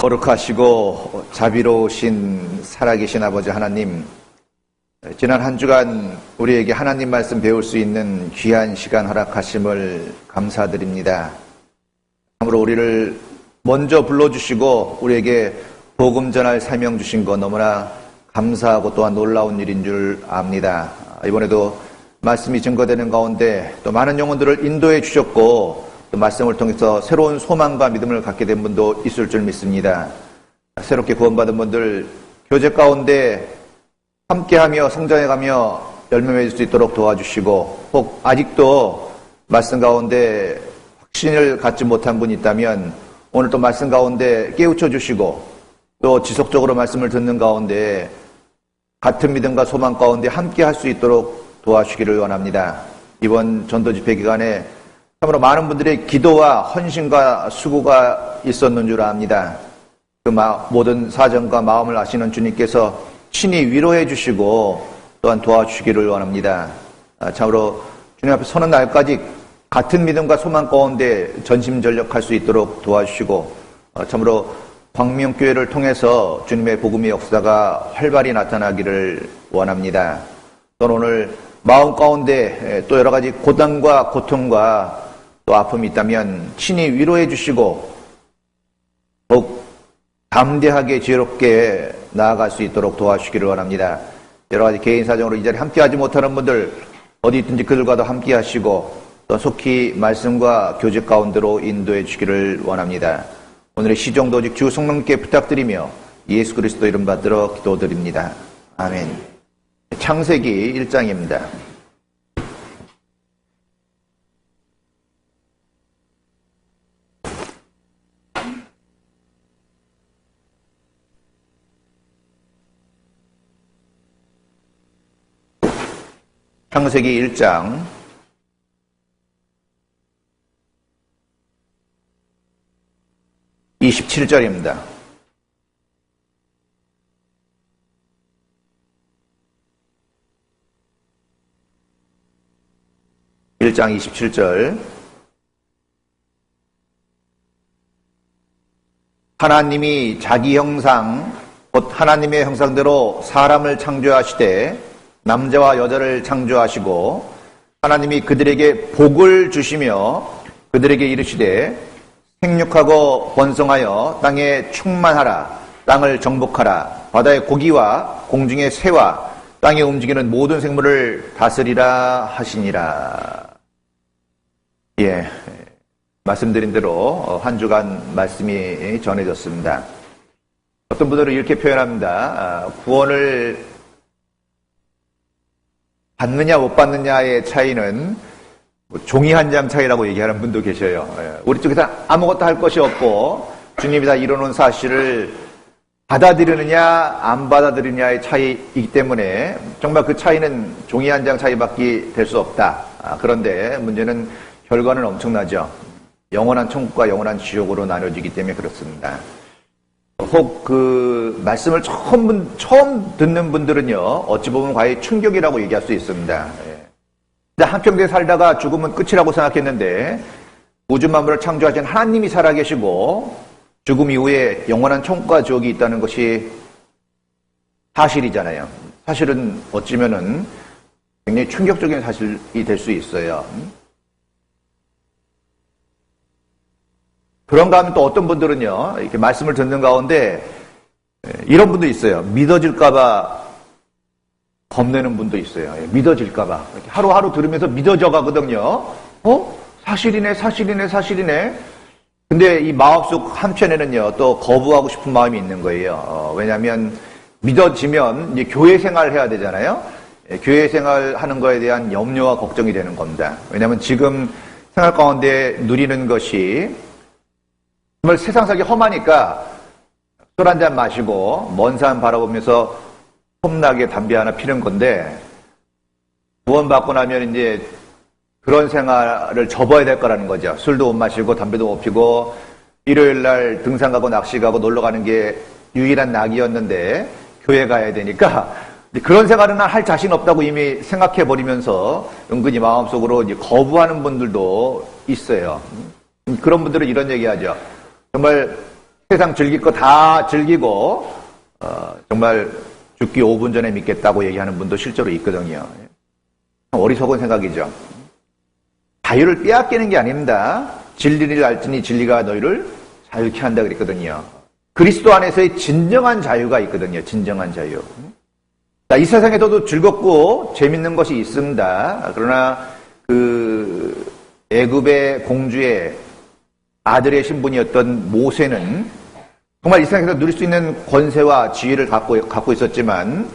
거룩하시고 자비로우신 살아계신 아버지 하나님, 지난 한 주간 우리에게 하나님 말씀 배울 수 있는 귀한 시간 허락하심을 감사드립니다. 참으로 우리를 먼저 불러주시고 우리에게 복음 전할 사명 주신 것 너무나 감사하고 또한 놀라운 일인 줄 압니다. 이번에도 말씀이 증거되는 가운데 또 많은 영혼들을 인도해 주셨고 또 말씀을 통해서 새로운 소망과 믿음을 갖게 된 분도 있을 줄 믿습니다. 새롭게 구원받은 분들 교제 가운데 함께하며 성장해가며 열매 맺을 수 있도록 도와주시고, 혹 아직도 말씀 가운데 확신을 갖지 못한 분이 있다면 오늘 또 말씀 가운데 깨우쳐 주시고, 또 지속적으로 말씀을 듣는 가운데 같은 믿음과 소망 가운데 함께 할 수 있도록 도와주시기를 원합니다. 이번 전도 집회 기간에 참으로 많은 분들의 기도와 헌신과 수고가 있었는 줄 압니다. 그 모든 사정과 마음을 아시는 주님께서 친히 위로해 주시고 또한 도와주시기를 원합니다. 참으로 주님 앞에 서는 날까지 같은 믿음과 소망 가운데 전심전력할 수 있도록 도와주시고, 참으로 광명교회를 통해서 주님의 복음의 역사가 활발히 나타나기를 원합니다. 또는 오늘 마음 가운데 또 여러 가지 고단과 고통과 또 아픔이 있다면 친히 위로해 주시고 더욱 담대하게 지혜롭게 나아갈 수 있도록 도와주시기를 원합니다. 여러 가지 개인 사정으로 이 자리에 함께하지 못하는 분들 어디 있든지 그들과도 함께 하시고 또 속히 말씀과 교제 가운데로 인도해 주시기를 원합니다. 오늘의 시정도 오직 주 성령님께 부탁드리며 예수 그리스도 이름 받들어 기도드립니다. 아멘. 창세기 1장입니다. 창세기 1장 27절입니다. (1장 27절) 하나님이 자기 형상 곧 하나님의 형상대로 사람을 창조하시되 남자와 여자를 창조하시고 하나님이 그들에게 복을 주시며 그들에게 이르시되 생육하고 번성하여 땅에 충만하라. 땅을 정복하라. 바다의 고기와 공중의 새와 땅에 움직이는 모든 생물을 다스리라 하시니라. 예, 말씀드린 대로 한 주간 말씀이 전해졌습니다. 어떤 분들은 이렇게 표현합니다. 구원을 받느냐 못 받느냐의 차이는 종이 한 장 차이라고 얘기하는 분도 계셔요. 우리 쪽에서 아무것도 할 것이 없고 주님이 다 이뤄놓은 사실을 받아들이느냐 안 받아들이느냐의 차이이기 때문에 정말 그 차이는 종이 한 장 차이밖에 될 수 없다. 그런데 문제는 결과는 엄청나죠. 영원한 천국과 영원한 지옥으로 나눠지기 때문에 그렇습니다. 혹 그 말씀을 처음 듣는 분들은요, 어찌 보면 과연 충격이라고 얘기할 수 있습니다. 한평생 살다가 죽으면 끝이라고 생각했는데 우주 만물을 창조하신 하나님이 살아계시고 죽음 이후에 영원한 천국과 지옥이 있다는 것이 사실이잖아요. 사실은 어찌면은 굉장히 충격적인 사실이 될 수 있어요. 그런가 하면 또 어떤 분들은요, 이렇게 말씀을 듣는 가운데 이런 분도 있어요. 믿어질까봐 겁내는 분도 있어요. 믿어질까봐. 하루하루 들으면서 믿어져 가거든요. 사실이네. 근데 이 마음속 한편에는요, 또 거부하고 싶은 마음이 있는 거예요. 왜냐하면 믿어지면 이제 교회 생활을 해야 되잖아요. 교회 생활 하는 거에 대한 염려와 걱정이 되는 겁니다. 왜냐하면 지금 생활 가운데 누리는 것이 정말 세상 살기 험하니까 술 한잔 마시고 먼 산 바라보면서 험나게 담배 하나 피는 건데, 구원받고 나면 이제 그런 생활을 접어야 될 거라는 거죠. 술도 못 마시고 담배도 못 피고 일요일 날 등산 가고 낚시 가고 놀러 가는 게 유일한 낙이었는데 교회 가야 되니까 그런 생활은 할 자신 없다고 이미 생각해 버리면서 은근히 마음속으로 이제 거부하는 분들도 있어요. 그런 분들은 이런 얘기하죠. 정말 세상 즐길 거 다 즐기고 정말 죽기 5분 전에 믿겠다고 얘기하는 분도 실제로 있거든요. 어리석은 생각이죠. 자유를 빼앗기는 게 아닙니다. 진리를 알지니 진리가 너희를 자유케 한다 그랬거든요. 그리스도 안에서의 진정한 자유가 있거든요. 진정한 자유. 자, 이 세상에서도 즐겁고 재밌는 것이 있습니다. 그러나 그 애굽의 공주의 아들의 신분이었던 모세는 정말 이 세상에서 누릴 수 있는 권세와 지위를 갖고 있었지만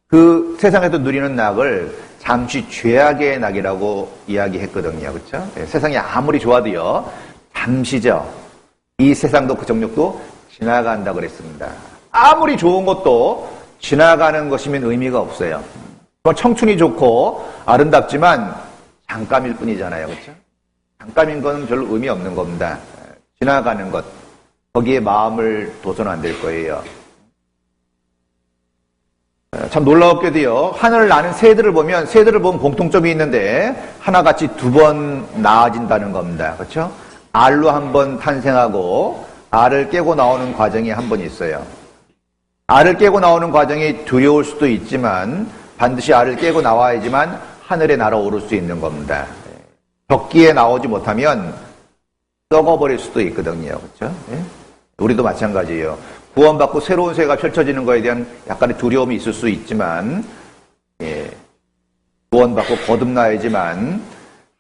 그 세상에서 누리는 낙을 잠시 죄악의 낙이라고 이야기했거든요. 그렇죠? 세상이 아무리 좋아도요. 잠시죠. 이 세상도 그 정력도 지나간다고 그랬습니다. 아무리 좋은 것도 지나가는 것이면 의미가 없어요. 청춘이 좋고 아름답지만 잠깐일 뿐이잖아요. 그렇죠? 잠깐인 건 별로 의미 없는 겁니다. 지나가는 것. 거기에 마음을 둬서는 안 될 거예요. 참 놀라웠게도요. 하늘을 나는 새들을 보면 공통점이 있는데 하나같이 2번 나아진다는 겁니다. 그렇죠? 알로 한 번 탄생하고 알을 깨고 나오는 과정이 한 번 있어요. 알을 깨고 나오는 과정이 두려울 수도 있지만 반드시 알을 깨고 나와야지만 하늘에 날아오를 수 있는 겁니다. 적기에 나오지 못하면 썩어버릴 수도 있거든요. 그렇죠? 우리도 마찬가지예요. 구원받고 새로운 세계가 펼쳐지는 것에 대한 약간의 두려움이 있을 수 있지만 구원받고 거듭나야지만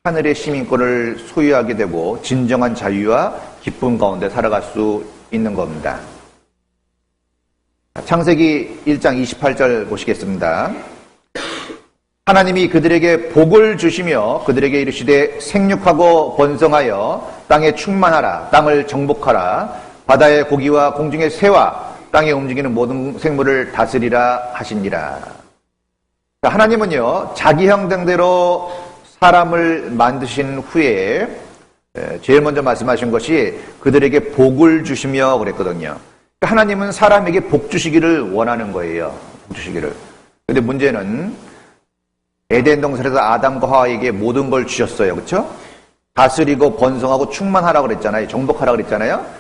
하늘의 시민권을 소유하게 되고 진정한 자유와 기쁨 가운데 살아갈 수 있는 겁니다. 창세기 1장 28절 보시겠습니다. 하나님이 그들에게 복을 주시며 그들에게 이르시되 생육하고 번성하여 땅에 충만하라. 땅을 정복하라. 바다의 고기와 공중의 새와 땅에 움직이는 모든 생물을 다스리라 하시니라. 하나님은요, 자기 형상대로 사람을 만드신 후에 제일 먼저 말씀하신 것이 그들에게 복을 주시며 그랬거든요. 하나님은 사람에게 복 주시기를 원하는 거예요. 복 주시기를. 근데 문제는 에덴 동산에서 아담과 하와에게 모든 걸 주셨어요. 그렇죠? 다스리고 번성하고 충만하라고 그랬잖아요. 정복하라고 그랬잖아요.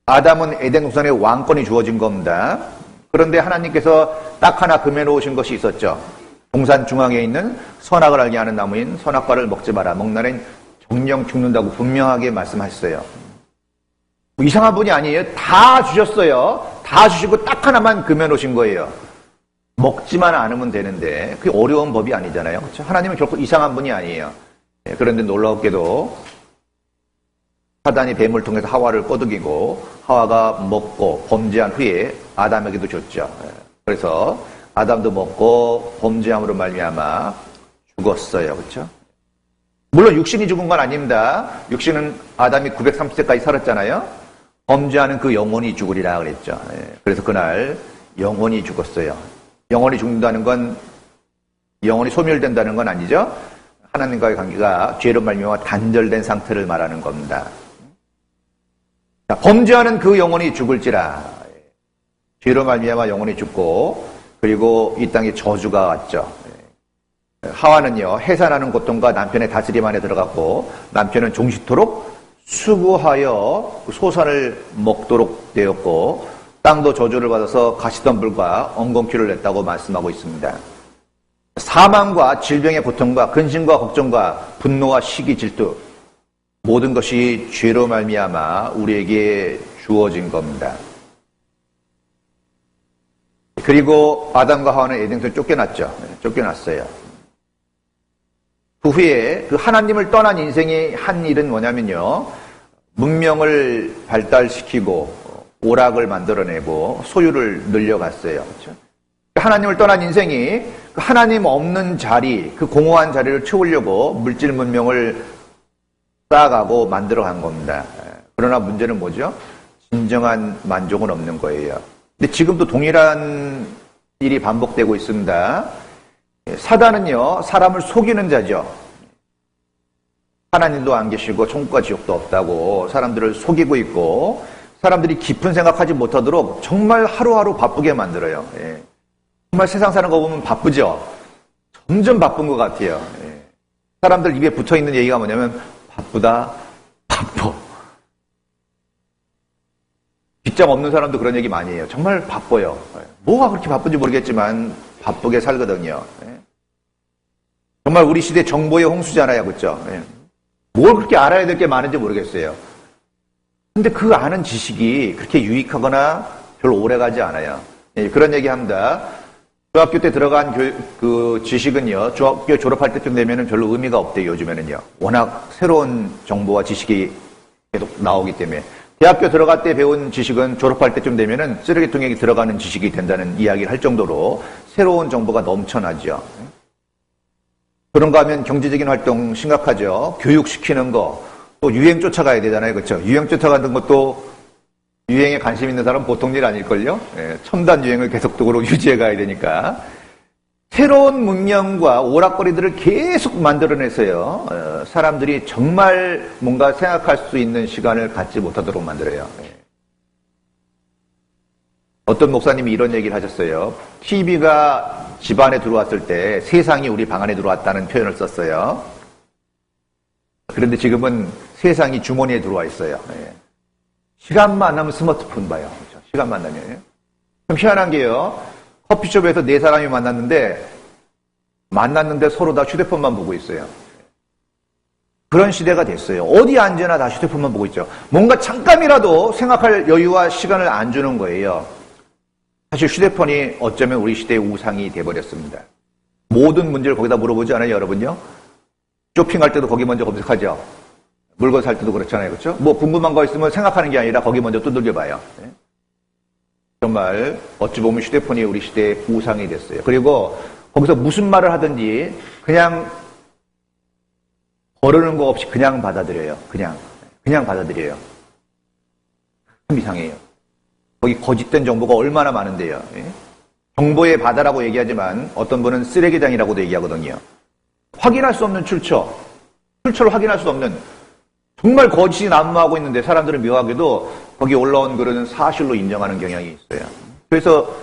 아담은 에덴 동산에 왕권이 주어진 겁니다. 그런데 하나님께서 딱 하나 금해놓으신 것이 있었죠. 동산 중앙에 있는 선악을 알게 하는 나무인 선악과를 먹지 마라. 먹나는 정령 죽는다고 분명하게 말씀하셨어요. 뭐 이상한 분이 아니에요. 다 주셨어요. 다 주시고 딱 하나만 금해놓으신 거예요. 먹지만 않으면 되는데 그게 어려운 법이 아니잖아요. 그렇죠? 하나님은 결코 이상한 분이 아니에요. 그런데 놀라웠게도 사단이 뱀을 통해서 하와를 꼬드기고 하와가 먹고 범죄한 후에 아담에게도 줬죠. 그래서 아담도 먹고 범죄함으로 말미암아 죽었어요. 그렇죠? 물론 육신이 죽은 건 아닙니다. 육신은 아담이 930세까지 살았잖아요. 범죄하는 그 영혼이 죽으리라 그랬죠. 그래서 그날 영혼이 죽었어요. 영혼이 죽는다는 건 영혼이 소멸된다는 건 아니죠. 하나님과의 관계가 죄로 말미암아 단절된 상태를 말하는 겁니다. 자, 범죄하는 그 영혼이 죽을지라. 죄로 말미암아 영혼이 죽고 그리고 이 땅에 저주가 왔죠. 하와는요, 해산하는 고통과 남편의 다스림 안에 들어갔고 남편은 종식토록 수고하여 소산을 먹도록 되었고 땅도 저주를 받아서 가시덤불과 엉겅퀴를 냈다고 말씀하고 있습니다. 사망과 질병의 고통과 근심과 걱정과 분노와 시기 질투 모든 것이 죄로 말미암아 우리에게 주어진 겁니다. 그리고 아담과 하와는 에덴에서 쫓겨났죠. 쫓겨났어요. 그 후에 그 하나님을 떠난 인생이 한 일은 뭐냐면요. 문명을 발달시키고 오락을 만들어내고 소유를 늘려갔어요. 그렇죠? 하나님을 떠난 인생이 그 하나님 없는 자리, 그 공허한 자리를 채우려고 물질 문명을 쌓아가고 만들어간 겁니다. 그러나 문제는 뭐죠? 진정한 만족은 없는 거예요. 근데 지금도 동일한 일이 반복되고 있습니다. 사단은요, 사람을 속이는 자죠. 하나님도 안 계시고 천국과 지옥도 없다고 사람들을 속이고 있고 사람들이 깊은 생각하지 못하도록 정말 하루하루 바쁘게 만들어요. 정말 세상 사는 거 보면 바쁘죠? 점점 바쁜 것 같아요. 사람들 입에 붙어있는 얘기가 뭐냐면 바쁘다, 바빠. 직장 없는 사람도 그런 얘기 많이 해요. 정말 바빠요. 뭐가 그렇게 바쁜지 모르겠지만 바쁘게 살거든요. 정말 우리 시대 정보의 홍수잖아요. 그렇죠? 뭘 그렇게 알아야 될 게 많은지 모르겠어요. 근데 그 아는 지식이 그렇게 유익하거나 별로 오래가지 않아요. 그런 얘기합니다. 중학교 때 들어간 그 지식은요, 중학교 졸업할 때쯤 되면은 별로 의미가 없대요, 요즘에는요. 워낙 새로운 정보와 지식이 계속 나오기 때문에. 대학교 들어갈 때 배운 지식은 졸업할 때쯤 되면은 쓰레기통에 들어가는 지식이 된다는 이야기를 할 정도로 새로운 정보가 넘쳐나죠. 그런가 하면 경제적인 활동 심각하죠. 교육시키는 거, 또 유행 쫓아가야 되잖아요. 그렇죠? 유행 쫓아가는 것도 유행에 관심 있는 사람은 보통 일 아닐걸요? 첨단 유행을 계속적으로 유지해 가야 되니까. 새로운 문명과 오락거리들을 계속 만들어내서요, 사람들이 정말 뭔가 생각할 수 있는 시간을 갖지 못하도록 만들어요. 어떤 목사님이 이런 얘기를 하셨어요. TV가 집 안에 들어왔을 때 세상이 우리 방 안에 들어왔다는 표현을 썼어요. 그런데 지금은 세상이 주머니에 들어와 있어요. 시간만 나면 스마트폰 봐요. 그렇죠? 시간만 나면. 좀 희한한 게요. 커피숍에서 네 사람이 만났는데 서로 다 휴대폰만 보고 있어요. 그런 시대가 됐어요. 어디 앉으나 다 휴대폰만 보고 있죠. 뭔가 잠깐이라도 생각할 여유와 시간을 안 주는 거예요. 사실 휴대폰이 어쩌면 우리 시대의 우상이 돼버렸습니다. 모든 문제를 거기다 물어보지 않아요, 여러분요? 쇼핑할 때도 거기 먼저 검색하죠. 물건 살 때도 그렇잖아요, 그렇죠? 뭐 궁금한 거 있으면 생각하는 게 아니라 거기 먼저 두들겨봐요. 정말 어찌 보면 휴대폰이 우리 시대의 우상이 됐어요. 그리고 거기서 무슨 말을 하든지 그냥 거르는 거 없이 그냥 받아들여요. 그냥 받아들여요. 참 이상해요. 거기 거짓된 정보가 얼마나 많은데요. 정보의 바다라고 얘기하지만 어떤 분은 쓰레기장이라고도 얘기하거든요. 확인할 수 없는 출처를 확인할 수 없는 정말 거짓이 난무하고 있는데 사람들은 묘하게도 거기 올라온 글은 사실로 인정하는 경향이 있어요. 그래서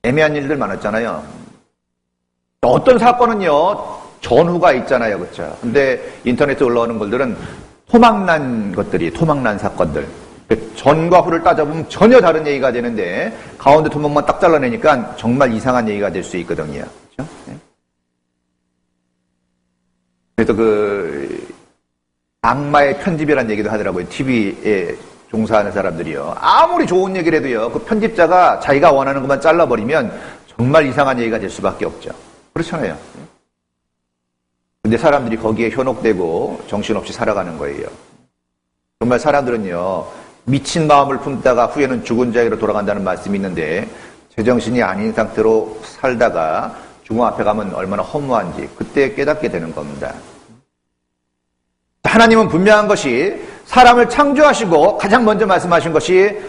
애매한 일들 많았잖아요. 어떤 사건은요, 전후가 있잖아요. 그렇죠? 근데 인터넷에 올라오는 것들은 토막난 사건들. 전과 후를 따져보면 전혀 다른 얘기가 되는데 가운데 토막만 딱 잘라내니까 정말 이상한 얘기가 될 수 있거든요. 그렇죠? 그래서 악마의 편집이라는 얘기도 하더라고요. TV에 종사하는 사람들이요. 아무리 좋은 얘기를 해도요, 그 편집자가 자기가 원하는 것만 잘라버리면 정말 이상한 얘기가 될 수밖에 없죠. 그렇잖아요. 근데 사람들이 거기에 현혹되고 정신없이 살아가는 거예요. 정말 사람들은요, 미친 마음을 품다가 후에는 죽은 자에게로 돌아간다는 말씀이 있는데 제정신이 아닌 상태로 살다가 죽음 앞에 가면 얼마나 허무한지 그때 깨닫게 되는 겁니다. 하나님은 분명한 것이 사람을 창조하시고 가장 먼저 말씀하신 것이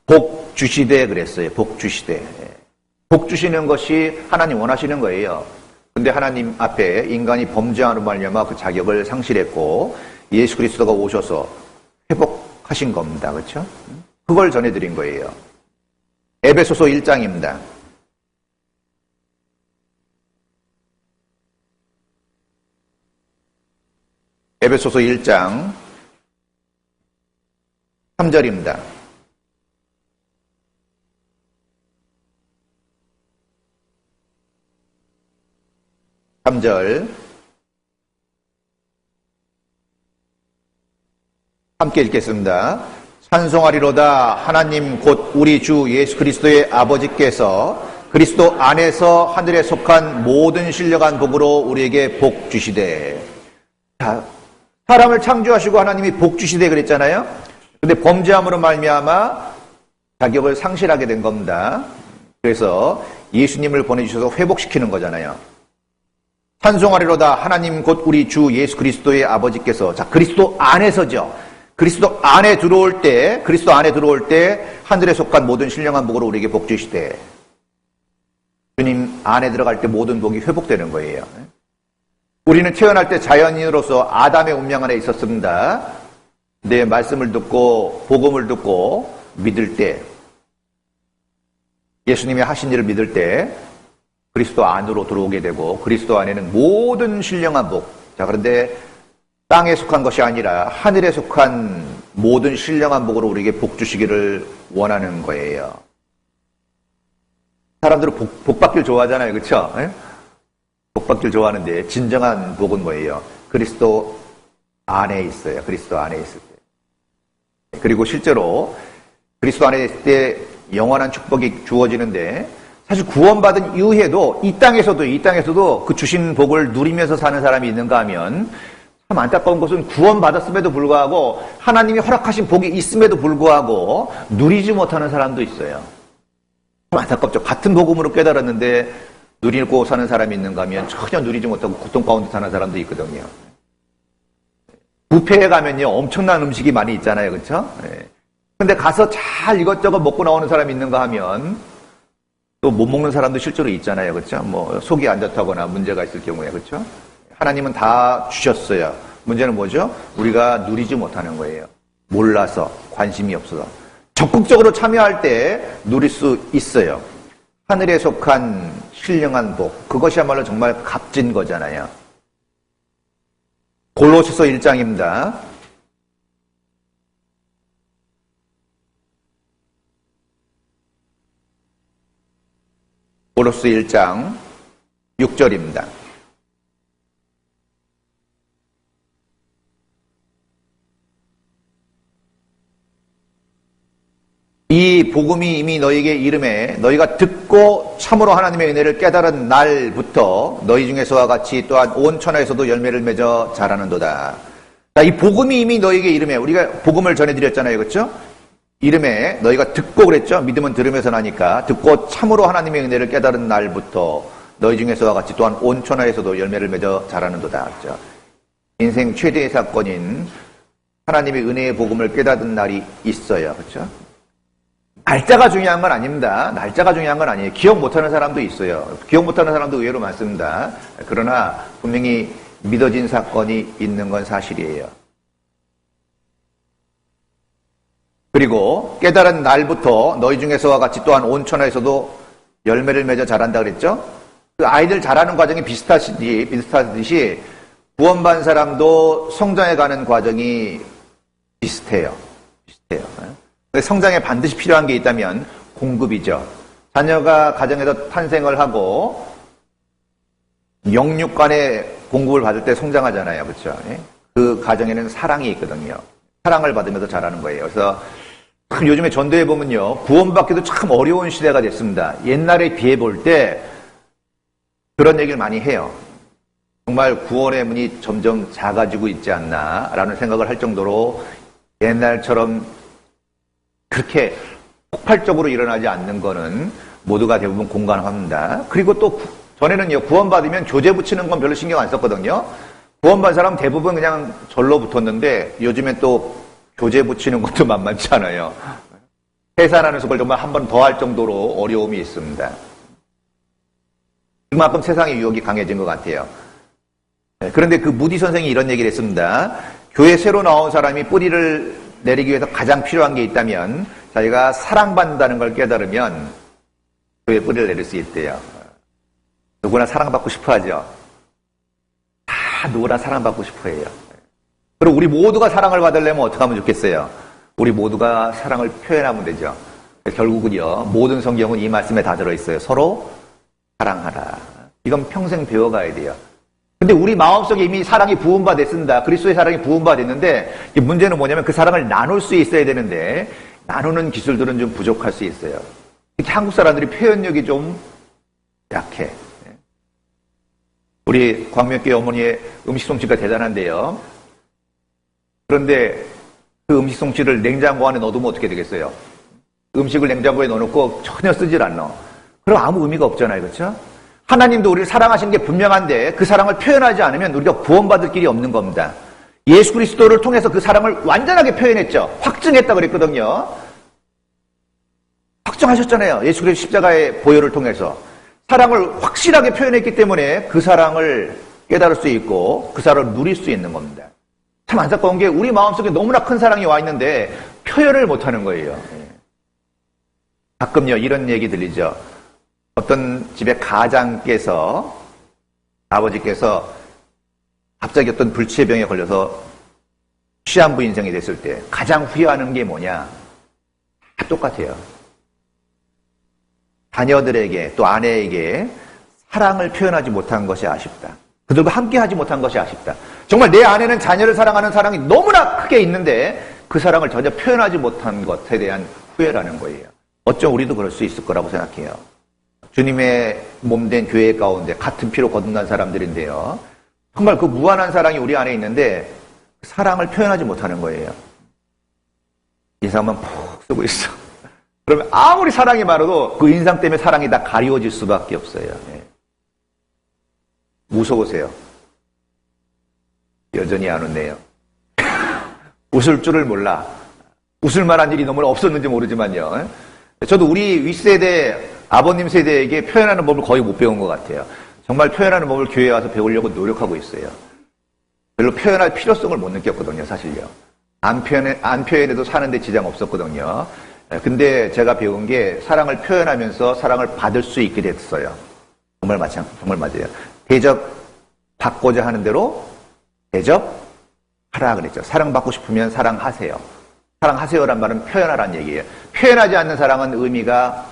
복 주시되 그랬어요. 복 주시되. 복 주시는 것이 하나님 원하시는 거예요. 근데 하나님 앞에 인간이 범죄함으로 말미암아 그 자격을 상실했고 예수 그리스도가 오셔서 회복하신 겁니다. 그렇죠? 그걸 전해드린 거예요. 에베소서 1장입니다. 에베소서 1장 3절입니다. 3절 함께 읽겠습니다. 찬송하리로다 하나님 곧 우리 주 예수 그리스도의 아버지께서 그리스도 안에서 하늘에 속한 모든 신령한 복으로 우리에게 복 주시되. 자, 사람을 창조하시고 하나님이 복 주시되 그랬잖아요. 근데 범죄함으로 말미암아 자격을 상실하게 된 겁니다. 그래서 예수님을 보내주셔서 회복시키는 거잖아요. 찬송하리로다 하나님 곧 우리 주 예수 그리스도의 아버지께서. 자, 그리스도 안에서죠. 그리스도 안에 들어올 때 하늘에 속한 모든 신령한 복으로 우리에게 복 주시되. 주님 안에 들어갈 때 모든 복이 회복되는 거예요. 우리는 태어날 때 자연인으로서 아담의 운명 안에 있었습니다. 내 말씀을 듣고 복음을 듣고 믿을 때, 예수님이 하신 일을 믿을 때 그리스도 안으로 들어오게 되고 그리스도 안에는 모든 신령한 복. 자, 그런데 땅에 속한 것이 아니라 하늘에 속한 모든 신령한 복으로 우리에게 복 주시기를 원하는 거예요. 사람들은 복 받길 좋아하잖아요. 그렇죠? 복 받길 좋아하는데 진정한 복은 뭐예요? 그리스도 안에 있어요. 그리스도 안에 있을 때. 그리고 실제로 그리스도 안에 있을 때 영원한 축복이 주어지는데, 사실 구원받은 이후에도 이 땅에서도 그 주신 복을 누리면서 사는 사람이 있는가 하면, 참 안타까운 것은 구원받았음에도 불구하고 하나님이 허락하신 복이 있음에도 불구하고 누리지 못하는 사람도 있어요. 참 안타깝죠. 같은 복음으로 깨달았는데 누리고 사는 사람이 있는가 하면 전혀 누리지 못하고 고통 가운데 사는 사람도 있거든요. 뷔페에 가면요, 엄청난 음식이 많이 있잖아요. 그렇죠? 근데 가서 잘 이것저것 먹고 나오는 사람이 있는가 하면 또 못 먹는 사람도 실제로 있잖아요. 그렇죠? 뭐 속이 안 좋다거나 문제가 있을 경우에. 그렇죠? 하나님은 다 주셨어요. 문제는 뭐죠? 우리가 누리지 못하는 거예요. 몰라서, 관심이 없어서. 적극적으로 참여할 때 누릴 수 있어요. 하늘에 속한 신령한 복, 그것이야말로 정말 값진 거잖아요. 골로새서 1장입니다. 골로새 1장 6절입니다. 이 복음이 이미 너희에게 이름에 너희가 듣고 참으로 하나님의 은혜를 깨달은 날부터 너희 중에서와 같이 또한 온 천하에서도 열매를 맺어 자라는도다. 자, 이 복음이 이미 너희에게 이름에, 우리가 복음을 전해드렸잖아요. 그렇죠? 이름에 너희가 듣고 그랬죠? 믿음은 들으면서 나니까. 듣고 참으로 하나님의 은혜를 깨달은 날부터 너희 중에서와 같이 또한 온 천하에서도 열매를 맺어 자라는도다. 그렇죠? 인생 최대의 사건인 하나님의 은혜의 복음을 깨닫은 날이 있어요. 그렇죠? 날짜가 중요한 건 아닙니다. 날짜가 중요한 건 아니에요. 기억 못하는 사람도 있어요. 기억 못하는 사람도 의외로 많습니다. 그러나 분명히 믿어진 사건이 있는 건 사실이에요. 그리고 깨달은 날부터 너희 중에서와 같이 또한 온 천하에서도 열매를 맺어 자란다 그랬죠? 그 아이들 자라는 과정이 비슷하듯이 구원받은 사람도 성장해 가는 과정이 비슷해요. 성장에 반드시 필요한 게 있다면 공급이죠. 자녀가 가정에서 탄생을 하고 영육 간의 공급을 받을 때 성장하잖아요. 그렇죠? 그 가정에는 사랑이 있거든요. 사랑을 받으면서 자라는 거예요. 그래서 참 요즘에 전도해 보면요, 구원받기도 참 어려운 시대가 됐습니다. 옛날에 비해 볼 때 그런 얘기를 많이 해요. 정말 구원의 문이 점점 작아지고 있지 않나라는 생각을 할 정도로 옛날처럼 그렇게 폭발적으로 일어나지 않는 거는 모두가 대부분 공감합니다. 그리고 또 전에는요, 구원받으면 교제 붙이는 건 별로 신경 안 썼거든요. 구원받은 사람은 대부분 그냥 절로 붙었는데 요즘엔 또 교제 붙이는 것도 만만치 않아요. 해산하는 속을 정말 한 번 더 할 정도로 어려움이 있습니다. 그만큼 세상의 유혹이 강해진 것 같아요. 그런데 그 무디 선생이 이런 얘기를 했습니다. 교회 새로 나온 사람이 뿌리를 내리기 위해서 가장 필요한 게 있다면 자기가 사랑받는다는 걸 깨달으면 교회에 뿌리를 내릴 수 있대요. 누구나 사랑받고 싶어 하죠. 다 누구나 사랑받고 싶어 해요. 그리고 우리 모두가 사랑을 받으려면 어떻게 하면 좋겠어요? 우리 모두가 사랑을 표현하면 되죠. 결국은요, 모든 성경은 이 말씀에 다 들어있어요. 서로 사랑하라. 이건 평생 배워가야 돼요. 근데 우리 마음속에 이미 사랑이 부음받았습니다. 그리스도의 사랑이 부음받았는데 문제는 뭐냐면 그 사랑을 나눌 수 있어야 되는데 나누는 기술들은 좀 부족할 수 있어요. 특히 한국 사람들이 표현력이 좀 약해. 우리 광명교회 어머니의 음식 솜씨가 대단한데요. 그런데 그 음식 솜씨를 냉장고 안에 넣어두면 어떻게 되겠어요? 음식을 냉장고에 넣어놓고 전혀 쓰질 않아. 그럼 아무 의미가 없잖아요. 그렇죠? 하나님도 우리를 사랑하시는 게 분명한데 그 사랑을 표현하지 않으면 우리가 구원받을 길이 없는 겁니다. 예수 그리스도를 통해서 그 사랑을 완전하게 표현했죠. 확증했다 그랬거든요. 확증하셨잖아요. 예수 그리스도 십자가의 보혈을 통해서. 사랑을 확실하게 표현했기 때문에 그 사랑을 깨달을 수 있고 그 사랑을 누릴 수 있는 겁니다. 참 안타까운 게 우리 마음속에 너무나 큰 사랑이 와 있는데 표현을 못하는 거예요. 가끔요 이런 얘기 들리죠. 어떤 집에 가장께서 아버지께서 갑자기 어떤 불치의 병에 걸려서 시한부 인생이 됐을 때 가장 후회하는 게 뭐냐? 다 똑같아요. 자녀들에게 또 아내에게 사랑을 표현하지 못한 것이 아쉽다. 그들과 함께 하지 못한 것이 아쉽다. 정말 내 안에는 자녀를 사랑하는 사랑이 너무나 크게 있는데 그 사랑을 전혀 표현하지 못한 것에 대한 후회라는 거예요. 어쩜 우리도 그럴 수 있을 거라고 생각해요. 주님의 몸된 교회 가운데 같은 피로 거듭난 사람들인데요. 정말 그 무한한 사랑이 우리 안에 있는데 사랑을 표현하지 못하는 거예요. 인상만 푹 쓰고 있어. 그러면 아무리 사랑이 많아도 그 인상 때문에 사랑이 다 가리워질 수밖에 없어요. 예. 무서우세요. 여전히 안 웃네요. 웃을 줄을 몰라. 웃을 만한 일이 너무 없었는지 모르지만요. 저도 우리 윗세대, 아버님 세대에게 표현하는 법을 거의 못 배운 것 같아요. 정말 표현하는 법을 교회에 와서 배우려고 노력하고 있어요. 별로 표현할 필요성을 못 느꼈거든요, 사실요. 안 표현해도 사는데 지장 없었거든요. 근데 제가 배운 게 사랑을 표현하면서 사랑을 받을 수 있게 됐어요. 정말 맞아요. 대접받고자 하는 대로 대접하라 그랬죠. 사랑받고 싶으면 사랑하세요. 사랑하세요란 말은 표현하라는 얘기예요. 표현하지 않는 사랑은 의미가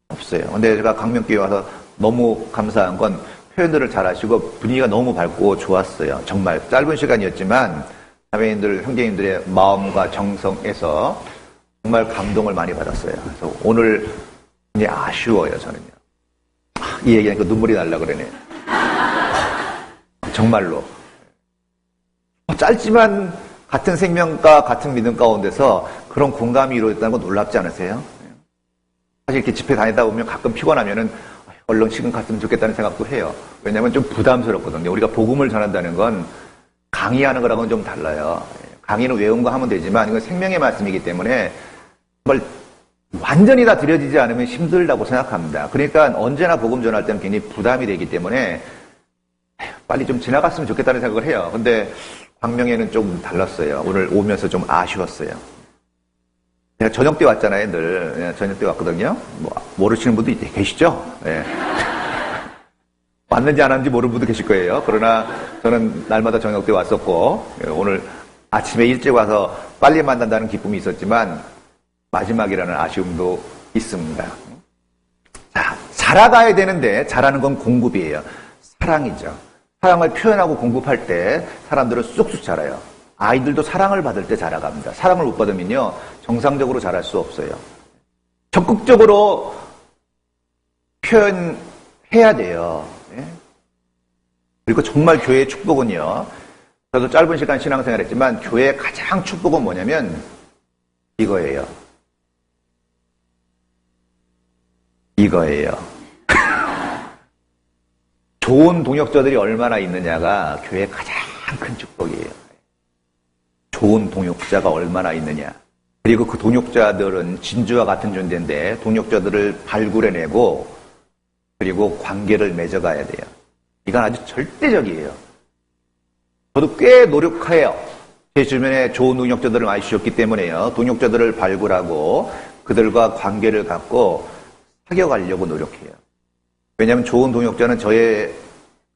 없어요. 근데 제가 강명교회 와서 너무 감사한 건 표현들을 잘하시고 분위기가 너무 밝고 좋았어요. 정말 짧은 시간이었지만 자매님들, 형제님들의 마음과 정성에서 정말 감동을 많이 받았어요. 그래서 오늘 이제 아쉬워요, 저는요. 이 얘기하니까 눈물이 날라 그러네. 정말로. 짧지만 같은 생명과 같은 믿음 가운데서 그런 공감이 이루어졌다는 건 놀랍지 않으세요? 사실 이렇게 집회 다니다 보면 가끔 피곤하면은 얼른 시간 갔으면 좋겠다는 생각도 해요. 왜냐하면 좀 부담스럽거든요. 우리가 복음을 전한다는 건 강의하는 거랑은 좀 달라요. 강의는 외운 거 하면 되지만 이건 생명의 말씀이기 때문에 정말 완전히 다 들여지지 않으면 힘들다고 생각합니다. 그러니까 언제나 복음 전할 때는 굉장히 부담이 되기 때문에 빨리 좀 지나갔으면 좋겠다는 생각을 해요. 근데 광명에는 좀 달랐어요. 오늘 오면서 좀 아쉬웠어요. 제가 저녁 때 왔잖아요, 늘. 저녁 때 왔거든요. 모르시는 분도 계시죠? 네. 왔는지 안 왔는지 모르는 분도 계실 거예요. 그러나 저는 날마다 저녁 때 왔었고, 오늘 아침에 일찍 와서 빨리 만난다는 기쁨이 있었지만, 마지막이라는 아쉬움도 있습니다. 자, 자라가야 되는데, 자라는 건 공급이에요. 사랑이죠. 사랑을 표현하고 공급할 때 사람들은 쑥쑥 자라요. 아이들도 사랑을 받을 때 자라갑니다. 사랑을 못 받으면요, 정상적으로 자랄 수 없어요. 적극적으로 표현해야 돼요. 그리고 정말 교회의 축복은요, 저도 짧은 시간 신앙생활 했지만 교회의 가장 축복은 뭐냐면 이거예요. 좋은 동역자들이 얼마나 있느냐가 교회의 가장 큰 축복이에요. 좋은 동역자가 얼마나 있느냐. 그리고 그 동역자들은 진주와 같은 존재인데 동역자들을 발굴해내고 그리고 관계를 맺어가야 돼요. 이건 아주 절대적이에요. 저도 꽤 노력해요. 제 주변에 좋은 동역자들을 많이 주셨기 때문에요. 동역자들을 발굴하고 그들과 관계를 갖고 사귀어가려고 노력해요. 왜냐하면 좋은 동역자는 저의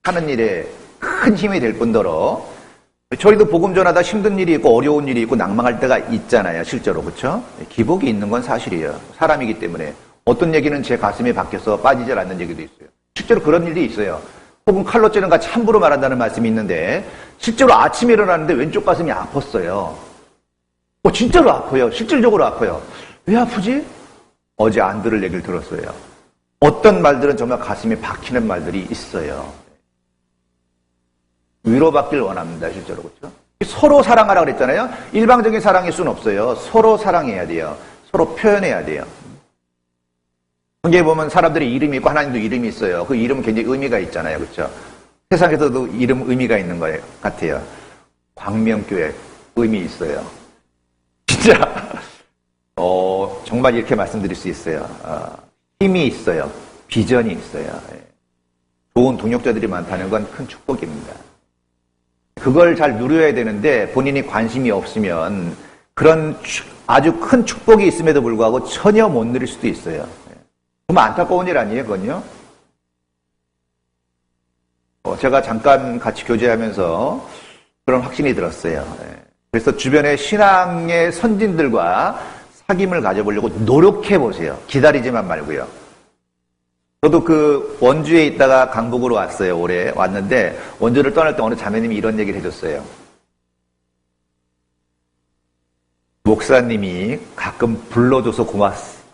하는 일에 큰 힘이 될 뿐더러 저희도 복음 전하다 힘든 일이 있고 어려운 일이 있고 낭망할 때가 있잖아요. 실제로. 그렇죠? 기복이 있는 건 사실이에요. 사람이기 때문에. 어떤 얘기는 제 가슴에 박혀서 빠지질 않는 얘기도 있어요. 실제로 그런 일이 있어요. 혹은 칼로 찌는 같이 함부로 말한다는 말씀이 있는데 실제로 아침에 일어났는데 왼쪽 가슴이 아팠어요. 진짜로 아파요. 실질적으로 아파요. 왜 아프지? 어제 안 들을 얘기를 들었어요. 어떤 말들은 정말 가슴에 박히는 말들이 있어요. 위로받길 원합니다. 실제로. 그렇죠? 서로 사랑하라고 그랬잖아요. 일방적인 사랑일 수는 없어요. 서로 사랑해야 돼요. 서로 표현해야 돼요. 성경에 보면 사람들이 이름이 있고 하나님도 이름이 있어요. 그 이름은 굉장히 의미가 있잖아요. 그렇죠? 세상에서도 이름 의미가 있는 거 같아요. 광명교회 의미 있어요. 진짜 정말 이렇게 말씀드릴 수 있어요. 힘이 있어요. 비전이 있어요. 좋은 동역자들이 많다는 건 큰 축복입니다. 그걸 잘 누려야 되는데 본인이 관심이 없으면 그런 아주 큰 축복이 있음에도 불구하고 전혀 못 누릴 수도 있어요. 정말 안타까운 일 아니에요, 그건요? 제가 잠깐 같이 교제하면서 그런 확신이 들었어요. 그래서 주변의 신앙의 선진들과 사귐을 가져보려고 노력해 보세요. 기다리지만 말고요. 저도 그 원주에 있다가 강북으로 왔어요. 올해 왔는데 원주를 떠날 때 어느 자매님이 이런 얘기를 해줬어요. 목사님이 가끔 불러줘서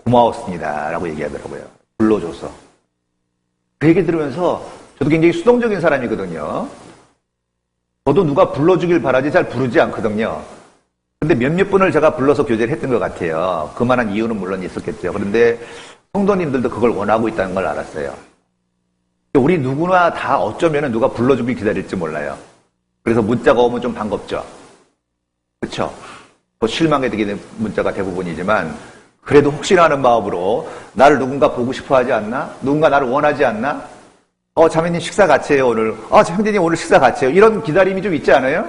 고마웠습니다 라고 얘기하더라고요. 불러줘서. 그 얘기 들으면서 저도 굉장히 수동적인 사람이거든요. 저도 누가 불러주길 바라지 잘 부르지 않거든요. 근데 몇몇 분을 제가 불러서 교제를 했던 것 같아요. 그만한 이유는 물론 있었겠죠. 그런데 성도님들도 그걸 원하고 있다는 걸 알았어요. 우리 누구나 다 어쩌면 누가 불러주길 기다릴지 몰라요. 그래서 문자가 오면 좀 반갑죠. 그렇죠? 실망이 되는 문자가 대부분이지만 그래도 혹시나 하는 마음으로 나를 누군가 보고 싶어 하지 않나? 누군가 나를 원하지 않나? 자매님 식사 같이 해요, 오늘. 형제님 오늘 식사 같이 해요. 이런 기다림이 좀 있지 않아요?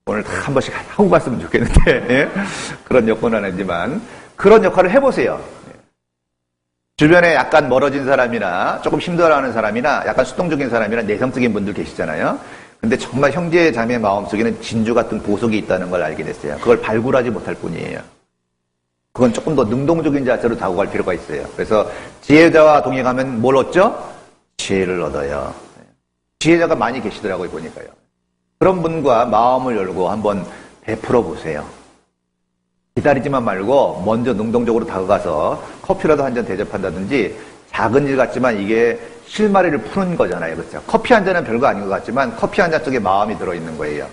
오늘 다 한 번씩 하고 갔으면 좋겠는데, 예? 그런 여건은 아니지만, 그런 역할을 해보세요. 주변에 약간 멀어진 사람이나, 조금 힘들어하는 사람이나, 약간 수동적인 사람이나, 내성적인 분들 계시잖아요. 근데 정말 형제, 자매 마음속에는 진주 같은 보석이 있다는 걸 알게 됐어요. 그걸 발굴하지 못할 뿐이에요. 그건 조금 더 능동적인 자세로 다가갈 필요가 있어요. 그래서 지혜자와 동행하면 뭘 얻죠? 지혜를 얻어요. 지혜자가 많이 계시더라고요, 보니까요. 그런 분과 마음을 열고 한번 베풀어 보세요. 기다리지만 말고 먼저 능동적으로 다가가서 커피라도 한 잔 대접한다든지 작은 일 같지만 이게 실마리를 푸는 거잖아요. 그렇죠? 커피 한 잔은 별거 아닌 것 같지만 커피 한 잔 속에 마음이 들어있는 거예요.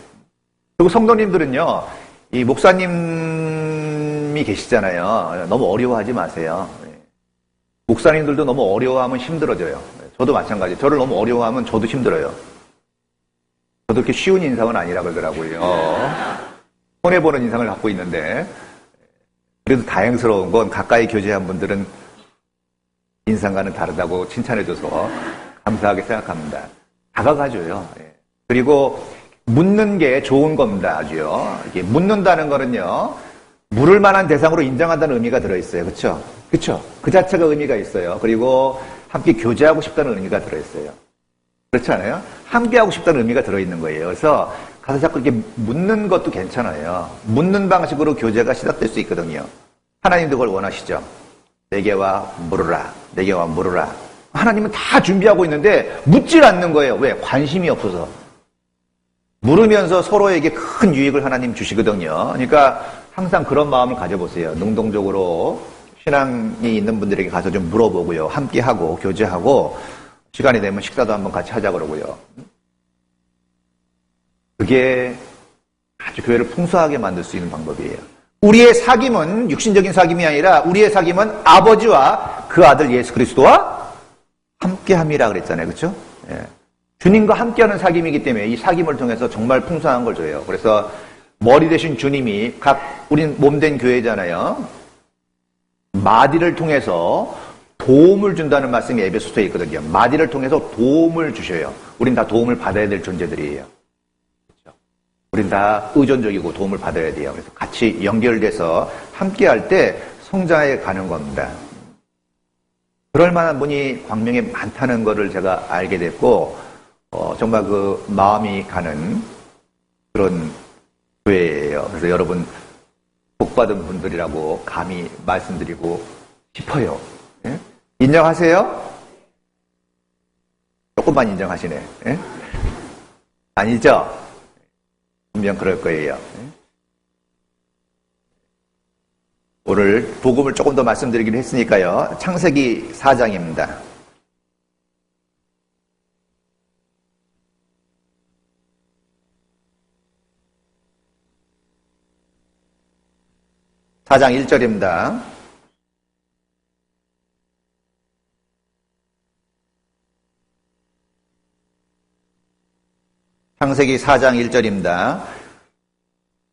그리고 성도님들은요, 이 목사님이 계시잖아요. 너무 어려워하지 마세요. 목사님들도 너무 어려워하면 힘들어져요. 저도 마찬가지. 저를 너무 어려워하면 저도 힘들어요. 저도 그렇게 쉬운 인상은 아니라 그러더라고요. 손해보는 인상을 갖고 있는데 그래도 다행스러운 건 가까이 교제한 분들은 인상과는 다르다고 칭찬해줘서 감사하게 생각합니다. 다가가줘요. 그리고 묻는 게 좋은 겁니다. 아주요. 이게 묻는다는 거는요, 물을 만한 대상으로 인정한다는 의미가 들어있어요. 그렇죠? 그렇죠? 그 자체가 의미가 있어요. 그리고 함께 교제하고 싶다는 의미가 들어있어요. 그렇지 않아요? 함께하고 싶다는 의미가 들어있는 거예요. 그래서 가서 자꾸 이렇게 묻는 것도 괜찮아요. 묻는 방식으로 교제가 시작될 수 있거든요. 하나님도 그걸 원하시죠. 내게와 물으라. 내게와 물으라. 하나님은 다 준비하고 있는데 묻질 않는 거예요. 왜? 관심이 없어서. 물으면서 서로에게 큰 유익을 하나님 주시거든요. 그러니까 항상 그런 마음을 가져보세요. 능동적으로 신앙이 있는 분들에게 가서 좀 물어보고요. 함께하고 교제하고 시간이 되면 식사도 한번 같이 하자 그러고요. 그게 아주 교회를 풍성하게 만들 수 있는 방법이에요. 우리의 사귐은 육신적인 사귐이 아니라 우리의 사귐은 아버지와 그 아들 예수 그리스도와 함께함이라 그랬잖아요. 그렇죠? 예. 주님과 함께하는 사귐이기 때문에 이 사귐을 통해서 정말 풍성한 걸 줘요. 그래서 머리 대신 주님이 우린 몸된 교회잖아요. 마디를 통해서 도움을 준다는 말씀이 에베소서에 있거든요. 마디를 통해서 도움을 주셔요. 우린 다 도움을 받아야 될 존재들이에요. 그렇죠? 우린 다 의존적이고 도움을 받아야 돼요. 그래서 같이 연결돼서 함께할 때 성장해 가는 겁니다. 그럴 만한 분이 광명에 많다는 것을 제가 알게 됐고 정말 그 마음이 가는 그런 교회예요. 그래서 여러분 복받은 분들이라고 감히 말씀드리고 싶어요. 예? 인정하세요? 조금만 인정하시네. 예? 아니죠? 분명 그럴 거예요. 예? 오늘 복음을 조금 더 말씀드리기로 했으니까요. 창세기 4장입니다. 사장 1절입니다. 창세기 4장 1절입니다.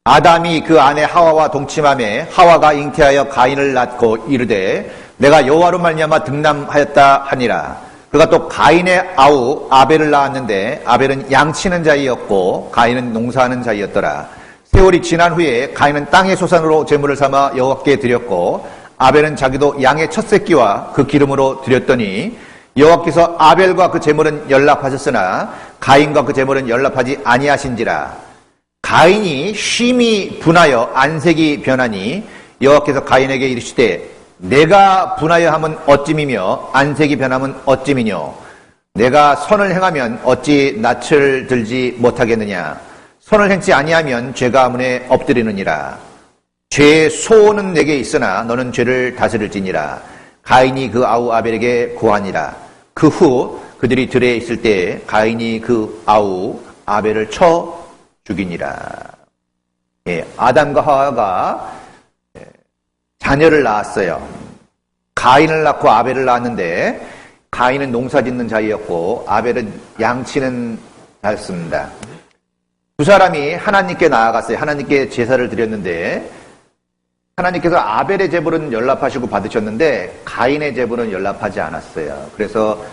아담이 그 아내 하와와 동침하매 하와가 잉태하여 가인을 낳고 이르되 내가 여호와로 말미암아 득남하였다 하니라. 그가 또 가인의 아우 아벨을 낳았는데 아벨은 양치는 자이었고 가인은 농사하는 자이었더라. 세월이 지난 후에 가인은 땅의 소산으로 제물을 삼아 여호와께 드렸고 아벨은 자기도 양의 첫 새끼와 그 기름으로 드렸더니 여호와께서 아벨과 그 제물은 연락하셨으나 가인과 그 제물은 연락하지 아니하신지라. 가인이 심히 분하여 안색이 변하니 여호와께서 가인에게 이르시되 내가 분하여 하면 어찌미며 안색이 변하면 어찌미뇨 내가 선을 행하면 어찌 낯을 들지 못하겠느냐 선을 행치 아니하면 죄가 아문에 엎드리느니라 죄의 소원은 내게 있으나 너는 죄를 다스릴지니라 가인이 그 아우 아벨에게 고하니라 그 후 그들이 들에 있을 때 가인이 그 아우 아벨을 쳐 죽이니라. 예, 아담과 하와가 자녀를 낳았어요. 가인을 낳고 아벨을 낳았는데 가인은 농사짓는 자였고 아벨은 양치는 자였습니다. 두 사람이 하나님께 나아갔어요. 하나님께 제사를 드렸는데 하나님께서 아벨의 제물은 연락하시고 받으셨는데 가인의 제물은 연락하지 않았어요. 그래서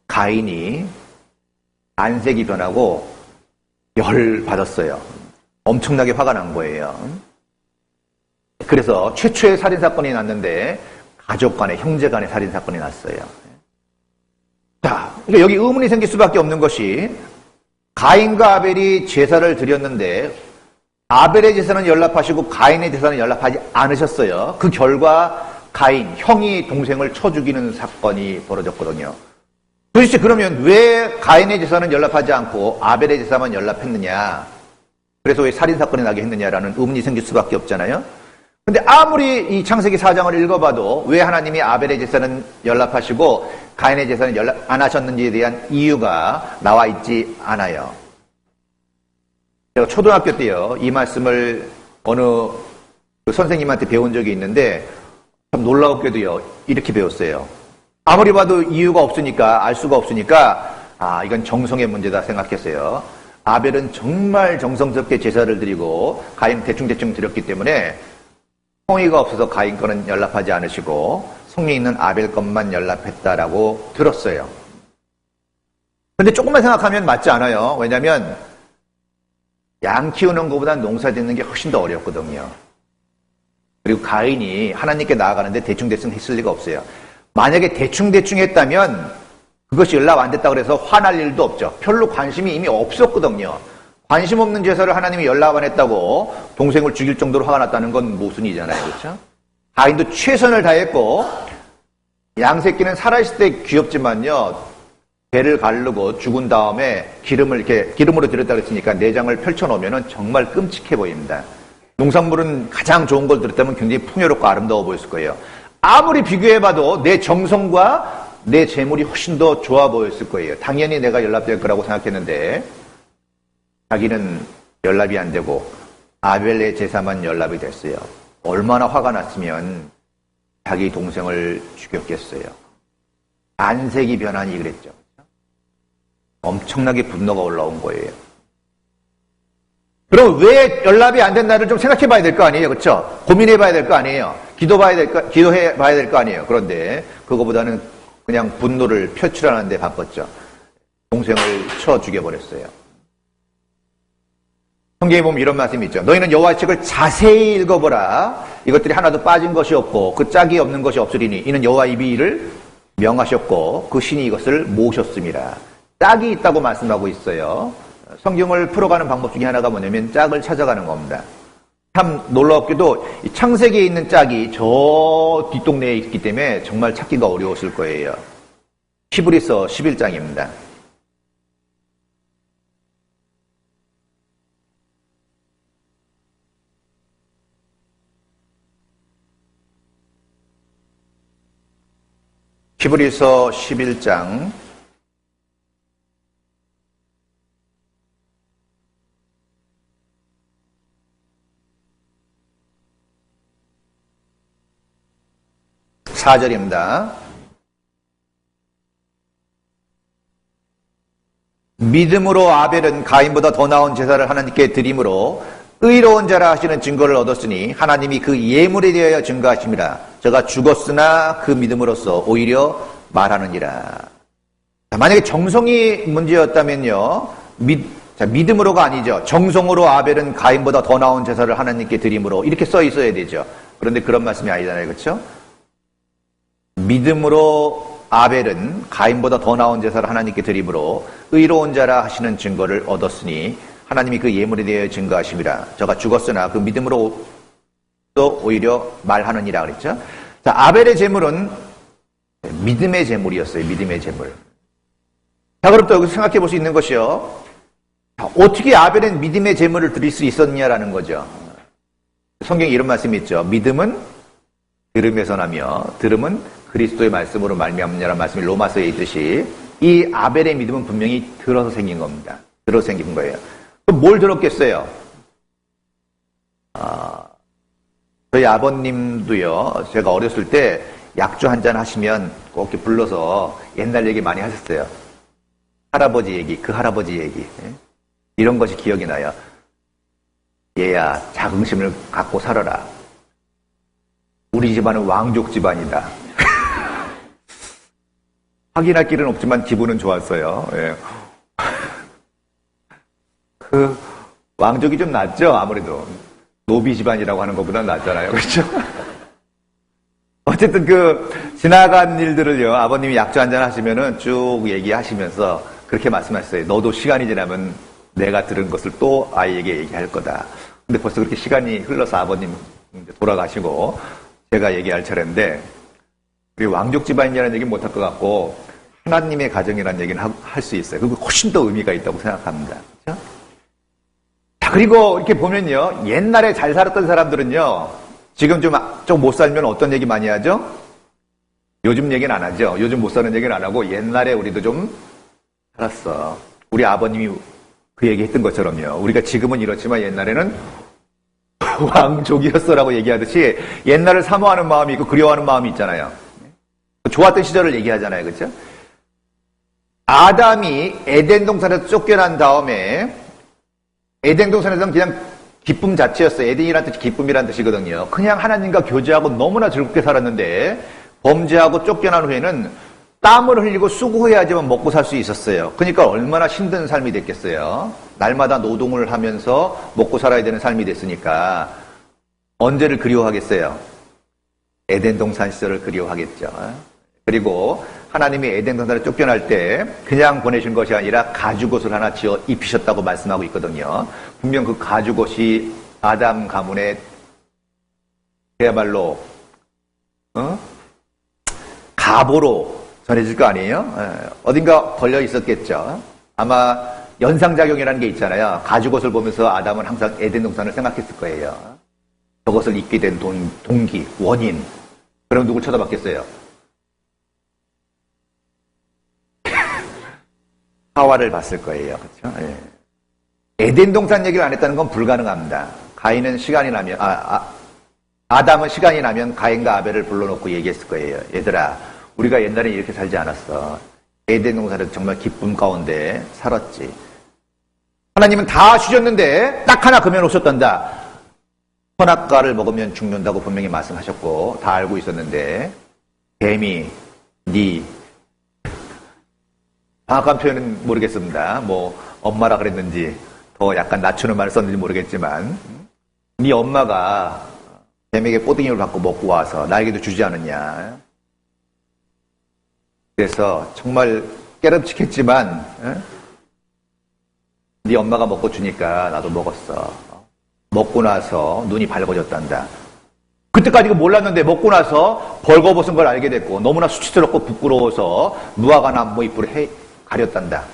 가인이 안색이 변하고 열 받았어요. 엄청나게 화가 난 거예요. 그래서 최초의 살인사건이 났는데 가족 간에 형제 간의 살인사건이 났어요. 자, 그러니까 여기 의문이 생길 수밖에 없는 것이 가인과 아벨이 제사를 드렸는데 아벨의 제사는 연락하시고 가인의 제사는 연락하지 않으셨어요. 그 결과 가인, 형이 동생을 쳐 죽이는 사건이 벌어졌거든요. 도대체 그러면 왜 가인의 제사는 연락하지 않고 아벨의 제사만 연락했느냐? 그래서 왜 살인사건이 나게 했느냐라는 의문이 생길 수밖에 없잖아요. 근데 아무리 이 창세기 4장을 읽어봐도 왜 하나님이 아벨의 제사는 연락하시고 가인의 제사는 연락 안 하셨는지에 대한 이유가 나와 있지 않아요. 제가 초등학교 때요, 이 말씀을 어느 선생님한테 배운 적이 있는데 참 놀라웠게도요, 이렇게 배웠어요. 아무리 봐도 이유가 없으니까, 알 수가 없으니까, 이건 정성의 문제다 생각했어요. 아벨은 정말 정성스럽게 제사를 드리고, 가인 대충대충 드렸기 때문에, 성의가 없어서 가인 거는 연락하지 않으시고, 성리 있는 아벨 것만 연락했다라고 들었어요. 근데 조금만 생각하면 맞지 않아요. 왜냐면, 양 키우는 것보다 농사 짓는 게 훨씬 더 어렵거든요. 그리고 가인이 하나님께 나아가는데 대충대충 했을 리가 없어요. 만약에 대충대충 했다면 그것이 연락 안 됐다고 해서 화날 일도 없죠. 별로 관심이 이미 없었거든요. 관심 없는 제사를 하나님이 연락 안 했다고 동생을 죽일 정도로 화가 났다는 건 모순이잖아요. 그렇죠? 가인도 최선을 다했고 양새끼는 살아있을 때 귀엽지만요. 배를 가르고 죽은 다음에 기름으로 들였다고 했으니까 내장을 펼쳐놓으면 정말 끔찍해 보입니다. 농산물은 가장 좋은 걸 들었다면 굉장히 풍요롭고 아름다워 보였을 거예요. 아무리 비교해봐도 내 정성과 내 재물이 훨씬 더 좋아 보였을 거예요. 당연히 내가 연락될 거라고 생각했는데 자기는 연락이 안 되고 아벨의 제사만 연락이 됐어요. 얼마나 화가 났으면 자기 동생을 죽였겠어요. 안색이 변하니 그랬죠. 엄청나게 분노가 올라온 거예요. 그럼 왜 연락이 안 된다를 좀 생각해 봐야 될 거 아니에요. 그렇죠? 고민해 봐야 될 거 아니에요. 기도해 봐야 될 거 아니에요. 그런데 그거보다는 그냥 분노를 표출하는 데 바빴죠. 동생을 쳐 죽여버렸어요. 성경에 보면 이런 말씀이 있죠. 너희는 여호와의 책을 자세히 읽어보라. 이것들이 하나도 빠진 것이 없고 그 짝이 없는 것이 없으리니 이는 여호와 이 비를 명하셨고 그 신이 이것을 모으셨습니다. 짝이 있다고 말씀하고 있어요. 성경을 풀어가는 방법 중에 하나가 뭐냐면 짝을 찾아가는 겁니다. 참 놀랍게도 이 창세기에 있는 짝이 저 뒷동네에 있기 때문에 정말 찾기가 어려웠을 거예요. 히브리서 11장입니다. 히브리서 11장 4절입니다. 믿음으로 아벨은 가인보다 더 나은 제사를 하나님께 드림으로 의로운 자라 하시는 증거를 얻었으니 하나님이 그 예물에 대하여 증거하심이라. 저가 죽었으나 그 믿음으로써 오히려 말하느니라. 만약에 정성이 문제였다면요. 믿음으로가 아니죠. 정성으로 아벨은 가인보다 더 나은 제사를 하나님께 드림으로 이렇게 써 있어야 되죠. 그런데 그런 말씀이 아니잖아요. 그렇죠? 믿음으로 아벨은 가인보다 더 나은 제사를 하나님께 드림으로 의로운 자라 하시는 증거를 얻었으니 하나님이 그 예물에 대하여 증거하심이라. 저가 죽었으나 그 믿음으로 또 오히려 말하느니라 그랬죠. 자, 아벨의 제물은 믿음의 제물이었어요. 믿음의 제물. 자, 그럼 또 여기서 생각해 볼 수 있는 것이요. 어떻게 아벨은 믿음의 제물을 드릴 수 있었냐라는 거죠. 성경에 이런 말씀이 있죠. 믿음은 들음에서 나며 들음은 그리스도의 말씀으로 말미암느냐라는 말씀이 로마서에 있듯이 이 아벨의 믿음은 분명히 들어서 생긴 겁니다. 들어서 생긴 거예요. 그럼 뭘 들었겠어요? 저희 아버님도요. 제가 어렸을 때 약주 한잔 하시면 꼭 이렇게 불러서 옛날 얘기 많이 하셨어요. 할아버지 얘기, 그 할아버지 얘기. 이런 것이 기억이 나요. 얘야, 자긍심을 갖고 살아라. 우리 집안은 왕족 집안이다. 확인할 길은 없지만 기분은 좋았어요. 예. 그 왕족이 좀 낫죠, 아무래도. 노비 집안이라고 하는 것보다 낫잖아요. 그렇죠? 어쨌든 지나간 일들을요, 아버님이 약주 한잔 하시면은 쭉 얘기하시면서 그렇게 말씀하셨어요. 너도 시간이 지나면 내가 들은 것을 또 아이에게 얘기할 거다. 근데 벌써 그렇게 시간이 흘러서 아버님 돌아가시고 제가 얘기할 차례인데, 우리 왕족 집안이라는 얘기는 못할 것 같고, 하나님의 가정이라는 얘기는 할 수 있어요. 그거 훨씬 더 의미가 있다고 생각합니다. 그렇죠? 자, 그리고 이렇게 보면요, 옛날에 잘 살았던 사람들은요, 지금 좀 못 살면 어떤 얘기 많이 하죠? 요즘 얘기는 안 하죠. 요즘 못 사는 얘기는 안 하고, 옛날에 우리도 좀 살았어. 우리 아버님이 그 얘기 했던 것처럼요. 우리가 지금은 이렇지만 옛날에는 왕족이었어라고 얘기하듯이 옛날을 사모하는 마음이 있고 그리워하는 마음이 있잖아요. 좋았던 시절을 얘기하잖아요. 그렇죠? 아담이 에덴 동산에서 쫓겨난 다음에 에덴 동산에서는 그냥 기쁨 자체였어요. 에덴이라는 뜻이 기쁨이라는 뜻이거든요. 그냥 하나님과 교제하고 너무나 즐겁게 살았는데 범죄하고 쫓겨난 후에는 땀을 흘리고 수고해야지만 먹고 살 수 있었어요. 그러니까 얼마나 힘든 삶이 됐겠어요. 날마다 노동을 하면서 먹고 살아야 되는 삶이 됐으니까 언제를 그리워하겠어요? 에덴 동산 시절을 그리워하겠죠. 그리고 하나님이 에덴 동산을 쫓겨날 때 그냥 보내신 것이 아니라 가죽옷을 하나 지어 입히셨다고 말씀하고 있거든요. 분명 그 가죽옷이 아담 가문의 그야말로 가보로 전해질 거 아니에요? 어딘가 걸려 있었겠죠. 아마 연상작용이라는 게 있잖아요. 가죽옷을 보면서 아담은 항상 에덴 동산을 생각했을 거예요. 저것을 입게 된 동기, 원인. 그럼 누굴 쳐다봤겠어요? 하와를 봤을 거예요. 그렇죠? 예. 에덴 동산 얘기를 안 했다는 건 불가능합니다. 가인은 시간이 나면 아담은 시간이 나면 가인과 아벨을 불러놓고 얘기했을 거예요. 얘들아, 우리가 옛날에 이렇게 살지 않았어. 에덴 동산에서 정말 기쁨 가운데 살았지. 하나님은 다 주셨는데 딱 하나 금해놓으셨단다. 선악과를 먹으면 죽는다고 분명히 말씀하셨고 다 알고 있었는데 뱀이 정확한 표현은 모르겠습니다. 엄마라 그랬는지 더 약간 낮추는 말을 썼는지 모르겠지만 네 엄마가 뱀에게 뽀딩이를 받고 먹고 와서 나에게도 주지 않았냐. 그래서 정말 깨름칙했지만 네 엄마가 먹고 주니까 나도 먹었어. 먹고 나서 눈이 밝아졌단다. 그때까지 몰랐는데 먹고 나서 벌거벗은 걸 알게 됐고 너무나 수치스럽고 부끄러워서 무화과 나무 잎으로 가렸단다.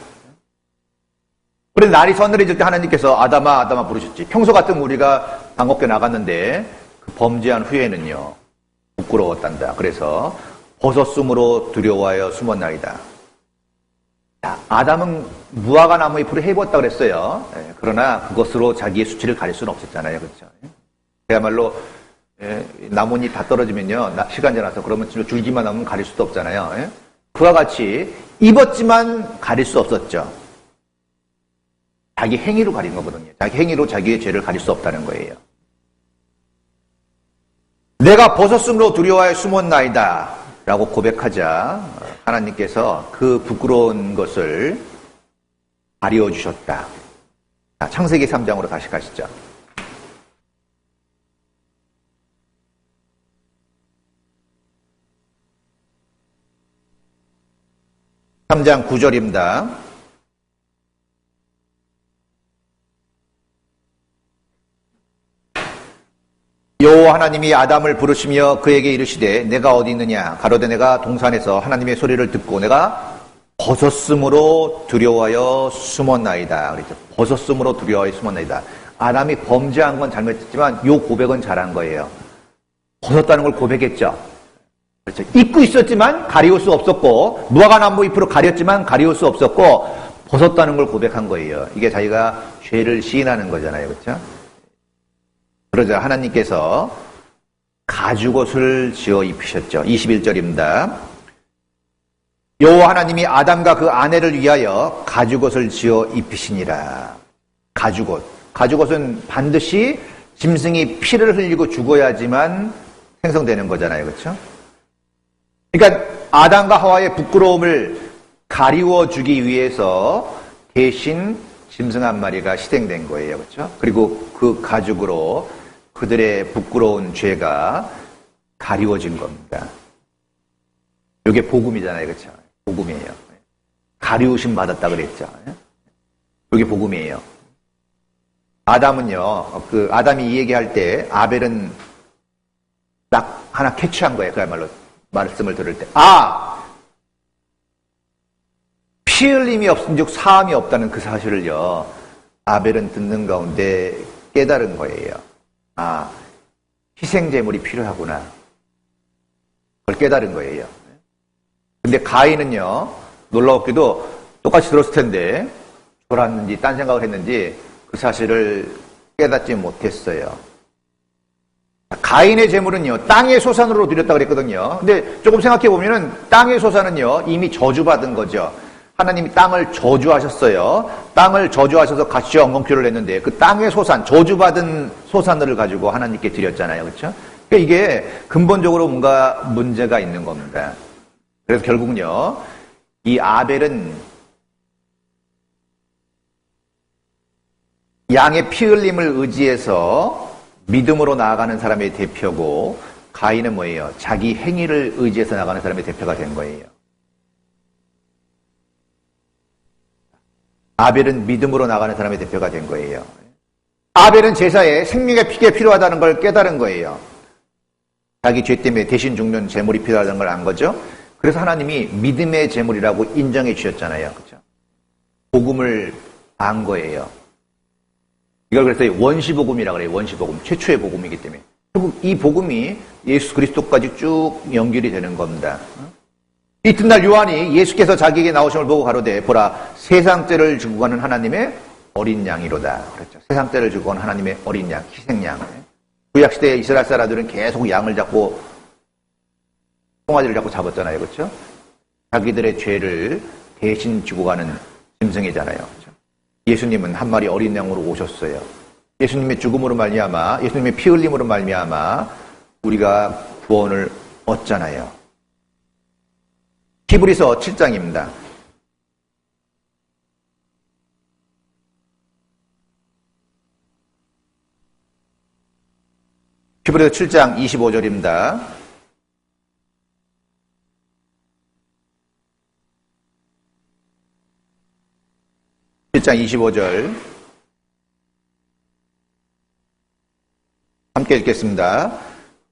그래서 날이 서늘해질 때 하나님께서 아담아 아담아 부르셨지. 평소 같으면 우리가 방옥에 나갔는데 그 범죄한 후에는요 부끄러웠단다. 그래서 벗었으므로 두려워하여 숨었나이다. 아담은 무화과 나무 잎으로 해입었다 그랬어요. 그러나 그것으로 자기의 수치를 가릴 수는 없었잖아요. 그렇죠? 그야말로 나뭇잎 다 떨어지면요 시간 지나서 그러면 줄기만 남으면 가릴 수도 없잖아요. 그와 같이 입었지만 가릴 수 없었죠. 자기 행위로 가린 거거든요. 자기 행위로 자기의 죄를 가릴 수 없다는 거예요. 내가 벗었으므로 두려워하여 숨었나이다 라고 고백하자 하나님께서 그 부끄러운 것을 가리워 주셨다. 창세기 3장으로 다시 가시죠. (3장) 9절입니다. 여호와 하나님이 아담을 부르시며 그에게 이르시되 내가 어디 있느냐 가로되 내가 동산에서 하나님의 소리를 듣고 내가 벗었으므로 두려워하여 숨었나이다. 그랬죠. 벗었으므로 두려워하여 숨었나이다. 아담이 범죄한 건 잘못했지만 요 고백은 잘한 거예요. 벗었다는 걸 고백했죠. 그렇죠. 입고 있었지만 가리울 수 없었고 무화과나무 잎으로 가렸지만 가리울 수 없었고 벗었다는 걸 고백한 거예요. 이게 자기가 죄를 시인하는 거잖아요. 그렇죠? 그러자 하나님께서 가죽옷을 지어 입히셨죠. 21절입니다. 여호와 하나님이 아담과 그 아내를 위하여 가죽옷을 지어 입히시니라. 가죽옷. 가죽옷은 반드시 짐승이 피를 흘리고 죽어야지만 생성되는 거잖아요. 그렇죠? 그러니까 아담과 하와의 부끄러움을 가리워 주기 위해서 대신 짐승 한 마리가 희생된 거예요. 그렇죠? 그리고 그 가죽으로 그들의 부끄러운 죄가 가리워진 겁니다. 이게 복음이잖아요. 그렇죠? 복음이에요. 가리우심 받았다 그랬죠. 이게 복음이에요. 아담은요, 아담이 이 얘기할 때 아벨은 딱 하나 캐치한 거예요. 그야말로 말씀을 들을 때. 피 흘림이 없은 즉 사함이 없다는 그 사실을요, 아벨은 듣는 가운데 깨달은 거예요. 희생제물이 필요하구나. 그걸 깨달은 거예요. 근데 가인은요, 놀라웠게도 똑같이 들었을 텐데, 졸았는지, 딴 생각을 했는지, 그 사실을 깨닫지 못했어요. 가인의 제물은요, 땅의 소산으로 드렸다고 그랬거든요. 근데 조금 생각해 보면은, 땅의 소산은요, 이미 저주받은 거죠. 하나님이 땅을 저주하셨어요. 땅을 저주하셔서 가시와 엉겅퀴를 냈는데, 그 땅의 소산, 저주받은 소산들을 가지고 하나님께 드렸잖아요. 그렇죠? 그러니까 이게 근본적으로 뭔가 문제가 있는 겁니다. 그래서 결국은요, 이 아벨은 양의 피 흘림을 의지해서 믿음으로 나아가는 사람의 대표고, 가인은 뭐예요? 자기 행위를 의지해서 나가는 사람의 대표가 된 거예요. 아벨은 믿음으로 나가는 사람의 대표가 된 거예요. 아벨은 제사에 생명의 피가 필요하다는 걸 깨달은 거예요. 자기 죄 때문에 대신 죽는 제물이 필요하다는 걸 안 거죠. 그래서 하나님이 믿음의 제물이라고 인정해 주셨잖아요. 그렇죠? 복음을 안 거예요. 이걸 그래서 원시복음이라고 그래요. 원시복음. 최초의 복음이기 때문에. 결국 이 복음이 예수 그리스도까지 쭉 연결이 되는 겁니다. 이튿날 요한이 예수께서 자기에게 나오심을 보고 가로되 보라 세상 죄를 지고 가는 하나님의 어린 양이로다. 그렇죠. 세상 죄를 지고 가는 하나님의 어린 양, 희생양. 구약시대의 이스라엘 사람들은 계속 양을 잡고 송아지를 잡고 잡았잖아요. 그렇죠? 자기들의 죄를 대신 지고 가는 짐승이잖아요. 그렇죠? 예수님은 한 마리 어린 양으로 오셨어요. 예수님의 죽음으로 말미암아, 예수님의 피 흘림으로 말미암아 우리가 구원을 얻잖아요. 히브리서 7장입니다. 히브리서 7장 25절입니다. 7장 25절 함께 읽겠습니다.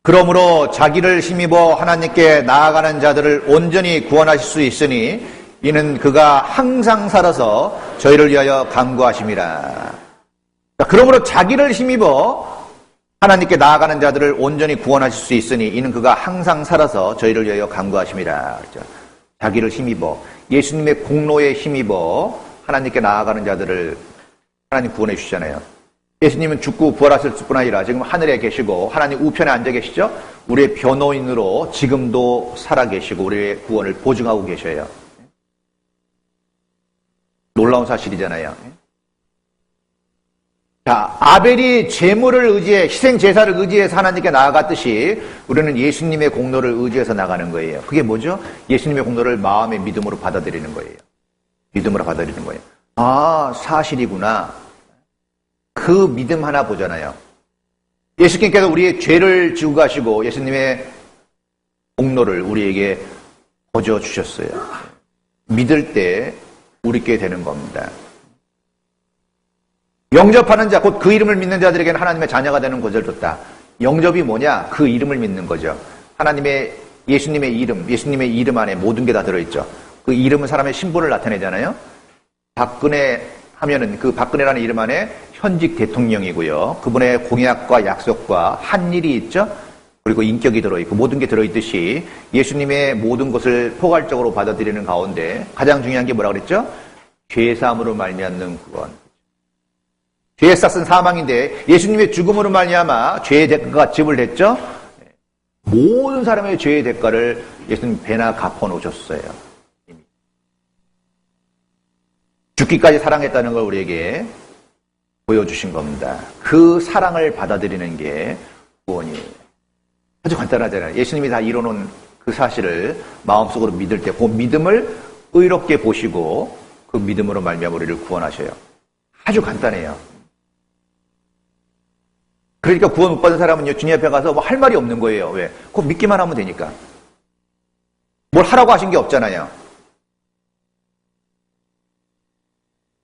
그러므로 자기를 힘입어 하나님께 나아가는 자들을 온전히 구원하실 수 있으니 이는 그가 항상 살아서 저희를 위하여 간구하심이라. 그러므로 자기를 힘입어 하나님께 나아가는 자들을 온전히 구원하실 수 있으니 이는 그가 항상 살아서 저희를 위하여 간구하심이라. 그렇죠? 자기를 힘입어 예수님의 공로에 힘입어 하나님께 나아가는 자들을 하나님 구원해 주시잖아요. 예수님은 죽고 부활하실 뿐 아니라 지금 하늘에 계시고 하나님 우편에 앉아 계시죠. 우리의 변호인으로 지금도 살아 계시고 우리의 구원을 보증하고 계셔요. 놀라운 사실이잖아요. 자, 아벨이 제물을 의지해 희생 제사를 의지해서 하나님께 나아갔듯이 우리는 예수님의 공로를 의지해서 나가는 거예요. 그게 뭐죠? 예수님의 공로를 마음의 믿음으로 받아들이는 거예요. 믿음으로 받아들이는 거예요. 사실이구나. 그 믿음 하나 보잖아요. 예수님께서 우리의 죄를 지고 가시고 예수님의 공로를 우리에게 거저 주셨어요. 믿을 때 우리께 되는 겁니다. 영접하는 자, 곧 그 이름을 믿는 자들에게는 하나님의 자녀가 되는 것을 줬다. 영접이 뭐냐? 그 이름을 믿는 거죠. 예수님의 이름 안에 모든 게 다 들어있죠. 그 이름은 사람의 신분을 나타내잖아요. 박근혜 하면은 그 박근혜라는 이름 안에 현직 대통령이고요. 그분의 공약과 약속과 한 일이 있죠. 그리고 인격이 들어있고 모든 게 들어있듯이 예수님의 모든 것을 포괄적으로 받아들이는 가운데 가장 중요한 게 뭐라 그랬죠? 죄사함으로 말미암는 구원. 죄의 싹은 사망인데 예수님의 죽음으로 말미암아 죄의 대가가 지불됐죠? 모든 사람의 죄의 대가를 예수님 배나 갚아놓으셨어요. 죽기까지 사랑했다는 걸 우리에게 보여주신 겁니다. 그 사랑을 받아들이는 게 구원이에요. 아주 간단하잖아요. 예수님이 다 이뤄놓은 그 사실을 마음속으로 믿을 때 그 믿음을 의롭게 보시고 그 믿음으로 말미암아 우리를 구원하셔요. 아주 간단해요. 그러니까 구원 못 받은 사람은요, 주님 앞에 가서 뭐 할 말이 없는 거예요. 왜? 그거 믿기만 하면 되니까. 뭘 하라고 하신 게 없잖아요.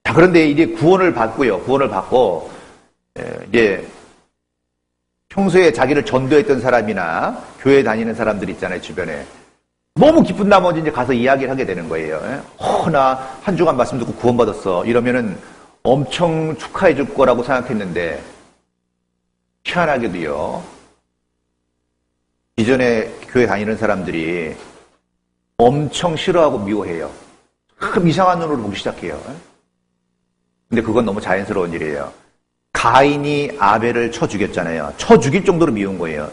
자, 그런데 이제 구원을 받고요. 구원을 받고, 이제 평소에 자기를 전도했던 사람이나 교회 다니는 사람들 있잖아요, 주변에. 너무 기쁜 나머지 이제 가서 이야기를 하게 되는 거예요. 나 한 주간 말씀 듣고 구원받았어. 이러면은 엄청 축하해 줄 거라고 생각했는데, 희한하게도요, 이전에 교회 다니는 사람들이 엄청 싫어하고 미워해요. 참 이상한 눈으로 보기 시작해요. 근데 그건 너무 자연스러운 일이에요. 가인이 아벨을 쳐 죽였잖아요. 쳐 죽일 정도로 미운 거예요.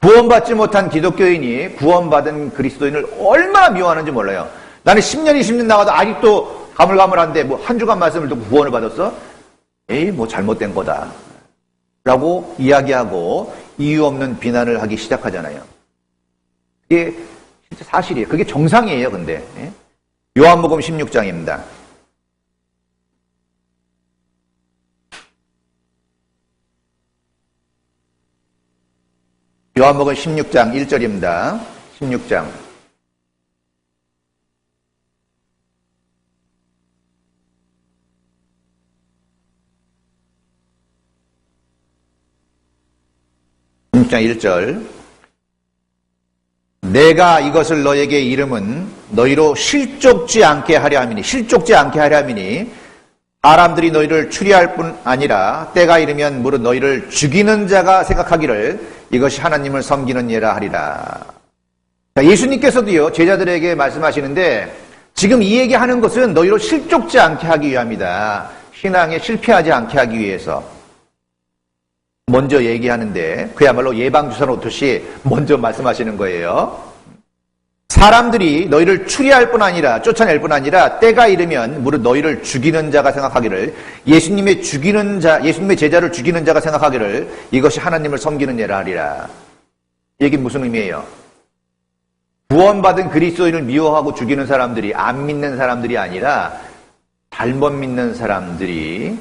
구원받지 못한 기독교인이 구원받은 그리스도인을 얼마나 미워하는지 몰라요. 나는 10년, 20년 나가도 아직도 가물가물한데 뭐 한 주간 말씀을 듣고 구원을 받았어? 에이, 뭐 잘못된 거다. 라고 이야기하고 이유 없는 비난을 하기 시작하잖아요. 그게 진짜 사실이에요. 그게 정상이에요, 근데. 요한복음 16장입니다. 요한복음 16장 1절입니다. 16장. 장 1절. 내가 이것을 너에게 이름은 너희로 실족지 않게 하려 함이니, 실족지 않게 하려 함이니 사람들이 너희를 추리할 뿐 아니라 때가 이르면 무릇 너희를 죽이는 자가 생각하기를 이것이 하나님을 섬기는 예라 하리라. 예수님께서도요, 제자들에게 말씀하시는데 지금 이 얘기하는 것은 너희로 실족지 않게 하기 위함이다. 신앙에 실패하지 않게 하기 위해서 먼저 얘기하는데 그야말로 예방주사 놓듯이 먼저 말씀하시는 거예요. 사람들이 너희를 추리할 뿐 아니라 쫓아낼 뿐 아니라 때가 이르면 무릇 너희를 죽이는 자가 생각하기를, 예수님의 제자를 죽이는 자가 생각하기를 이것이 하나님을 섬기는 예라 하리라. 이게 무슨 의미예요? 구원받은 그리스도인을 미워하고 죽이는 사람들이 안 믿는 사람들이 아니라 잘못 믿는 사람들이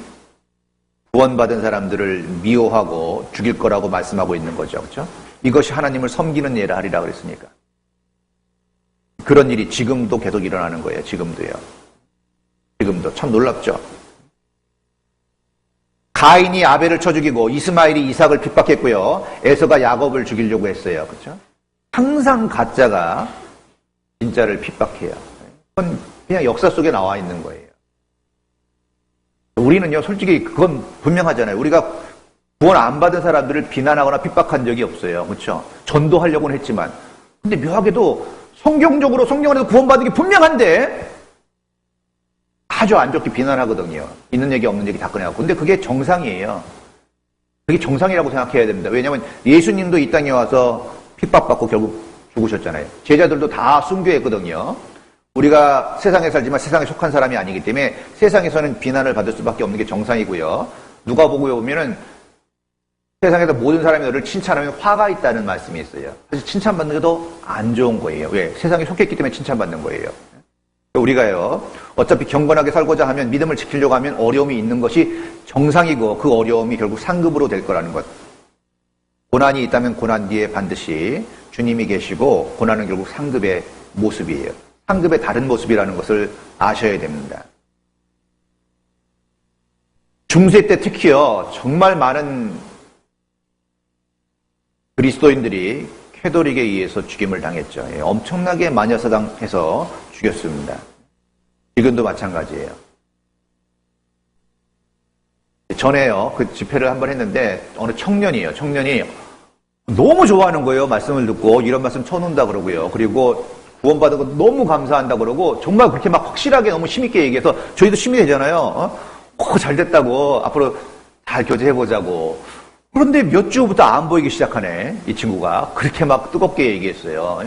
구원받은 사람들을 미워하고 죽일 거라고 말씀하고 있는 거죠. 그렇죠? 이것이 하나님을 섬기는 예라 하리라 그랬으니까. 그런 일이 지금도 계속 일어나는 거예요. 지금도요. 지금도. 참 놀랍죠? 가인이 아벨을 쳐 죽이고 이스마엘이 이삭을 핍박했고요. 에서가 야곱을 죽이려고 했어요. 그렇죠? 항상 가짜가 진짜를 핍박해요. 그건 그냥 역사 속에 나와 있는 거예요. 우리는요, 솔직히 그건 분명하잖아요. 우리가 구원 안 받은 사람들을 비난하거나 핍박한 적이 없어요. 그렇죠? 전도하려고는 했지만. 근데 묘하게도 성경 안에서 구원받은 게 분명한데 아주 안 좋게 비난하거든요. 있는 얘기 없는 얘기 다 꺼내갖고. 근데 그게 정상이에요. 그게 정상이라고 생각해야 됩니다. 왜냐하면 예수님도 이 땅에 와서 핍박받고 결국 죽으셨잖아요. 제자들도 다 순교했거든요. 우리가 세상에 살지만 세상에 속한 사람이 아니기 때문에 세상에서는 비난을 받을 수밖에 없는 게 정상이고요. 누가복음에 보면은 세상에서 모든 사람이 너를 칭찬하면 화가 있다는 말씀이 있어요. 사실 칭찬받는 게 더 안 좋은 거예요. 왜? 세상에 속했기 때문에 칭찬받는 거예요. 우리가요, 어차피 경건하게 살고자 하면, 믿음을 지키려고 하면 어려움이 있는 것이 정상이고 그 어려움이 결국 상급으로 될 거라는 것. 고난이 있다면 고난 뒤에 반드시 주님이 계시고 고난은 결국 상급의 모습이에요. 상급의 다른 모습이라는 것을 아셔야 됩니다. 중세 때 특히요, 정말 많은 그리스도인들이 캐도릭에 의해서 죽임을 당했죠. 엄청나게 마녀사당해서 죽였습니다. 지금도 마찬가지예요. 전에요, 그 집회를 한번 했는데 어느 청년이 너무 좋아하는 거예요. 말씀을 듣고 이런 말씀 쳐놓는다 그러고요. 그리고 구원받은 거 너무 감사한다 그러고 정말 그렇게 막 확실하게 너무 힘있게 얘기해서 저희도 힘이 되잖아요. 잘 됐다고 앞으로 잘 교제해보자고. 그런데 몇 주부터 안 보이기 시작하네. 이 친구가 그렇게 막 뜨겁게 얘기했어요.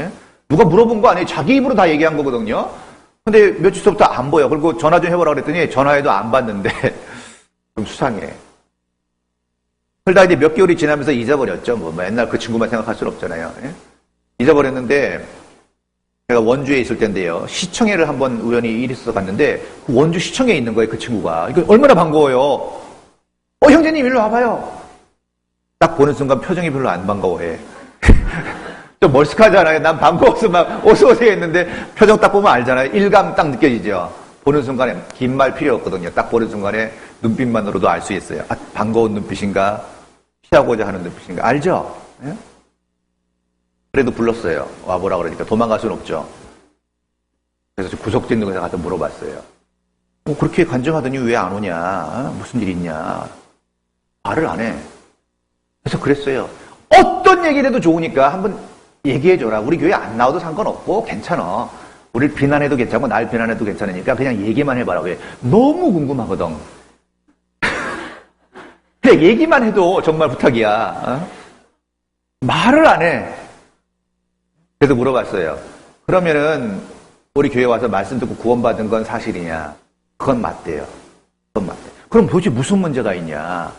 누가 물어본 거 아니에요. 자기 입으로 다 얘기한 거거든요. 근데 몇 주부터 안 보여. 그리고 전화 좀 해보라 그랬더니 전화해도 안 받는데 좀 수상해. 그러다 이제 몇 개월이 지나면서 잊어버렸죠. 뭐 맨날 그 친구만 생각할 수는 없잖아요. 잊어버렸는데 제가 원주에 있을 때인데요. 시청회를 한번 우연히 일이 있어서 갔는데 그 원주 시청에 있는 거예요. 그 친구가. 이거 얼마나 반가워요. 형제님 일로 와봐요. 딱 보는 순간 표정이 별로 안 반가워해. 좀 멀쓱하잖아요. 난 반가워서 막 어서오세요 했는데 표정 딱 보면 알잖아요. 일감 딱 느껴지죠. 보는 순간에 긴 말 필요 없거든요. 딱 보는 순간에 눈빛만으로도 알 수 있어요. 반가운 눈빛인가 피하고자 하는 눈빛인가 알죠? 예? 그래도 불렀어요. 와보라 그러니까 도망갈 수는 없죠. 그래서 구석져 있는 곳에 가서 물어봤어요. 그렇게 간증하더니 왜 안 오냐? 무슨 일 있냐? 말을 안 해. 그래서 그랬어요. 어떤 얘기를 해도 좋으니까 한번 얘기해줘라. 우리 교회 안 나와도 상관없고 괜찮아. 우리를 비난해도 괜찮고 날 비난해도 괜찮으니까 그냥 얘기만 해봐라. 왜? 너무 궁금하거든. 그냥 얘기만 해도 정말 부탁이야. 말을 안 해. 그래서 물어봤어요. 그러면은 우리 교회 와서 말씀 듣고 구원받은 건 사실이냐? 그건 맞대요. 그건 맞대요. 그럼 도대체 무슨 문제가 있냐?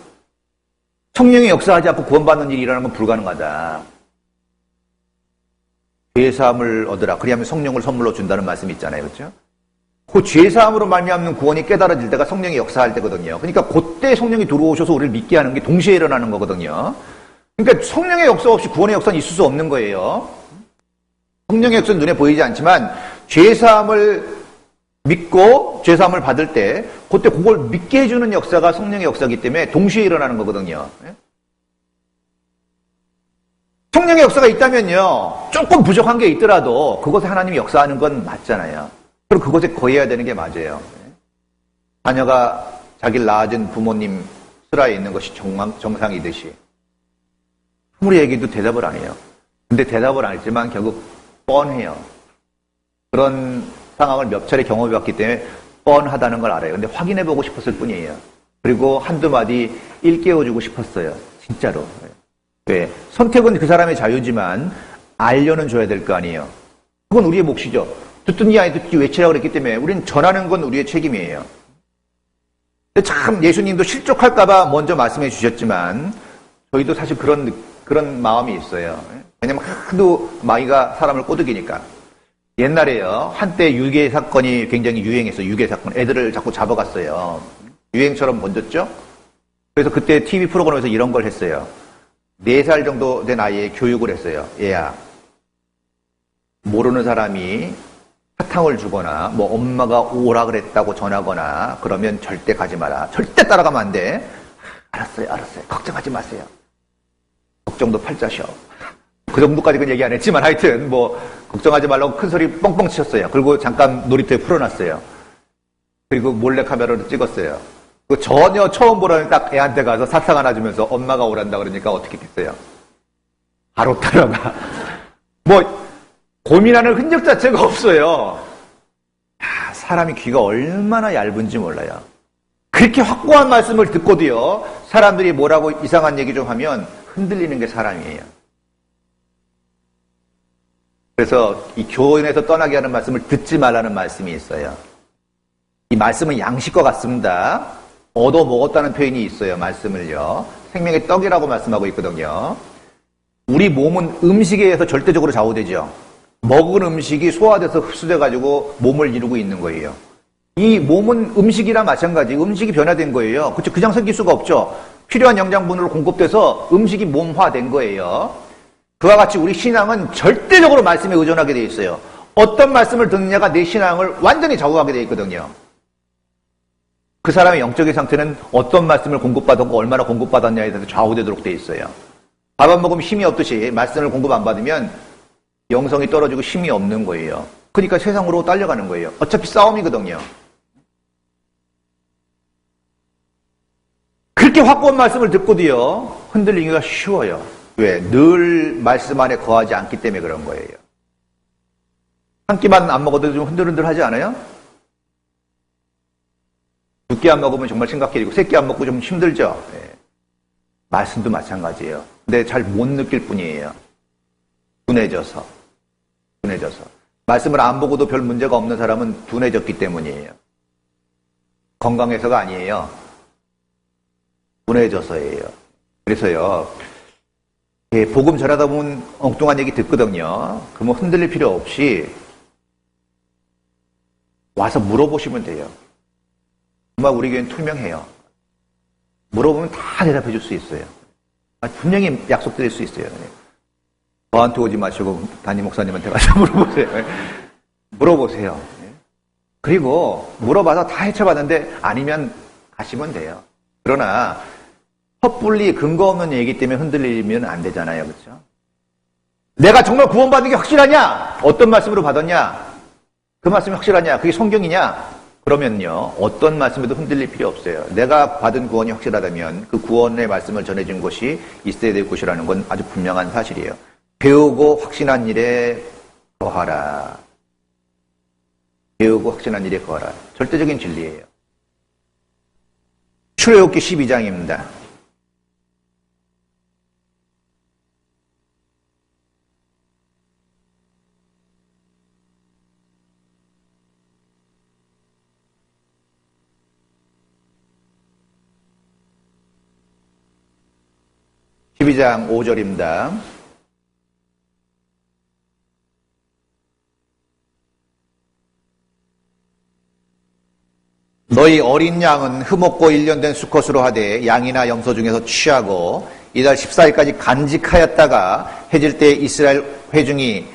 성령이 역사하지 않고 구원받는 일이 일어나는 건 불가능하다. 죄사함을 얻으라. 그리하면 성령을 선물로 준다는 말씀이 있잖아요. 그렇죠? 그 죄사함으로 말미암는 구원이 깨달아질 때가 성령이 역사할 때거든요. 그러니까 그때 성령이 들어오셔서 우리를 믿게 하는 게 동시에 일어나는 거거든요. 그러니까 성령의 역사 없이 구원의 역사는 있을 수 없는 거예요. 성령의 역사는 눈에 보이지 않지만 죄사함을 믿고 죄사함을 받을 때 그때 그걸 믿게 해주는 역사가 성령의 역사이기 때문에 동시에 일어나는 거거든요. 성령의 역사가 있다면요. 조금 부족한 게 있더라도 그곳에 하나님이 역사하는 건 맞잖아요. 그럼 그곳에 거해야 되는 게 맞아요. 자녀가 자기를 낳아준 부모님 슬하에 있는 것이 정상이듯이 아무리 얘기해도 대답을 안 해요. 근데 대답을 안 했지만 결국 뻔해요. 그런 상황을 몇 차례 경험해봤기 때문에 뻔하다는 걸 알아요. 근데 확인해보고 싶었을 뿐이에요. 그리고 한두 마디 일깨워주고 싶었어요. 진짜로. 왜? 선택은 그 사람의 자유지만 알려는 줘야 될 거 아니에요. 그건 우리의 몫이죠. 듣든지 아니 듣든지 외치라고 그랬기 때문에 우리는 전하는 건 우리의 책임이에요. 근데 참 예수님도 실족할까봐 먼저 말씀해 주셨지만 저희도 사실 그런 마음이 있어요. 왜냐면 하도 마귀가 사람을 꼬드기니까. 옛날에요. 한때 유괴 사건이 굉장히 유행했어요. 유괴 사건. 애들을 자꾸 잡아갔어요. 유행처럼 번졌죠? 그래서 그때 TV 프로그램에서 이런 걸 했어요. 4살 정도 된 아이의 교육을 했어요. 얘야, 모르는 사람이 사탕을 주거나 뭐 엄마가 오라 그랬다고 전하거나 그러면 절대 가지 마라. 절대 따라가면 안 돼. 알았어요. 걱정하지 마세요. 걱정도 팔자셔. 그 정도까지는 얘기 안 했지만 하여튼 뭐 걱정하지 말라고 큰 소리 뻥뻥 치셨어요. 그리고 잠깐 놀이터에 풀어놨어요. 그리고 몰래카메라로 찍었어요. 그 전혀 처음 보라는 딱 애한테 가서 사탕 하나 주면서 엄마가 오란다 그러니까 어떻게 됐어요? 바로 따라가. 뭐 고민하는 흔적 자체가 없어요. 사람이 귀가 얼마나 얇은지 몰라요. 그렇게 확고한 말씀을 듣고도요. 사람들이 뭐라고 이상한 얘기 좀 하면 흔들리는 게 사람이에요. 그래서 이 교인에서 떠나게 하는 말씀을 듣지 말라는 말씀이 있어요. 이 말씀은 양식과 같습니다. 얻어 먹었다는 표현이 있어요. 말씀을요. 생명의 떡이라고 말씀하고 있거든요. 우리 몸은 음식에 의해서 절대적으로 좌우되죠. 먹은 음식이 소화돼서 흡수돼가지고 몸을 이루고 있는 거예요. 이 몸은 음식이랑 마찬가지. 음식이 변화된 거예요. 그렇죠? 그냥 생길 수가 없죠. 필요한 영양분으로 공급돼서 음식이 몸화된 거예요. 그와 같이 우리 신앙은 절대적으로 말씀에 의존하게 돼 있어요. 어떤 말씀을 듣느냐가 내 신앙을 완전히 좌우하게 돼 있거든요. 그 사람의 영적인 상태는 어떤 말씀을 공급받았고 얼마나 공급받았냐에 대해서 좌우되도록 돼 있어요. 밥 안 먹으면 힘이 없듯이 말씀을 공급 안 받으면 영성이 떨어지고 힘이 없는 거예요. 그러니까 세상으로 딸려가는 거예요. 어차피 싸움이거든요. 그렇게 확고한 말씀을 듣고도요, 흔들리기가 쉬워요. 왜? 늘 말씀 안에 거하지 않기 때문에 그런 거예요. 한 끼만 안 먹어도 좀 흔들흔들 하지 않아요? 두 끼 안 먹으면 정말 심각해지고, 세 끼 안 먹고 좀 힘들죠? 네. 말씀도 마찬가지예요. 근데 잘 못 느낄 뿐이에요. 둔해져서. 말씀을 안 보고도 별 문제가 없는 사람은 둔해졌기 때문이에요. 건강해서가 아니에요. 둔해져서예요. 그래서요, 복음 전하다 보면 엉뚱한 얘기 듣거든요. 그러면 흔들릴 필요 없이 와서 물어보시면 돼요. 정말 우리 교회는 투명해요. 물어보면 다 대답해 줄 수 있어요. 분명히 약속드릴 수 있어요. 저한테 오지 마시고 담임 목사님한테 가서 물어보세요. 물어보세요. 그리고 물어봐서 다 헤쳐봤는데 아니면 가시면 돼요. 그러나 헛불리 근거 없는 얘기 때문에 흔들리면 안 되잖아요. 그렇죠? 내가 정말 구원받은 게 확실하냐? 어떤 말씀으로 받았냐? 그 말씀이 확실하냐? 그게 성경이냐? 그러면요, 어떤 말씀에도 흔들릴 필요 없어요. 내가 받은 구원이 확실하다면 그 구원의 말씀을 전해준 곳이 있어야 될 곳이라는 건 아주 분명한 사실이에요. 배우고 확신한 일에 거하라. 배우고 확신한 일에 거하라. 절대적인 진리예요. 출애굽기 12장입니다. (12장) 5절입니다. 너희 어린 양은 흠없고 1년 된 수컷으로 하되 양이나 염소 중에서 취하고 이달 14일까지 간직하였다가 해질 때 이스라엘 회중이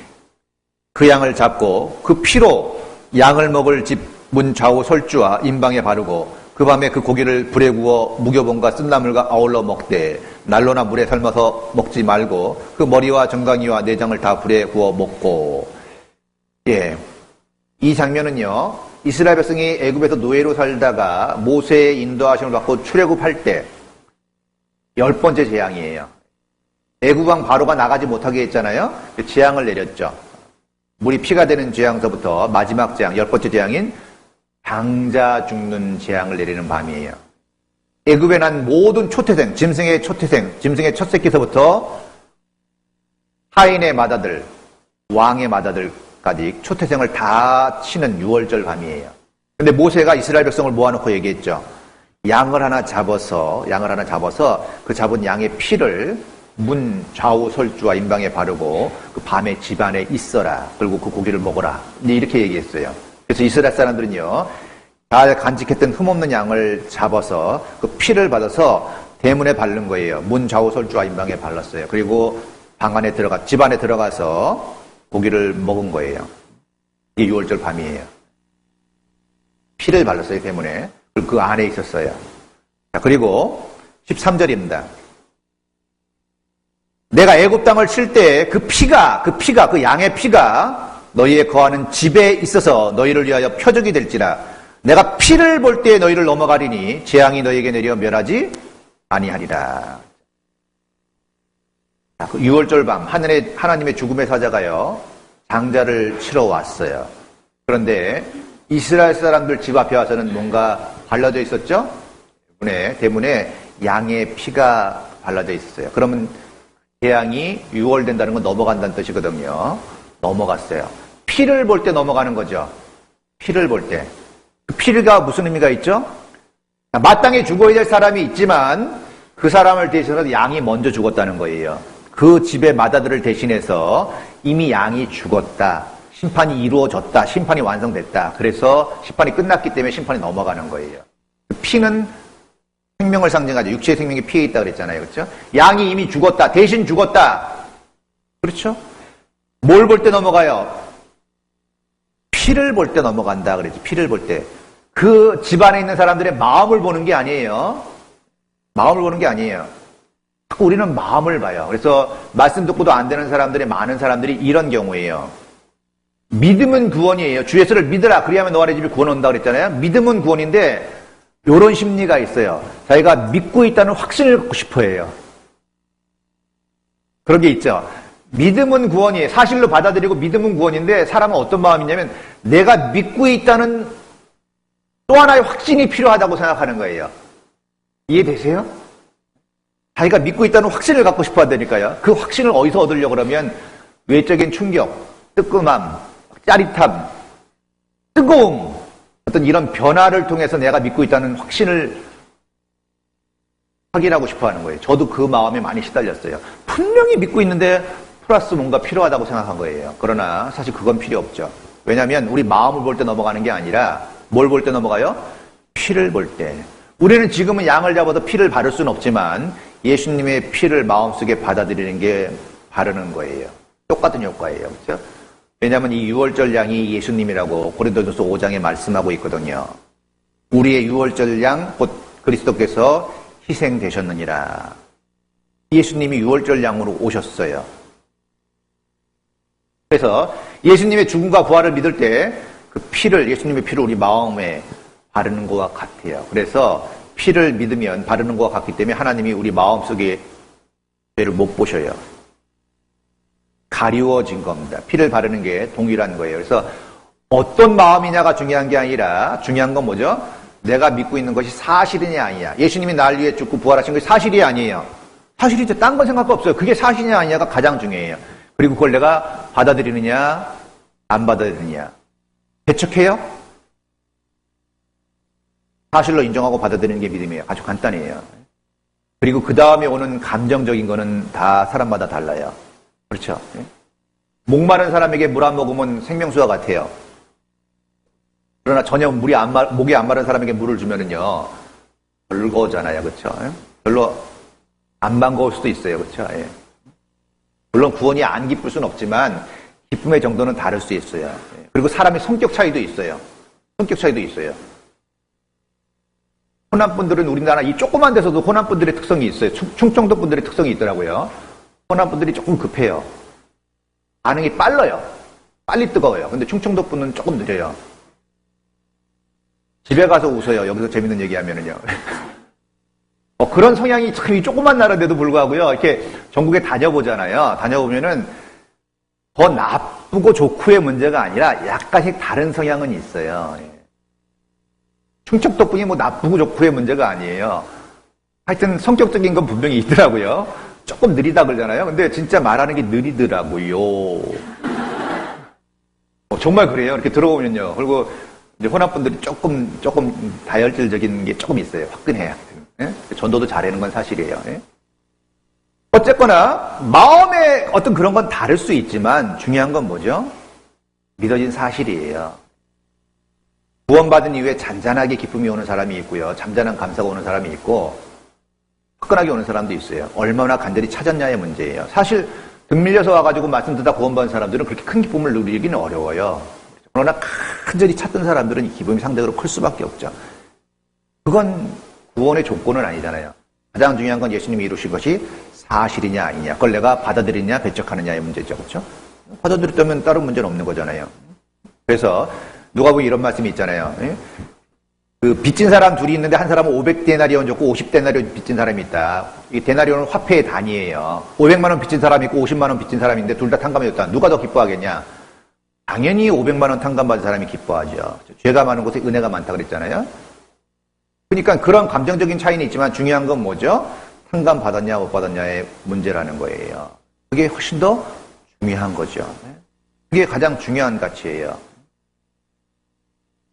그 양을 잡고 그 피로 양을 먹을 집 문 좌우 설주와 임방에 바르고 그 밤에 그 고기를 불에 구워 무교본과 쓴나물과 아울러 먹되 난로나 물에 삶아서 먹지 말고 그 머리와 정강이와 내장을 다 불에 구워 먹고. 예, 이 장면은요, 이스라엘 백성이 애굽에서 노예로 살다가 모세의 인도하심을 받고 출애굽할 때 10번째 재앙이에요. 애굽 왕 바로가 나가지 못하게 했잖아요. 재앙을 내렸죠. 물이 피가 되는 재앙서부터 마지막 재앙, 10번째 재앙인 장자 죽는 재앙을 내리는 밤이에요. 애굽에 난 모든 초태생, 짐승의 초태생, 짐승의 첫 새끼서부터 하인의 맏아들, 왕의 맏아들까지 초태생을 다 치는 6월절 밤이에요. 근데 모세가 이스라엘 백성을 모아놓고 얘기했죠. 양을 하나 잡아서 그 잡은 양의 피를 문 좌우 설주와 임방에 바르고 그 밤에 집안에 있어라. 그리고 그 고기를 먹어라. 이렇게 얘기했어요. 그래서 이스라엘 사람들은요, 잘 간직했던 흠없는 양을 잡아서 그 피를 받아서 대문에 바른 거예요. 문 좌우 설주와 임방에 발랐어요. 그리고 집 안에 들어가서 고기를 먹은 거예요. 이게 6월절 밤이에요. 피를 발랐어요, 대문에. 그리고 그 안에 있었어요. 자, 그리고 13절입니다. 내가 애굽 땅을 칠 때 그 양의 피가 너희의 거하는 집에 있어서 너희를 위하여 표적이 될지라. 내가 피를 볼 때 너희를 넘어가리니 재앙이 너희에게 내려 멸하지 아니하리라. 자, 그 6월절 밤 하늘에 하나님의 죽음의 사자가요, 장자를 치러 왔어요. 그런데 이스라엘 사람들 집 앞에 와서는 뭔가 발라져 있었죠? 대문에 양의 피가 발라져 있었어요. 그러면 재앙이 6월 된다는 건 넘어간다는 뜻이거든요. 넘어갔어요. 피를 볼 때 넘어가는 거죠. 피를 볼 때. 그 피가 무슨 의미가 있죠? 마땅히 죽어야 될 사람이 있지만 그 사람을 대신해서 양이 먼저 죽었다는 거예요. 그 집의 맏아들을 대신해서 이미 양이 죽었다. 심판이 이루어졌다. 심판이 완성됐다. 그래서 심판이 끝났기 때문에 심판이 넘어가는 거예요. 피는 생명을 상징하죠. 육체의 생명이 피에 있다 그랬잖아요. 그렇죠? 양이 이미 죽었다. 대신 죽었다. 그렇죠? 뭘 볼 때 넘어가요? 피를 볼 때 넘어간다 그랬죠. 피를 볼 때. 그 집안에 있는 사람들의 마음을 보는 게 아니에요. 마음을 보는 게 아니에요. 자꾸 우리는 마음을 봐요. 그래서 말씀 듣고도 안 되는 사람들이 많은 사람들이 이런 경우예요. 믿음은 구원이에요. 주 예수를 믿으라. 그리하면 너와 내 집이 구원 온다 그랬잖아요. 믿음은 구원인데 이런 심리가 있어요. 자기가 믿고 있다는 확신을 갖고 싶어 해요. 그런 게 있죠. 믿음은 구원이에요. 사실로 받아들이고 믿음은 구원인데 사람은 어떤 마음이냐면 내가 믿고 있다는 또 하나의 확신이 필요하다고 생각하는 거예요. 이해되세요? 자기가 믿고 있다는 확신을 갖고 싶어 한다니까요. 그 확신을 어디서 얻으려고 그러면 외적인 충격, 뜨끔함, 짜릿함, 뜨거움, 어떤 이런 변화를 통해서 내가 믿고 있다는 확신을 확인하고 싶어 하는 거예요. 저도 그 마음에 많이 시달렸어요. 분명히 믿고 있는데 플러스 뭔가 필요하다고 생각한 거예요. 그러나 사실 그건 필요 없죠. 왜냐하면 우리 마음을 볼 때 넘어가는 게 아니라 뭘 볼 때 넘어가요? 피를 볼 때. 우리는 지금은 양을 잡아도 피를 바를 수는 없지만 예수님의 피를 마음속에 받아들이는 게 바르는 거예요. 똑같은 효과예요. 그렇죠? 왜냐하면 이 유월절 양이 예수님이라고 고린도전서 5장에 말씀하고 있거든요. 우리의 유월절 양 곧 그리스도께서 희생되셨느니라. 예수님이 유월절 양으로 오셨어요. 그래서 예수님의 죽음과 부활을 믿을 때 그 피를, 예수님의 피를 우리 마음에 바르는 것과 같아요. 그래서 피를 믿으면 바르는 것과 같기 때문에 하나님이 우리 마음속에 죄를 못 보셔요. 가리워진 겁니다. 피를 바르는 게 동일한 거예요. 그래서 어떤 마음이냐가 중요한 게 아니라 중요한 건 뭐죠? 내가 믿고 있는 것이 사실이냐 아니냐. 예수님이 날 위해 죽고 부활하신 것이 사실이 아니에요. 사실이죠. 딴 건 생각 없어요. 그게 사실이냐 아니냐가 가장 중요해요. 그리고 그걸 내가 받아들이느냐 안 받아들이느냐. 배척해요? 사실로 인정하고 받아들이는 게 믿음이에요. 아주 간단해요. 그리고 그 다음에 오는 감정적인 거는 다 사람마다 달라요. 그렇죠? 목마른 사람에게 물 안 먹으면 생명수와 같아요. 그러나 전혀 목이 안 마른 사람에게 물을 주면은요, 벌거잖아요. 그렇죠? 별로 안 반가울 수도 있어요. 그렇죠? 예. 물론 구원이 안 기쁠 수는 없지만 기쁨의 정도는 다를 수 있어요. 그리고 사람의 성격 차이도 있어요. 성격 차이도 있어요. 호남 분들은 우리나라 이 조그만 데서도 호남 분들의 특성이 있어요. 충청도 분들의 특성이 있더라고요. 호남 분들이 조금 급해요. 반응이 빨라요. 빨리 뜨거워요. 근데 충청도 분은 조금 느려요. 집에 가서 웃어요. 여기서 재밌는 얘기하면은요. 그런 성향이 참 이 조그만 나라인데도 불구하고요. 이렇게 전국에 다녀보잖아요. 다녀보면은 더 나쁘고 좋고의 문제가 아니라 약간씩 다른 성향은 있어요. 충청도 분이 뭐 나쁘고 좋고의 문제가 아니에요. 하여튼 성격적인 건 분명히 있더라고요. 조금 느리다 그러잖아요. 근데 진짜 말하는 게 느리더라고요. 정말 그래요. 이렇게 들어오면요. 그리고 이제 호남분들이 조금 다혈질적인 게 조금 있어요. 화끈해요. 예? 전도도 잘하는 건 사실이에요. 예? 어쨌거나 마음에 어떤 그런 건 다를 수 있지만 중요한 건 뭐죠? 믿어진 사실이에요. 구원받은 이후에 잔잔하게 기쁨이 오는 사람이 있고요. 잠잠한 감사가 오는 사람이 있고 화끈하게 오는 사람도 있어요. 얼마나 간절히 찾았냐의 문제예요. 사실 등 밀려서 와가지고 말씀 듣다 구원받은 사람들은 그렇게 큰 기쁨을 누리기는 어려워요. 그러나 간절히 찾던 사람들은 이 기쁨이 상대적으로 클 수밖에 없죠. 그건 구원의 조건은 아니잖아요. 가장 중요한 건 예수님이 이루신 것이 사실이냐 아니냐. 그걸 내가 받아들이냐 배척하느냐의 문제죠. 그렇죠? 받아들였다면 다른 문제는 없는 거잖아요. 그래서 누가복음에 이런 말씀이 있잖아요. 그 빚진 사람 둘이 있는데 한 사람은 500데나리온 줬고 50데나리온 빚진 사람이 있다. 이 데나리온은 화폐의 단위예요. 500만 원 빚진 사람이 있고 50만 원 빚진 사람인데 둘 다 탕감해줬다. 누가 더 기뻐하겠냐? 당연히 500만 원 탕감받은 사람이 기뻐하죠. 죄가 많은 곳에 은혜가 많다 그랬잖아요. 그러니까 그런 감정적인 차이는 있지만 중요한 건 뭐죠? 탕감받았냐 못 받았냐의 문제라는 거예요. 그게 훨씬 더 중요한 거죠. 그게 가장 중요한 가치예요.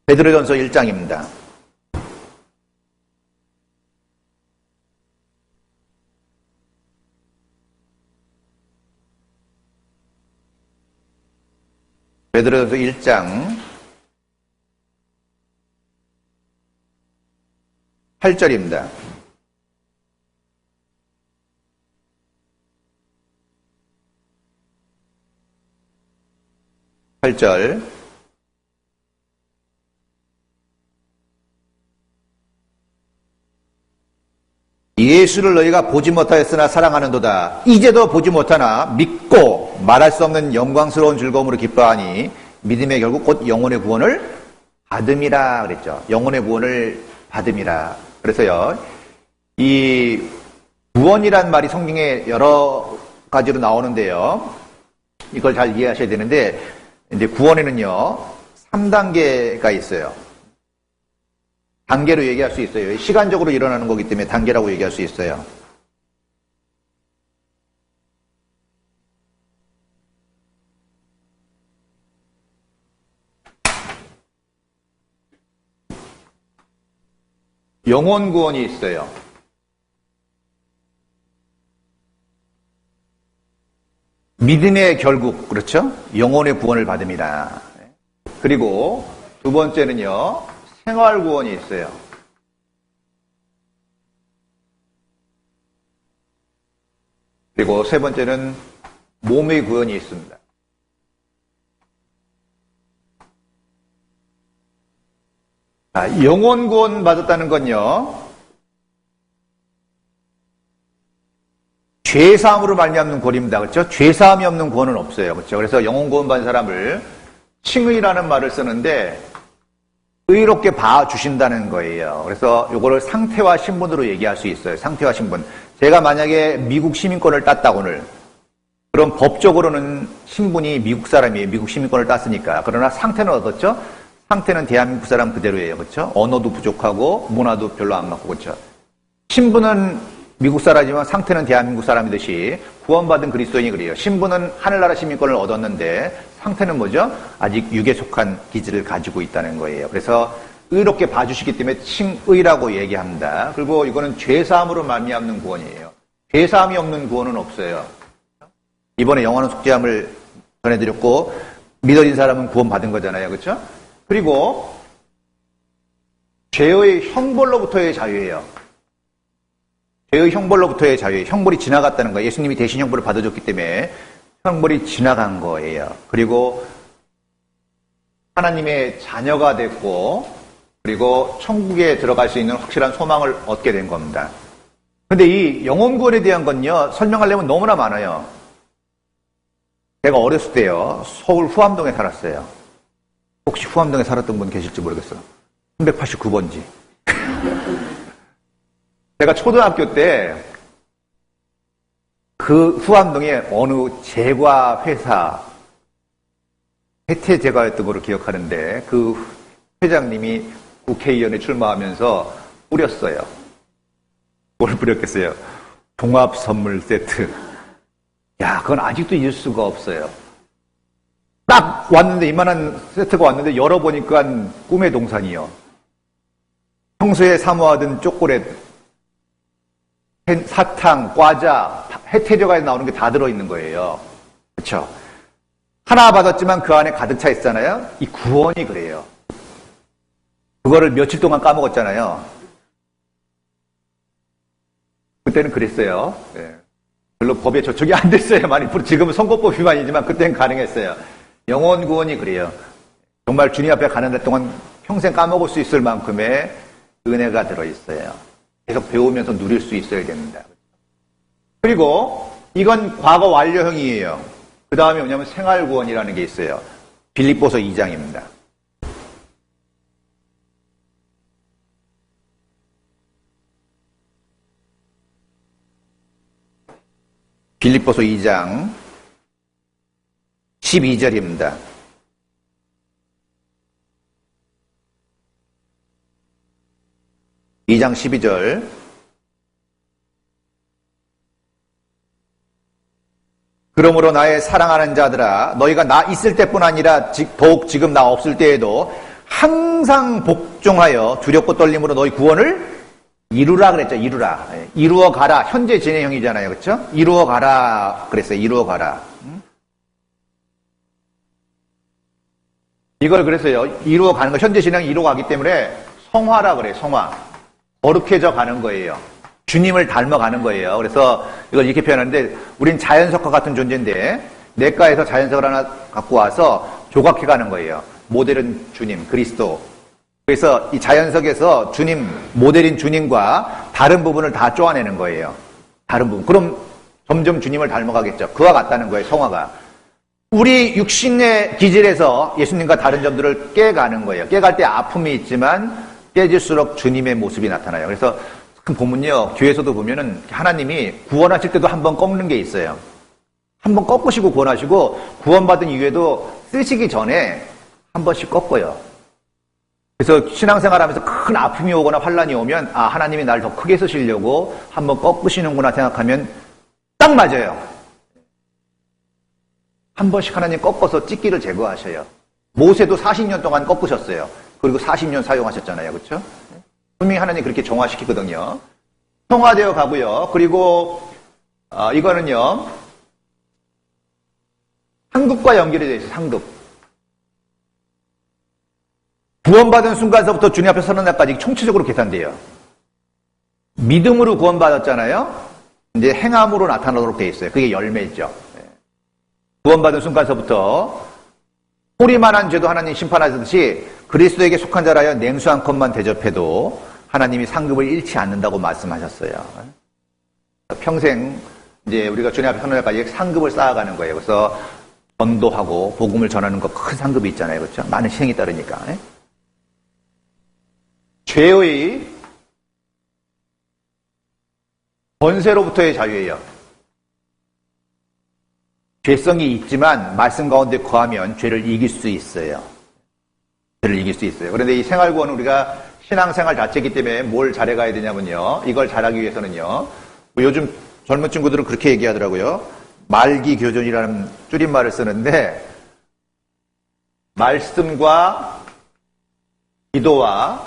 베드로전서 1장입니다. 베드로전서 1장 8절입니다. 예수를 너희가 보지 못하였으나 사랑하는도다. 이제도 보지 못하나 믿고 말할 수 없는 영광스러운 즐거움으로 기뻐하니 믿음의 결국 곧 영혼의 구원을 받음이라 그랬죠. 영혼의 구원을 받음이라. 그래서요, 이 구원이란 말이 성경에 여러 가지로 나오는데요. 이걸 잘 이해하셔야 되는데, 이제 구원에는요, 3단계가 있어요. 단계로 얘기할 수 있어요. 시간적으로 일어나는 거기 때문에 단계라고 얘기할 수 있어요. 영혼 구원이 있어요. 믿음의 결국, 그렇죠? 영혼의 구원을 받음이라. 그리고 두 번째는요, 생활 구원이 있어요. 그리고 세 번째는 몸의 구원이 있습니다. 영혼 구원 받았다는 건요, 죄사함으로 말미암는 구원입니다. 그렇죠? 죄사함이 없는 구원은 없어요. 그렇죠? 그래서 영혼 구원 받은 사람을 칭의라는 말을 쓰는데 의롭게 봐주신다는 거예요. 그래서 이거를 상태와 신분으로 얘기할 수 있어요. 상태와 신분. 제가 만약에 미국 시민권을 땄다 오늘, 그럼 법적으로는 신분이 미국 사람이에요. 미국 시민권을 땄으니까. 그러나 상태는 어떻죠? 상태는 대한민국 사람 그대로예요. 그렇죠? 언어도 부족하고 문화도 별로 안 맞고. 그렇죠? 신분은 미국 사람이지만 상태는 대한민국 사람이듯이 구원받은 그리스도인이 그래요. 신분은 하늘나라 시민권을 얻었는데 상태는 뭐죠? 아직 육에 속한 기질을 가지고 있다는 거예요. 그래서 의롭게 봐주시기 때문에 칭의라고 얘기합니다. 그리고 이거는 죄사함으로 말미암는 구원이에요. 죄사함이 없는 구원은 없어요. 이번에 영원한 속죄함을 전해드렸고 믿어진 사람은 구원받은 거잖아요. 그렇죠? 그리고 죄의 형벌로부터의 자유예요. 죄의 형벌로부터의 자유예요. 형벌이 지나갔다는 거예요. 예수님이 대신 형벌을 받아줬기 때문에 형벌이 지나간 거예요. 그리고 하나님의 자녀가 됐고, 그리고 천국에 들어갈 수 있는 확실한 소망을 얻게 된 겁니다. 근데 이 영혼 구원에 대한 건요, 설명하려면 너무나 많아요. 제가 어렸을 때요, 서울 후암동에 살았어요. 혹시 후암동에 살았던 분 계실지 모르겠어요. 389번지. 제가 초등학교 때 그 후암동에 어느 제과 회사, 혜태제과였던 걸로 기억하는데 그 회장님이 국회의원에 출마하면서 뿌렸어요. 뭘 뿌렸겠어요? 종합 선물 세트. 야, 그건 아직도 잊을 수가 없어요. 딱 왔는데 이만한 세트가 왔는데 열어보니까 꿈의 동산이요. 평소에 사모하던 초콜릿, 사탕, 과자, 혜태제과에 나오는 게 다 들어있는 거예요. 그렇죠? 하나 받았지만 그 안에 가득 차 있잖아요. 이 구원이 그래요. 그거를 며칠 동안 까먹었잖아요. 그때는 그랬어요. 네. 별로 법에 저촉이 안 됐어요. 많이. 지금은 선거법 위반이지만 그때는 가능했어요. 영혼 구원이 그래요. 정말 주님 앞에 가는 날 동안 평생 까먹을 수 있을 만큼의 은혜가 들어있어요. 계속 배우면서 누릴 수 있어야 됩니다. 그리고 이건 과거 완료형이에요. 그 다음에 뭐냐면 생활구원이라는 게 있어요. 빌립보서 2장입니다. 빌립보서 2장 12절입니다. 이 장 12절. 그러므로 나의 사랑하는 자들아, 너희가 나 있을 때뿐 아니라 더욱 지금 나 없을 때에도 항상 복종하여 두렵고 떨림으로 너희 구원을 이루라 그랬죠. 이루라. 이루어 가라. 현재 진행형이잖아요. 그렇죠? 이루어 가라 그랬어요. 이루어 가라. 이걸 그랬어요. 이루어 가는 거, 현재 진행 이루어 가기 때문에 성화라 그래요. 성화. 거룩해져 가는 거예요. 주님을 닮아가는 거예요. 그래서 이걸 이렇게 표현하는데, 우린 자연석과 같은 존재인데 내과에서 자연석을 하나 갖고 와서 조각해 가는 거예요. 모델은 주님, 그리스도. 그래서 이 자연석에서 주님, 모델인 주님과 다른 부분을 다 쪼아내는 거예요. 다른 부분. 그럼 점점 주님을 닮아가겠죠. 그와 같다는 거예요, 성화가. 우리 육신의 기질에서 예수님과 다른 점들을 깨가는 거예요. 깨갈 때 아픔이 있지만 깨질수록 주님의 모습이 나타나요. 그래서 큰 보면요, 교회에서도 보면은 하나님이 구원하실 때도 한번 꺾는 게 있어요. 한번 꺾으시고 구원하시고 구원받은 이후에도 쓰시기 전에 한 번씩 꺾어요. 그래서 신앙생활하면서 큰 아픔이 오거나 환란이 오면 아, 하나님이 날 더 크게 쓰시려고 한번 꺾으시는구나 생각하면 딱 맞아요. 한 번씩 하나님 꺾어서 찢기를 제거하셔요. 모세도 40년 동안 꺾으셨어요. 그리고 40년 사용하셨잖아요. 그렇죠? 분명히 하나님 그렇게 정화시키거든요. 성화되어 가고요. 그리고 이거는요. 상급과 연결이 되어 있어요. 상급. 구원받은 순간서부터 주님 앞에 서는 날까지 총체적으로 계산돼요. 믿음으로 구원받았잖아요. 이제 행함으로 나타나도록 되어 있어요. 그게 열매죠. 구원받은 순간서부터 소리만한 죄도 하나님 심판하듯이 그리스도에게 속한 자라여 냉수 한 컵만 대접해도 하나님이 상급을 잃지 않는다고 말씀하셨어요. 평생 이제 우리가 주님 앞에 서는 날까지 상급을 쌓아가는 거예요. 그래서 전도하고 복음을 전하는 거 큰 상급이 있잖아요. 그렇죠? 많은 희생이 따르니까. 죄의 권세로부터의 자유예요. 죄성이 있지만 말씀 가운데 거하면 죄를 이길 수 있어요. 죄를 이길 수 있어요. 그런데 이 생활구원은 우리가 신앙생활 자체이기 때문에 뭘 잘해가야 되냐면요. 이걸 잘하기 위해서는요. 뭐 요즘 젊은 친구들은 그렇게 얘기하더라고요. 말기교전이라는 줄임말을 쓰는데 말씀과 기도와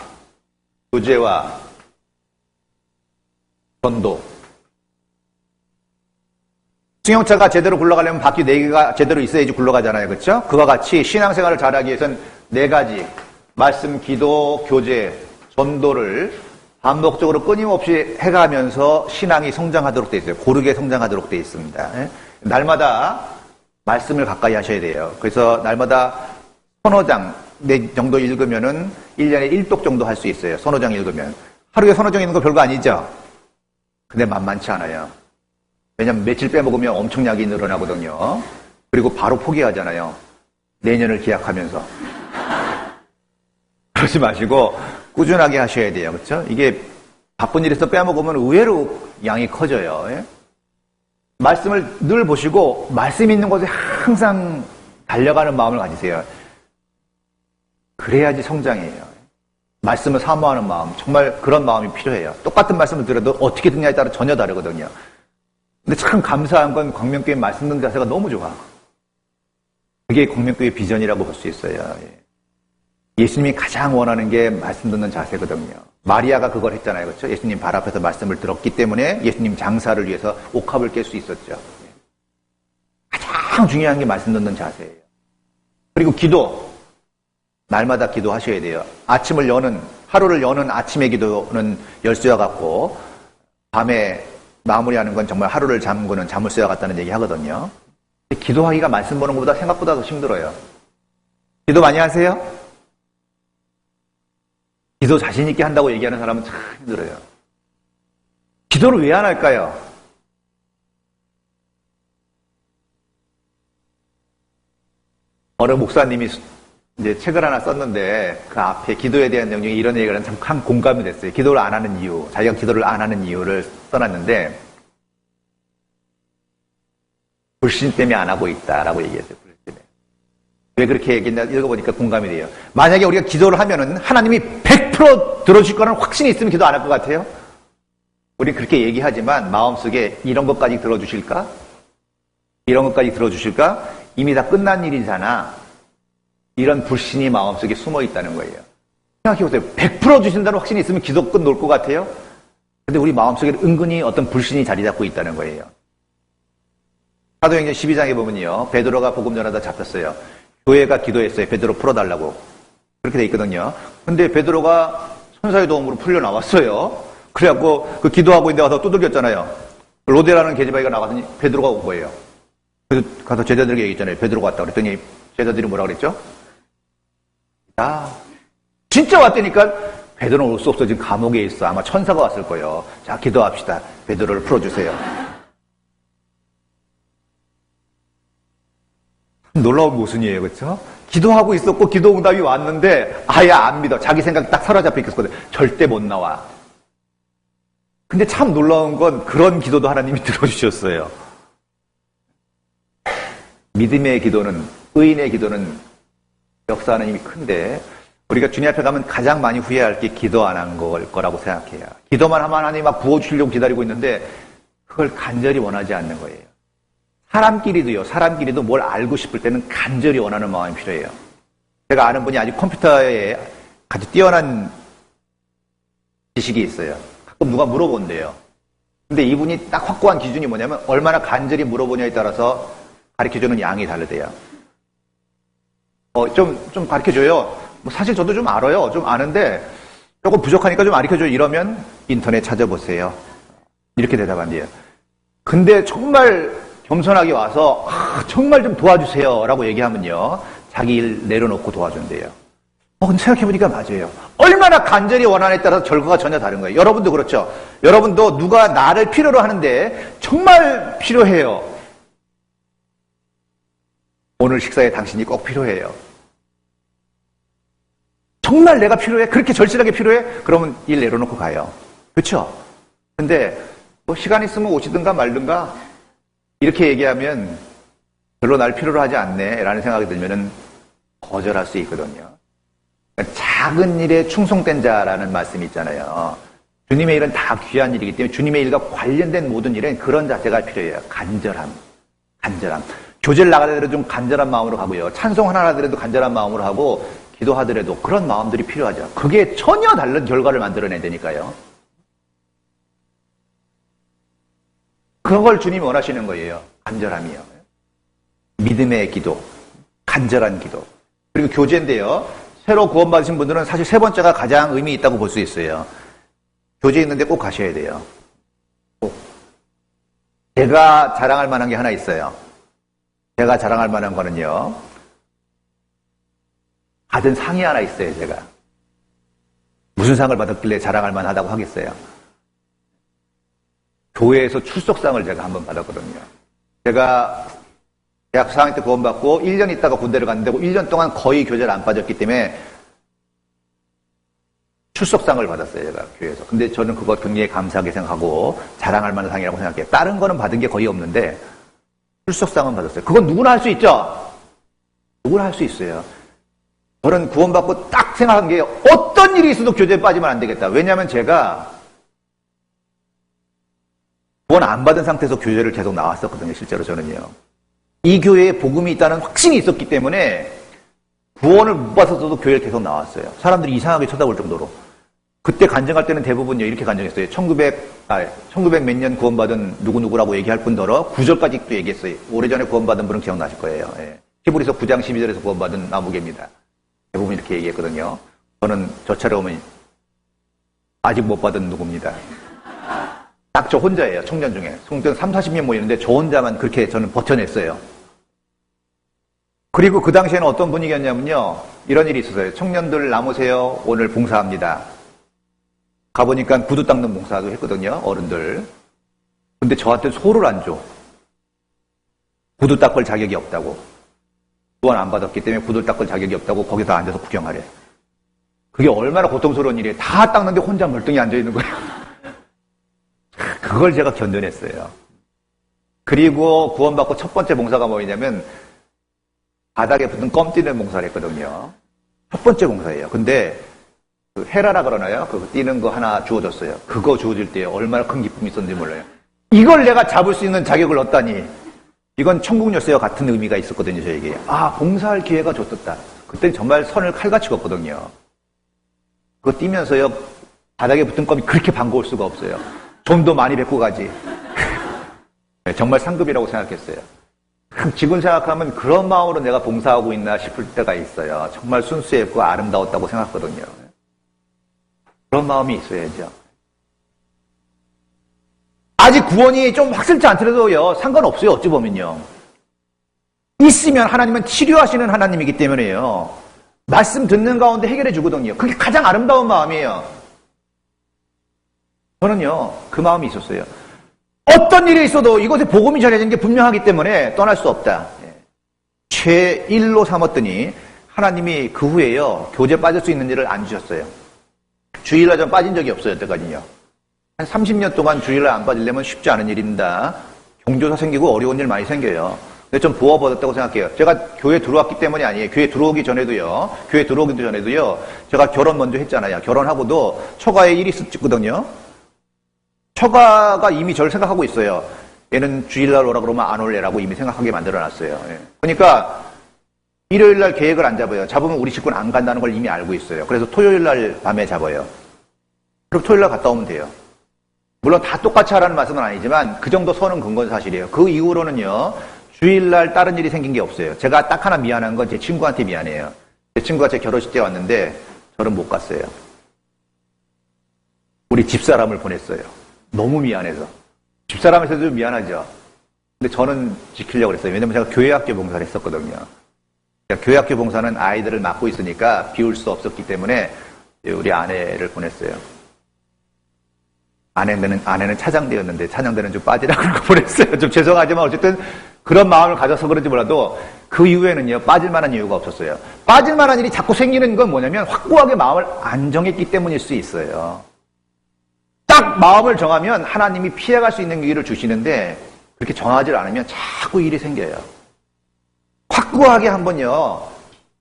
교제와 전도. 승용차가 제대로 굴러가려면 바퀴 4개가 제대로 있어야지 굴러가잖아요. 그렇죠? 그와 같이 신앙생활을 잘하기 위해서는 4가지 말씀, 기도, 교제, 전도를 반복적으로 끊임없이 해가면서 신앙이 성장하도록 되어 있어요. 고르게 성장하도록 되어 있습니다. 날마다 말씀을 가까이 하셔야 돼요. 그래서 날마다 서너 장 정도 읽으면은 1년에 1독 정도 할 수 있어요. 서너 장 읽으면. 하루에 서너 장 읽는 거 별거 아니죠? 근데 만만치 않아요. 왜냐면 며칠 빼먹으면 엄청 약이 늘어나거든요. 그리고 바로 포기하잖아요. 내년을 기약하면서. 그러지 마시고 꾸준하게 하셔야 돼요. 그렇죠? 이게 바쁜 일에서 빼먹으면 의외로 양이 커져요. 예? 말씀을 늘 보시고 말씀 있는 곳에 항상 달려가는 마음을 가지세요. 그래야지 성장해요. 말씀을 사모하는 마음, 정말 그런 마음이 필요해요. 똑같은 말씀을 들어도 어떻게 듣냐에 따라 전혀 다르거든요. 근데 참 감사한 건 광명교회 말씀 듣는 자세가 너무 좋아. 그게 광명교회 비전이라고 볼 수 있어요. 예수님이 가장 원하는 게 말씀 듣는 자세거든요. 마리아가 그걸 했잖아요. 그렇죠? 예수님 발 앞에서 말씀을 들었기 때문에 예수님 장사를 위해서 옥합을 깰 수 있었죠. 가장 중요한 게 말씀 듣는 자세예요. 그리고 기도. 날마다 기도하셔야 돼요. 하루를 여는 아침의 기도는 열쇠와 같고 밤에 마무리하는 건 정말 하루를 잠그는 자물쇠와 같다는 얘기 하거든요. 기도하기가 말씀 보는 것보다 생각보다 더 힘들어요. 기도 많이 하세요? 기도 자신 있게 한다고 얘기하는 사람은 참 힘들어요. 기도를 왜 안 할까요? 어느 목사님이 이제 책을 하나 썼는데 그 앞에 기도에 대한 내용이 이런 얘기가 참 공감이 됐어요. 기도를 안 하는 이유, 자기가 기도를 안 하는 이유를 써놨는데 불신 때문에 안 하고 있다라고 얘기했어요. 불신 때문에. 왜 그렇게 얘기했나 읽어보니까 공감이 돼요. 만약에 우리가 기도를 하면은 하나님이 100% 들어줄 거라는 확신이 있으면 기도 안 할 것 같아요? 우리 그렇게 얘기하지만 마음속에 이런 것까지 들어주실까? 이런 것까지 들어주실까? 이미 다 끝난 일이잖아. 이런 불신이 마음속에 숨어 있다는 거예요. 생각해보세요. 100% 주신다는 확신이 있으면 기도 끝 놓을 것 같아요? 근데 우리 마음속에 은근히 어떤 불신이 자리 잡고 있다는 거예요. 사도행전 12장에 보면요. 베드로가 복음 전하다 잡혔어요. 교회가 기도했어요. 베드로 풀어달라고. 그렇게 돼 있거든요. 근데 베드로가 천사의 도움으로 풀려 나왔어요. 그래갖고 그 기도하고 있는데 가서 두들겼잖아요. 로데라는 계집아이가 나가더니 베드로가 온 거예요. 그래서 가서 제자들에게 얘기했잖아요. 베드로가 왔다 그랬더니 제자들이 뭐라 그랬죠? 야, 진짜 왔다니까 베드로는 올 수 없어. 지금 감옥에 있어. 아마 천사가 왔을 거예요. 자, 기도합시다. 베드로를 풀어주세요. 놀라운 모순이에요. 그렇죠? 기도하고 있었고 기도 응답이 왔는데 아예 안 믿어. 자기 생각이 딱 사로잡혀 있었거든. 절대 못 나와. 근데 참 놀라운 건 그런 기도도 하나님이 들어주셨어요. 믿음의 기도는, 의인의 기도는 역사하는 힘이 큰데 우리가 주님 앞에 가면 가장 많이 후회할 게 기도 안 한 거라고 생각해요. 기도만 하면 하나님 막 부어주시려고 기다리고 있는데 그걸 간절히 원하지 않는 거예요. 사람끼리도 뭘 알고 싶을 때는 간절히 원하는 마음이 필요해요. 제가 아는 분이 아주 컴퓨터에 아주 뛰어난 지식이 있어요. 가끔 누가 물어본대요. 근데 이분이 딱 확고한 기준이 뭐냐면 얼마나 간절히 물어보냐에 따라서 가르쳐주는 양이 다르대요. 좀 가르쳐줘요. 뭐 사실 저도 좀 알아요. 좀 아는데 조금 부족하니까 좀 가르쳐줘요. 이러면 인터넷 찾아보세요. 이렇게 대답한대요. 근데 정말 겸손하게 와서 정말 좀 도와주세요 라고 얘기하면요. 자기 일 내려놓고 도와준대요. 근데 생각해보니까 맞아요. 얼마나 간절히 원하냐에 따라서 결과가 전혀 다른 거예요. 여러분도 그렇죠. 여러분도 누가 나를 필요로 하는데 정말 필요해요. 오늘 식사에 당신이 꼭 필요해요. 정말 내가 필요해? 그렇게 절실하게 필요해? 그러면 일 내려놓고 가요. 그렇죠? 근데 뭐 시간 있으면 오시든가 말든가 이렇게 얘기하면 별로 날 필요로 하지 않네 라는 생각이 들면은 거절할 수 있거든요. 그러니까 작은 일에 충성된 자라는 말씀이 있잖아요. 주님의 일은 다 귀한 일이기 때문에 주님의 일과 관련된 모든 일은 그런 자세가 필요해요. 간절함. 교제를 나가더라도 좀 간절한 마음으로 하고요. 찬송 하나 하더라도 간절한 마음으로 하고 기도하더라도 그런 마음들이 필요하죠. 그게 전혀 다른 결과를 만들어내야 되니까요. 그걸 주님이 원하시는 거예요. 간절함이요. 믿음의 기도, 간절한 기도. 그리고 교제인데요. 새로 구원받으신 분들은 사실 세 번째가 가장 의미 있다고 볼 수 있어요. 교제 있는데 꼭 가셔야 돼요. 꼭. 제가 자랑할 만한 게 하나 있어요. 제가 자랑할 만한 거는요. 받은 상이 하나 있어요, 제가. 무슨 상을 받았길래 자랑할 만하다고 하겠어요. 교회에서 출석상을 제가 한번 받았거든요. 제가 대학 4학년 때 구원받고 1년 있다가 군대를 갔는데 1년 동안 거의 교제를 안 빠졌기 때문에 출석상을 받았어요, 제가 교회에서. 근데 저는 그거 굉장히 감사하게 생각하고 자랑할 만한 상이라고 생각해요. 다른 거는 받은 게 거의 없는데 출석상은 받았어요. 그건 누구나 할 수 있죠? 누구나 할 수 있어요. 저는 구원받고 딱 생각한 게 어떤 일이 있어도 교제에 빠지면 안 되겠다. 왜냐하면 제가 구원 안 받은 상태에서 교제를 계속 나왔었거든요. 실제로 저는요. 이 교회에 복음이 있다는 확신이 있었기 때문에 구원을 못 받았어도 교회를 계속 나왔어요. 사람들이 이상하게 쳐다볼 정도로. 그때 간증할 때는 대부분요 이렇게 간증했어요. 1900 몇 년 구원받은 누구누구라고 얘기할 뿐더러 9절까지 또 얘기했어요. 오래전에 구원받은 분은 기억나실 거예요. 예. 히브리서 9장 12절에서 구원받은 나무개입니다. 대부분 이렇게 얘기했거든요. 저는 저 차례 오면 아직 못 받은 누구입니다. 딱 저 혼자예요. 청년 중에. 송전 3, 40명 모이는데 저 혼자만 그렇게 저는 버텨냈어요. 그리고 그 당시에는 어떤 분위기였냐면요. 이런 일이 있었어요. 청년들 남으세요. 오늘 봉사합니다. 가보니까 구두 닦는 봉사도 했거든요. 어른들. 근데 저한테 소를 안 줘. 구두 닦을 자격이 없다고. 구원 안 받았기 때문에 구두 닦을 자격이 없다고 거기서 앉아서 구경하래. 그게 얼마나 고통스러운 일이에요. 다 닦는데 혼자 멀뚱히 앉아있는 거예요. 그걸 제가 견뎌냈어요. 그리고 구원받고 첫 번째 봉사가 뭐냐면 바닥에 붙은 껌 띄는 봉사를 했거든요. 첫 번째 봉사예요. 근데 그 헤라라 그러나요? 그거 띄는 거 하나 주어졌어요. 그거 주어질 때 얼마나 큰 기쁨이 있었는지 몰라요. 이걸 내가 잡을 수 있는 자격을 얻다니. 이건 천국 열쇠와 같은 의미가 있었거든요, 저에게. 봉사할 기회가 줬었다. 그때 정말 선을 칼같이 걷거든요. 그거 띄면서요, 바닥에 붙은 껌이 그렇게 반가울 수가 없어요. 좀 더 많이 뱉고 가지. 정말 상급이라고 생각했어요. 지금 생각하면 그런 마음으로 내가 봉사하고 있나 싶을 때가 있어요. 정말 순수했고 아름다웠다고 생각하거든요. 그런 마음이 있어야죠. 아직 구원이 좀 확실치 않더라도요, 상관없어요, 어찌 보면요. 있으면 하나님은 치료하시는 하나님이기 때문에요. 말씀 듣는 가운데 해결해 주거든요. 그게 가장 아름다운 마음이에요. 저는요, 그 마음이 있었어요. 어떤 일이 있어도 이곳에 복음이 전해지는 게 분명하기 때문에 떠날 수 없다. 최일로 삼았더니 하나님이 그 후에요, 교제 빠질 수 있는 일을 안 주셨어요. 주일날 전 빠진 적이 없어요, 여태까지요. 한 30년 동안 주일날 안 빠지려면 쉽지 않은 일입니다. 경조사 생기고 어려운 일 많이 생겨요. 근데 좀 부어버렸다고 생각해요. 제가 교회 들어왔기 때문이 아니에요. 교회 들어오기 전에도요. 교회 들어오기도 전에도요. 제가 결혼 먼저 했잖아요. 결혼하고도 처가에 일이 있었거든요. 처가가 이미 저를 생각하고 있어요. 얘는 주일날 오라 그러면 안 올래라고 이미 생각하게 만들어놨어요. 그러니까 일요일날 계획을 안 잡아요. 잡으면 우리 식구는 안 간다는 걸 이미 알고 있어요. 그래서 토요일날 밤에 잡아요. 그럼 토요일날 갔다 오면 돼요. 물론 다 똑같이 하라는 말씀은 아니지만 그 정도 선은 근건 사실이에요. 그 이후로는요. 주일날 다른 일이 생긴 게 없어요. 제가 딱 하나 미안한 건 제 친구한테 미안해요. 제 친구가 제 결혼식 때 왔는데 저는 못 갔어요. 우리 집사람을 보냈어요. 너무 미안해서. 집사람에서도 좀 미안하죠. 근데 저는 지키려고 그랬어요. 왜냐면 제가 교회학교 봉사를 했었거든요. 교회학교 봉사는 아이들을 맡고 있으니까 비울 수 없었기 때문에 우리 아내를 보냈어요. 아내는 차장대였는데 차장대는 좀 빠지라고 보냈어요. 좀 죄송하지만 어쨌든 그런 마음을 가져서 그런지 몰라도 그 이후에는요, 빠질 만한 이유가 없었어요. 빠질 만한 일이 자꾸 생기는 건 뭐냐면 확고하게 마음을 안 정했기 때문일 수 있어요. 딱 마음을 정하면 하나님이 피해갈 수 있는 길을 주시는데 그렇게 정하지 않으면 자꾸 일이 생겨요. 확고하게 한번요,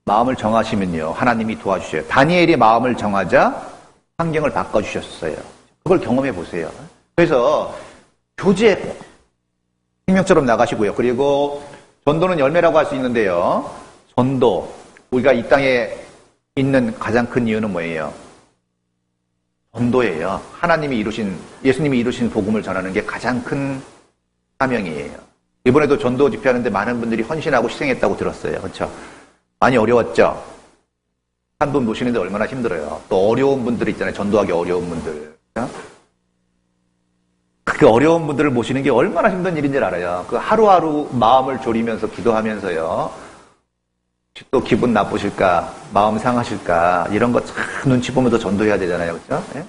마음을 정하시면요, 하나님이 도와주셔요. 다니엘이 마음을 정하자 환경을 바꿔주셨어요. 그걸 경험해 보세요. 그래서 교제 생명처럼 나가시고요. 그리고 전도는 열매라고 할 수 있는데요. 전도, 우리가 이 땅에 있는 가장 큰 이유는 뭐예요? 전도예요. 예수님이 이루신 복음을 전하는 게 가장 큰 사명이에요. 이번에도 전도 집회하는데 많은 분들이 헌신하고 희생했다고 들었어요. 그렇죠? 많이 어려웠죠? 한 분 모시는데 얼마나 힘들어요. 또 어려운 분들 있잖아요. 전도하기 어려운 분들. 그 어려운 분들을 모시는 게 얼마나 힘든 일인지 알아요. 그 하루하루 마음을 졸이면서 기도하면서요. 또 기분 나쁘실까, 마음 상하실까, 이런 거 참 눈치 보면서 전도해야 되잖아요. 그렇죠? 예?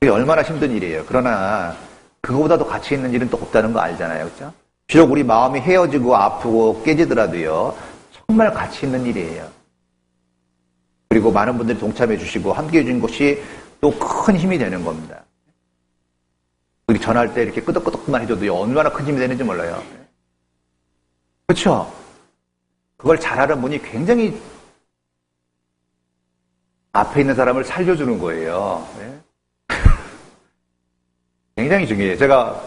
그게 얼마나 힘든 일이에요. 그러나 그거보다도 가치 있는 일은 또 없다는 거 알잖아요. 그렇죠? 비록 우리 마음이 헤어지고 아프고 깨지더라도요. 정말 가치 있는 일이에요. 그리고 많은 분들이 동참해 주시고 함께 해준 것이 또 큰 힘이 되는 겁니다. 우리 전할 때 이렇게 끄덕끄덕만 해줘도 얼마나 큰 힘이 되는지 몰라요. 그렇죠? 그걸 잘하는 분이 굉장히 앞에 있는 사람을 살려주는 거예요. 굉장히 중요해요. 제가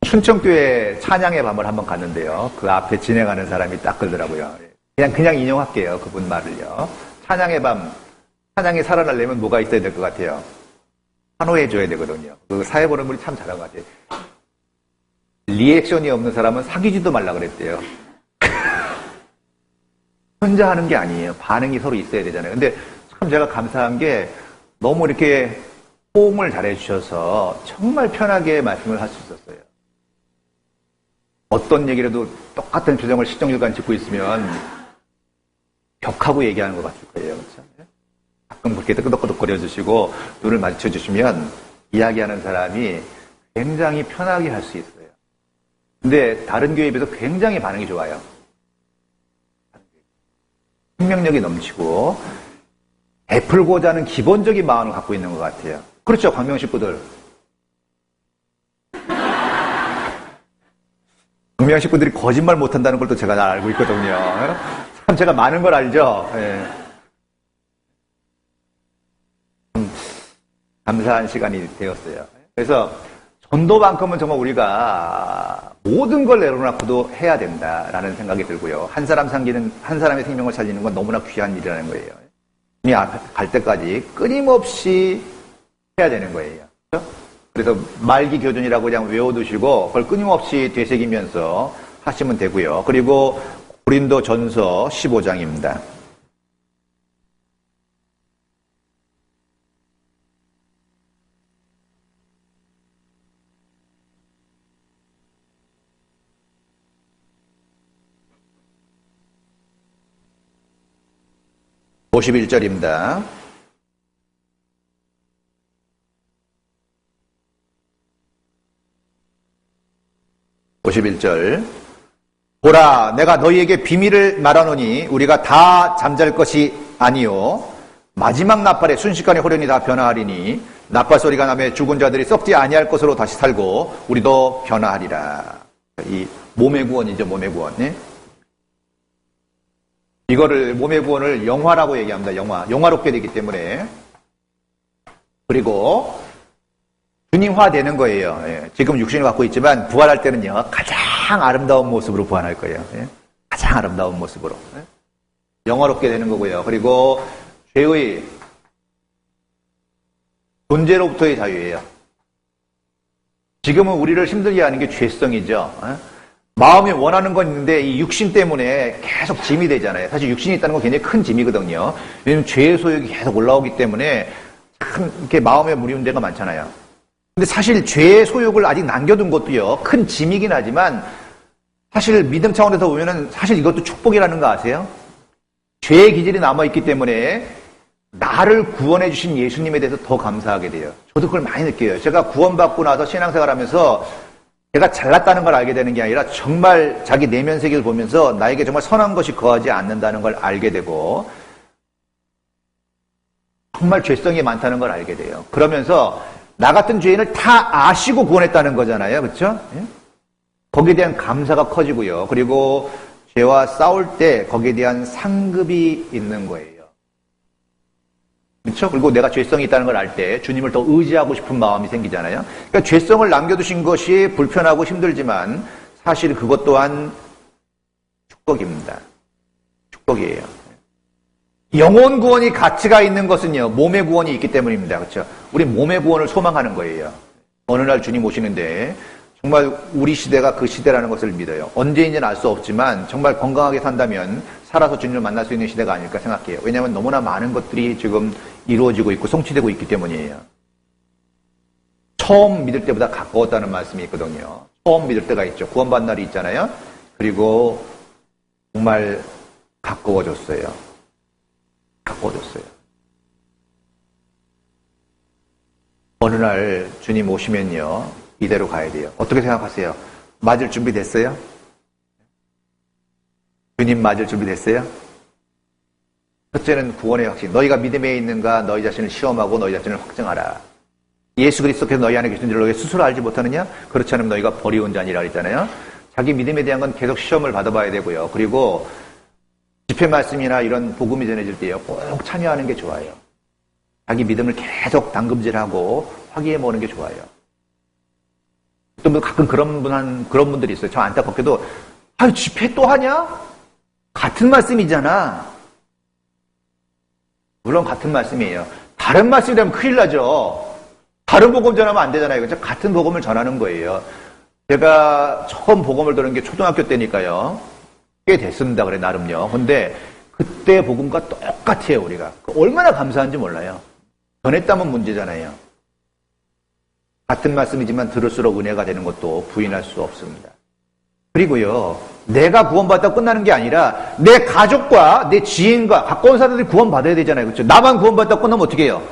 춘천교회 찬양의 밤을 한번 갔는데요. 그 앞에 진행하는 사람이 딱 그러더라고요. 그냥 인용할게요. 그분 말을요. 찬양의 밤, 찬양이 살아나려면 뭐가 있어야 될 것 같아요? 환호해줘야 되거든요. 그 사회 보는 분이 참 잘한 것 같아요. 리액션이 없는 사람은 사귀지도 말라 그랬대요. 혼자 하는 게 아니에요. 반응이 서로 있어야 되잖아요. 근데 참 제가 감사한 게 너무 이렇게 호응을 잘해주셔서 정말 편하게 말씀을 할 수 있었어요. 어떤 얘기라도 똑같은 표정을 시정일관 짓고 있으면 벽하고 얘기하는 것 같을 거예요. 그렇죠? 가끔 그렇게 끄덕끄덕거려 주시고 눈을 마주쳐 주시면 이야기하는 사람이 굉장히 편하게 할 수 있어요. 근데 다른 교회에 비해서 굉장히 반응이 좋아요. 생명력이 넘치고 베풀고자 하는 기본적인 마음을 갖고 있는 것 같아요. 그렇죠, 광명 식구들. 광명 식구들이 거짓말 못한다는 걸 또 제가 잘 알고 있거든요. 참 제가 많은 걸 알죠. 예. 감사한 시간이 되었어요. 그래서 전도만큼은 정말 우리가 모든 걸 내려놓고도 해야 된다라는 생각이 들고요. 한 사람의 생명을 살리는 건 너무나 귀한 일이라는 거예요. 이 갈 때까지 끊임없이 해야 되는 거예요. 그렇죠? 그래서 말기 교준이라고 그냥 외워두시고 그걸 끊임없이 되새기면서 하시면 되고요. 그리고 고린도 전서 15장입니다. 51절입니다. (51절) 보라, 내가 너희에게 비밀을 말하노니 우리가 다 잠잘 것이 아니요 마지막 나팔에 순식간에 호련히 다 변화하리니 나팔 소리가 나며 죽은 자들이 썩지 아니할 것으로 다시 살고 우리도 변화하리라. 이 몸의 구원이죠. 몸의 구원. 네? 이거를 몸의 구원을 영화라고 얘기합니다. 영화롭게 되기 때문에. 그리고 주님화 되는 거예요. 예. 지금 육신을 갖고 있지만 부활할 때는요 가장 아름다운 모습으로 부활할 거예요. 예. 가장 아름다운 모습으로. 예. 영화롭게 되는 거고요. 그리고 죄의 존재로부터의 자유예요. 지금은 우리를 힘들게 하는 게 죄성이죠. 예. 마음이 원하는 건 있는데 이 육신 때문에 계속 짐이 되잖아요. 사실 육신이 있다는 건 굉장히 큰 짐이거든요. 왜냐하면 죄의 소욕이 계속 올라오기 때문에 참 이렇게 마음에 무리운 데가 많잖아요. 근데 사실 죄의 소욕을 아직 남겨둔 것도요 큰 짐이긴 하지만 사실 믿음 차원에서 보면은 사실 이것도 축복이라는 거 아세요? 죄의 기질이 남아있기 때문에 나를 구원해 주신 예수님에 대해서 더 감사하게 돼요. 저도 그걸 많이 느껴요. 제가 구원받고 나서 신앙생활 하면서 제가 잘났다는 걸 알게 되는 게 아니라 정말 자기 내면 세계를 보면서 나에게 정말 선한 것이 거하지 않는다는 걸 알게 되고 정말 죄성이 많다는 걸 알게 돼요. 그러면서 나 같은 죄인을 다 아시고 구원했다는 거잖아요. 그렇죠? 거기에 대한 감사가 커지고요. 그리고 죄와 싸울 때 거기에 대한 상급이 있는 거예요. 그렇죠? 그리고 내가 죄성이 있다는 걸 알 때 주님을 더 의지하고 싶은 마음이 생기잖아요. 그러니까 죄성을 남겨두신 것이 불편하고 힘들지만 사실 그것 또한 축복입니다. 축복이에요. 영혼 구원이 가치가 있는 것은요, 몸의 구원이 있기 때문입니다. 그렇죠? 우리 몸의 구원을 소망하는 거예요. 어느 날 주님 오시는데 정말 우리 시대가 그 시대라는 것을 믿어요. 언제인지는 알 수 없지만 정말 건강하게 산다면 살아서 주님을 만날 수 있는 시대가 아닐까 생각해요. 왜냐하면 너무나 많은 것들이 지금 이루어지고 있고 성취되고 있기 때문이에요. 처음 믿을 때보다 가까웠다는 말씀이 있거든요. 처음 믿을 때가 있죠. 구원받는 날이 있잖아요. 그리고 정말 가까워졌어요. 가까워졌어요. 어느 날 주님 오시면요, 이대로 가야 돼요. 어떻게 생각하세요? 맞을 준비 됐어요? 주님 맞을 준비 됐어요? 첫째는 구원의 확신. 너희가 믿음에 있는가 너희 자신을 시험하고 너희 자신을 확증하라. 예수 그리스도께서 너희 안에 계신 줄 너희가 스스로 알지 못하느냐? 그렇지 않으면 너희가 버리운 자니라 그랬잖아요. 자기 믿음에 대한 건 계속 시험을 받아봐야 되고요. 그리고 집회 말씀이나 이런 복음이 전해질 때요, 꼭 참여하는 게 좋아요. 자기 믿음을 계속 담금질하고 확인해 보는 게 좋아요. 또 가끔 그런 분들이 있어요. 저 안타깝게도, 아유, 집회 또 하냐? 같은 말씀이잖아. 물론 같은 말씀이에요. 다른 말씀이 되면 큰일 나죠. 다른 복음 전하면 안 되잖아요. 그렇죠? 같은 복음을 전하는 거예요. 제가 처음 복음을 들은 게 초등학교 때니까요. 꽤 됐습니다. 그래, 나름요. 근데 그때 복음과 똑같아요, 우리가. 얼마나 감사한지 몰라요. 전했다면 문제잖아요. 같은 말씀이지만 들을수록 은혜가 되는 것도 부인할 수 없습니다. 그리고요, 내가 구원받았다고 끝나는 게 아니라 내 가족과 내 지인과 가까운 사람들이 구원받아야 되잖아요. 그렇죠? 나만 구원받았다고 끝나면 어떻게 해요?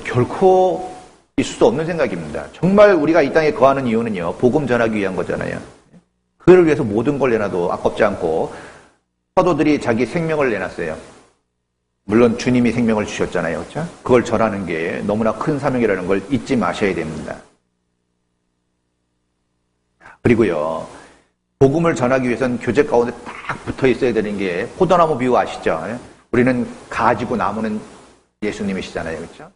결코 있을 수 없는 생각입니다. 정말 우리가 이 땅에 거하는 이유는요, 복음 전하기 위한 거잖아요. 그를 위해서 모든 걸 내놔도 아깝지 않고 사도들이 자기 생명을 내놨어요. 물론 주님이 생명을 주셨잖아요. 그렇죠? 그걸 전하는 게 너무나 큰 사명이라는 걸 잊지 마셔야 됩니다. 그리고요, 복음을 전하기 위해서는 교제 가운데 딱 붙어 있어야 되는 게 포도나무 비유 아시죠? 우리는 가지고 나무는 예수님이시잖아요. 그렇죠?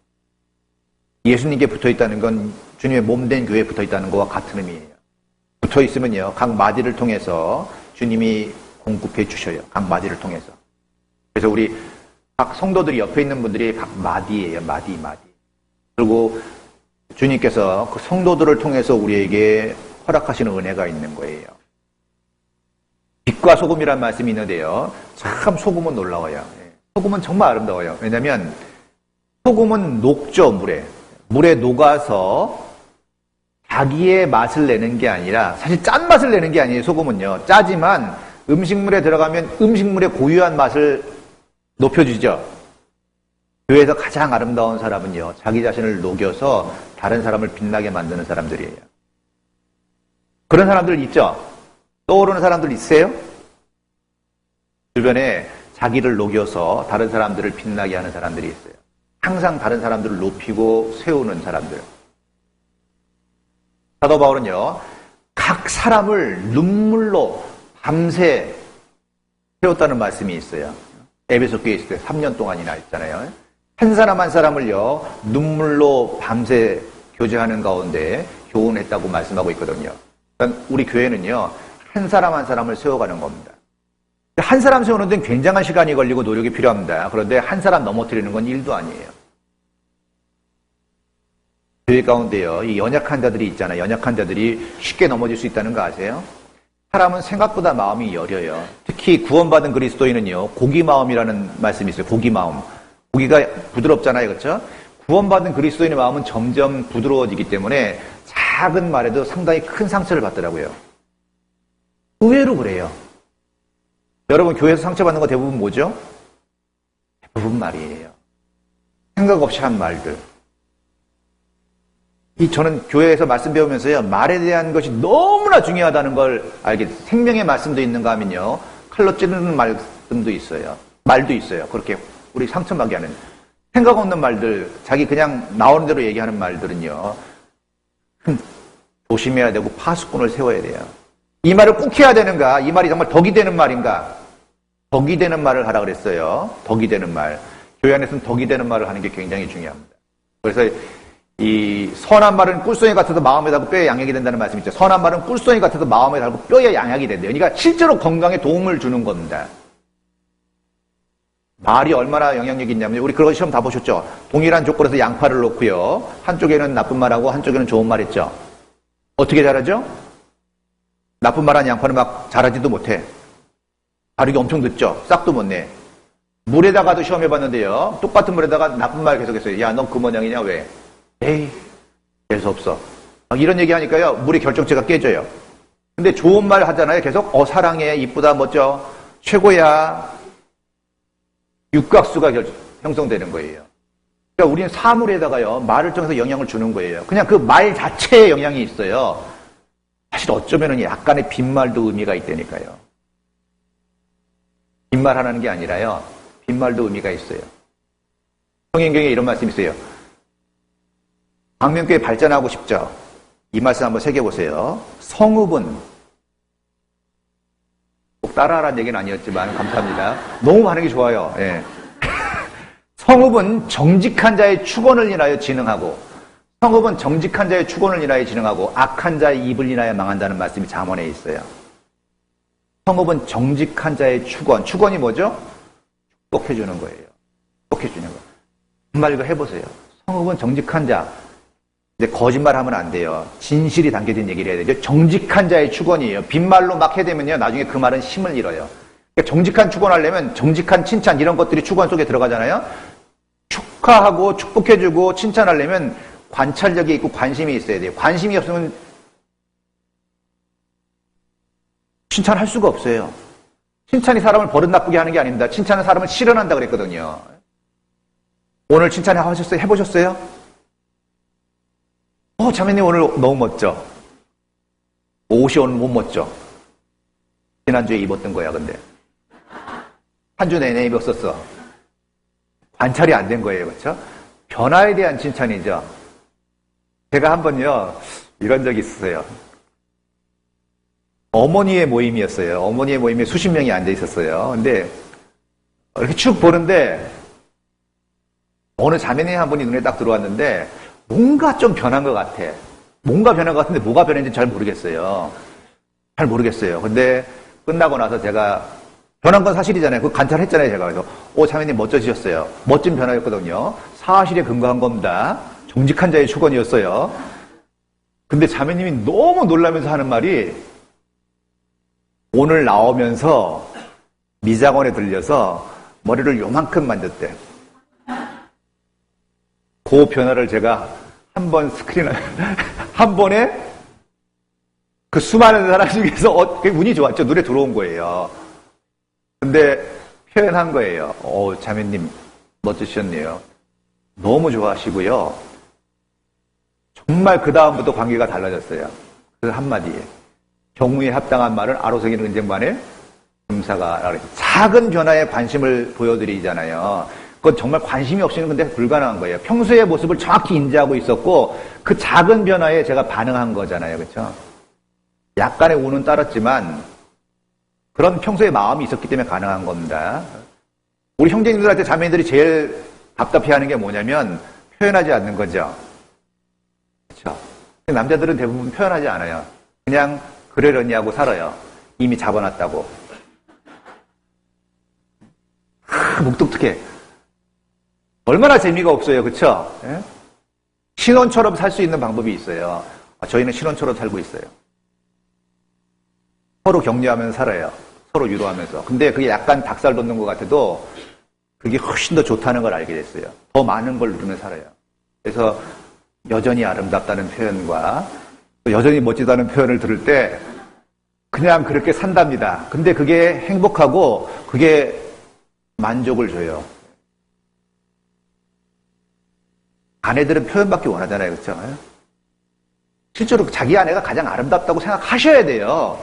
예수님께 붙어 있다는 건 주님의 몸된 교회에 붙어 있다는 것과 같은 의미예요. 붙어 있으면요, 각 마디를 통해서 주님이 공급해 주셔요. 각 마디를 통해서. 그래서 우리 각 성도들이 옆에 있는 분들이 각 마디예요. 마디. 그리고 주님께서 그 성도들을 통해서 우리에게 허락하시는 은혜가 있는 거예요. 빛과 소금이라는 말씀이 있는데요, 참 소금은 놀라워요. 소금은 정말 아름다워요. 왜냐하면 소금은 녹죠, 물에 녹아서 자기의 맛을 내는 게 아니라, 사실 짠맛을 내는 게 아니에요. 소금은요, 짜지만 음식물에 들어가면 음식물의 고유한 맛을 높여주죠. 교회에서 가장 아름다운 사람은요, 자기 자신을 녹여서 다른 사람을 빛나게 만드는 사람들이에요. 그런 사람들 있죠? 떠오르는 사람들 있으세요? 주변에 자기를 녹여서 다른 사람들을 빛나게 하는 사람들이 있어요. 항상 다른 사람들을 높이고 세우는 사람들. 사도 바울은요, 각 사람을 눈물로 밤새 세웠다는 말씀이 있어요. 에베소 교회에 있을 때 3년 동안이나 했잖아요. 한 사람 한 사람을요, 눈물로 밤새 교제하는 가운데 교훈했다고 말씀하고 있거든요. 그러니까 우리 교회는요, 한 사람 한 사람을 세워가는 겁니다. 한 사람 세우는 데는 굉장한 시간이 걸리고 노력이 필요합니다. 그런데 한 사람 넘어뜨리는 건 일도 아니에요. 교회 가운데요, 이 연약한 자들이 있잖아요. 연약한 자들이 쉽게 넘어질 수 있다는 거 아세요? 사람은 생각보다 마음이 여려요. 특히 구원받은 그리스도인은요, 고기 마음이라는 말씀이 있어요. 고기 마음. 고기가 부드럽잖아요. 그렇죠? 구원받은 그리스도인의 마음은 점점 부드러워지기 때문에 작은 말에도 상당히 큰 상처를 받더라고요. 의외로 그래요. 여러분, 교회에서 상처받는 거 대부분 뭐죠? 대부분 말이에요. 생각 없이 한 말들. 저는 교회에서 말씀 배우면서요, 말에 대한 것이 너무나 중요하다는 걸 알게, 생명의 말씀도 있는가 하면요, 칼로 찌르는 말씀도 있어요. 말도 있어요. 그렇게 우리 상처받게 하는. 생각 없는 말들, 자기 그냥 나오는 대로 얘기하는 말들은요, 조심해야 되고 파수꾼을 세워야 돼요. 이 말을 꼭 해야 되는가? 이 말이 정말 덕이 되는 말인가? 덕이 되는 말을 하라 그랬어요. 덕이 되는 말. 교회 안에서는 덕이 되는 말을 하는 게 굉장히 중요합니다. 그래서 이 선한 말은 꿀송이 같아도 마음에 달고 뼈에 양약이 된다는 말씀이 있죠. 선한 말은 꿀송이 같아도 마음에 달고 뼈에 양약이 된대요. 그러니까 실제로 건강에 도움을 주는 겁니다. 말이 얼마나 영향력이 있냐면, 우리 그런 시험 다 보셨죠? 동일한 조건에서 양파를 놓고요, 한쪽에는 나쁜 말하고 한쪽에는 좋은 말 했죠. 어떻게 자라죠? 나쁜 말한 양파는 막 자라지도 못해. 발육이 엄청 늦죠. 싹도 못 내. 물에다가도 시험해봤는데요, 똑같은 물에다가 나쁜 말 계속했어요. 야, 넌 그 모양이냐 왜? 에이, 재수 없어. 이런 얘기하니까요, 물의 결정체가 깨져요. 근데 좋은 말 하잖아요. 계속 사랑해, 이쁘다, 멋져, 최고야. 육각수가 형성되는 거예요. 그러니까 우리는 사물에다가요, 말을 통해서 영향을 주는 거예요. 그냥 그 말 자체에 영향이 있어요. 사실 어쩌면은 약간의 빈말도 의미가 있다니까요. 빈말 하는 게 아니라요, 빈말도 의미가 있어요. 성경에 이런 말씀이 있어요. 광명교회 발전하고 싶죠? 이 말씀 한번 새겨보세요. 성읍은, 꼭 따라하라는 얘기는 아니었지만 감사합니다. 너무 반응이 좋아요. 예. 성읍은 정직한 자의 축원을 인하여 진흥하고, 성읍은 정직한 자의 축원을 인하여 진흥하고 악한 자의 입을 인하여 망한다는 말씀이 잠언에 있어요. 성읍은 정직한 자의 축원. 축원이 뭐죠? 축복해주는 거예요. 축복해주는 거. 정말 이거 해보세요. 성읍은 정직한 자. 이제 거짓말하면 안 돼요. 진실이 담겨진 얘기를 해야 되죠. 정직한 자의 축원이에요. 빈말로 막 해대면요, 나중에 그 말은 힘을 잃어요. 그러니까 정직한 축원하려면 정직한 칭찬, 이런 것들이 축원 속에 들어가잖아요. 축하하고 축복해주고 칭찬하려면 관찰력이 있고 관심이 있어야 돼요. 관심이 없으면 칭찬할 수가 없어요. 칭찬이 사람을 버릇 나쁘게 하는 게 아닙니다. 칭찬은 사람을 실현한다 그랬거든요. 오늘 칭찬 해보셨어요? 자매님 오늘 너무 멋져. 옷이 오늘 못 멋져. 지난주에 입었던 거야, 근데. 한 주 내내 입었었어. 관찰이 안 된 거예요, 그렇죠? 변화에 대한 칭찬이죠. 제가 한번요, 이런 적이 있었어요. 어머니의 모임이었어요. 어머니의 모임에 수십 명이 앉아 있었어요. 근데 이렇게 쭉 보는데 어느 자매님 한 분이 눈에 딱 들어왔는데 뭔가 좀 변한 것 같아. 뭔가 변한 것 같은데 뭐가 변했는지 잘 모르겠어요. 잘 모르겠어요. 근데 끝나고 나서 제가, 변한 건 사실이잖아요. 그거 관찰했잖아요, 제가. 그래서 자매님 멋져지셨어요. 멋진 변화였거든요. 사실에 근거한 겁니다. 정직한 자의 축원이었어요. 근데 자매님이 너무 놀라면서 하는 말이, 오늘 나오면서 미장원에 들려서 머리를 요만큼 만졌대. 그 변화를 제가 한 번 스크린을, 한 번에 그 수많은 사람 중에서 운이 좋았죠. 눈에 들어온 거예요. 근데 표현한 거예요. 자매님 멋지셨네요. 너무 좋아하시고요. 정말 그 다음부터 관계가 달라졌어요. 그 한마디에. 경우에 합당한 말은 아로새기는 은쟁반에 금사가. 작은 변화에 관심을 보여드리잖아요. 그건 정말 관심이 없이는 근데 불가능한 거예요. 평소의 모습을 정확히 인지하고 있었고 그 작은 변화에 제가 반응한 거잖아요. 그렇죠? 약간의 운은 따랐지만 그런 평소의 마음이 있었기 때문에 가능한 겁니다. 우리 형제님들한테 자매님들이 제일 답답해하는 게 뭐냐면 표현하지 않는 거죠. 그렇죠? 남자들은 대부분 표현하지 않아요. 그냥 그러려니 하고 살아요. 이미 잡아놨다고. 묵뚝뚝해. 얼마나 재미가 없어요. 그렇죠? 예? 신혼처럼 살 수 있는 방법이 있어요. 저희는 신혼처럼 살고 있어요. 서로 격려하면서 살아요. 서로 위로하면서. 근데 그게 약간 닭살 돋는 것 같아도 그게 훨씬 더 좋다는 걸 알게 됐어요. 더 많은 걸 누리며 살아요. 그래서 여전히 아름답다는 표현과 여전히 멋지다는 표현을 들을 때 그냥 그렇게 산답니다. 근데 그게 행복하고 그게 만족을 줘요. 아내들은 표현받기 원하잖아요. 그렇죠? 실제로 자기 아내가 가장 아름답다고 생각하셔야 돼요.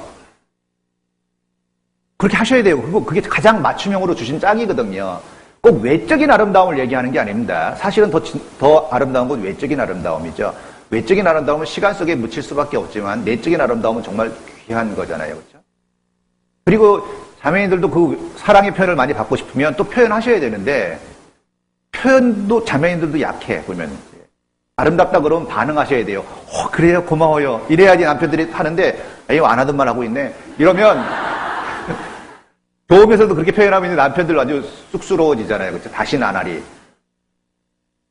그렇게 하셔야 돼요. 그리고 그게 가장 맞춤형으로 주신 짝이거든요. 꼭 외적인 아름다움을 얘기하는 게 아닙니다. 사실은 더 아름다운 건 외적인 아름다움이죠. 외적인 아름다움은 시간 속에 묻힐 수밖에 없지만 내적인 아름다움은 정말 귀한 거잖아요. 그렇죠? 그리고 자매님들도 그 사랑의 표현을 많이 받고 싶으면 또 표현하셔야 되는데 표현도 자매님들도 약해 보면 아름답다 그러면 반응하셔야 돼요. 그래요 고마워요 이래야지 남편들이 하는데 이거 안 하던 말 하고 있네 이러면 좋으면서도 그렇게 표현하면 남편들 아주 쑥스러워지잖아요. 그렇죠? 다시는 안 하리.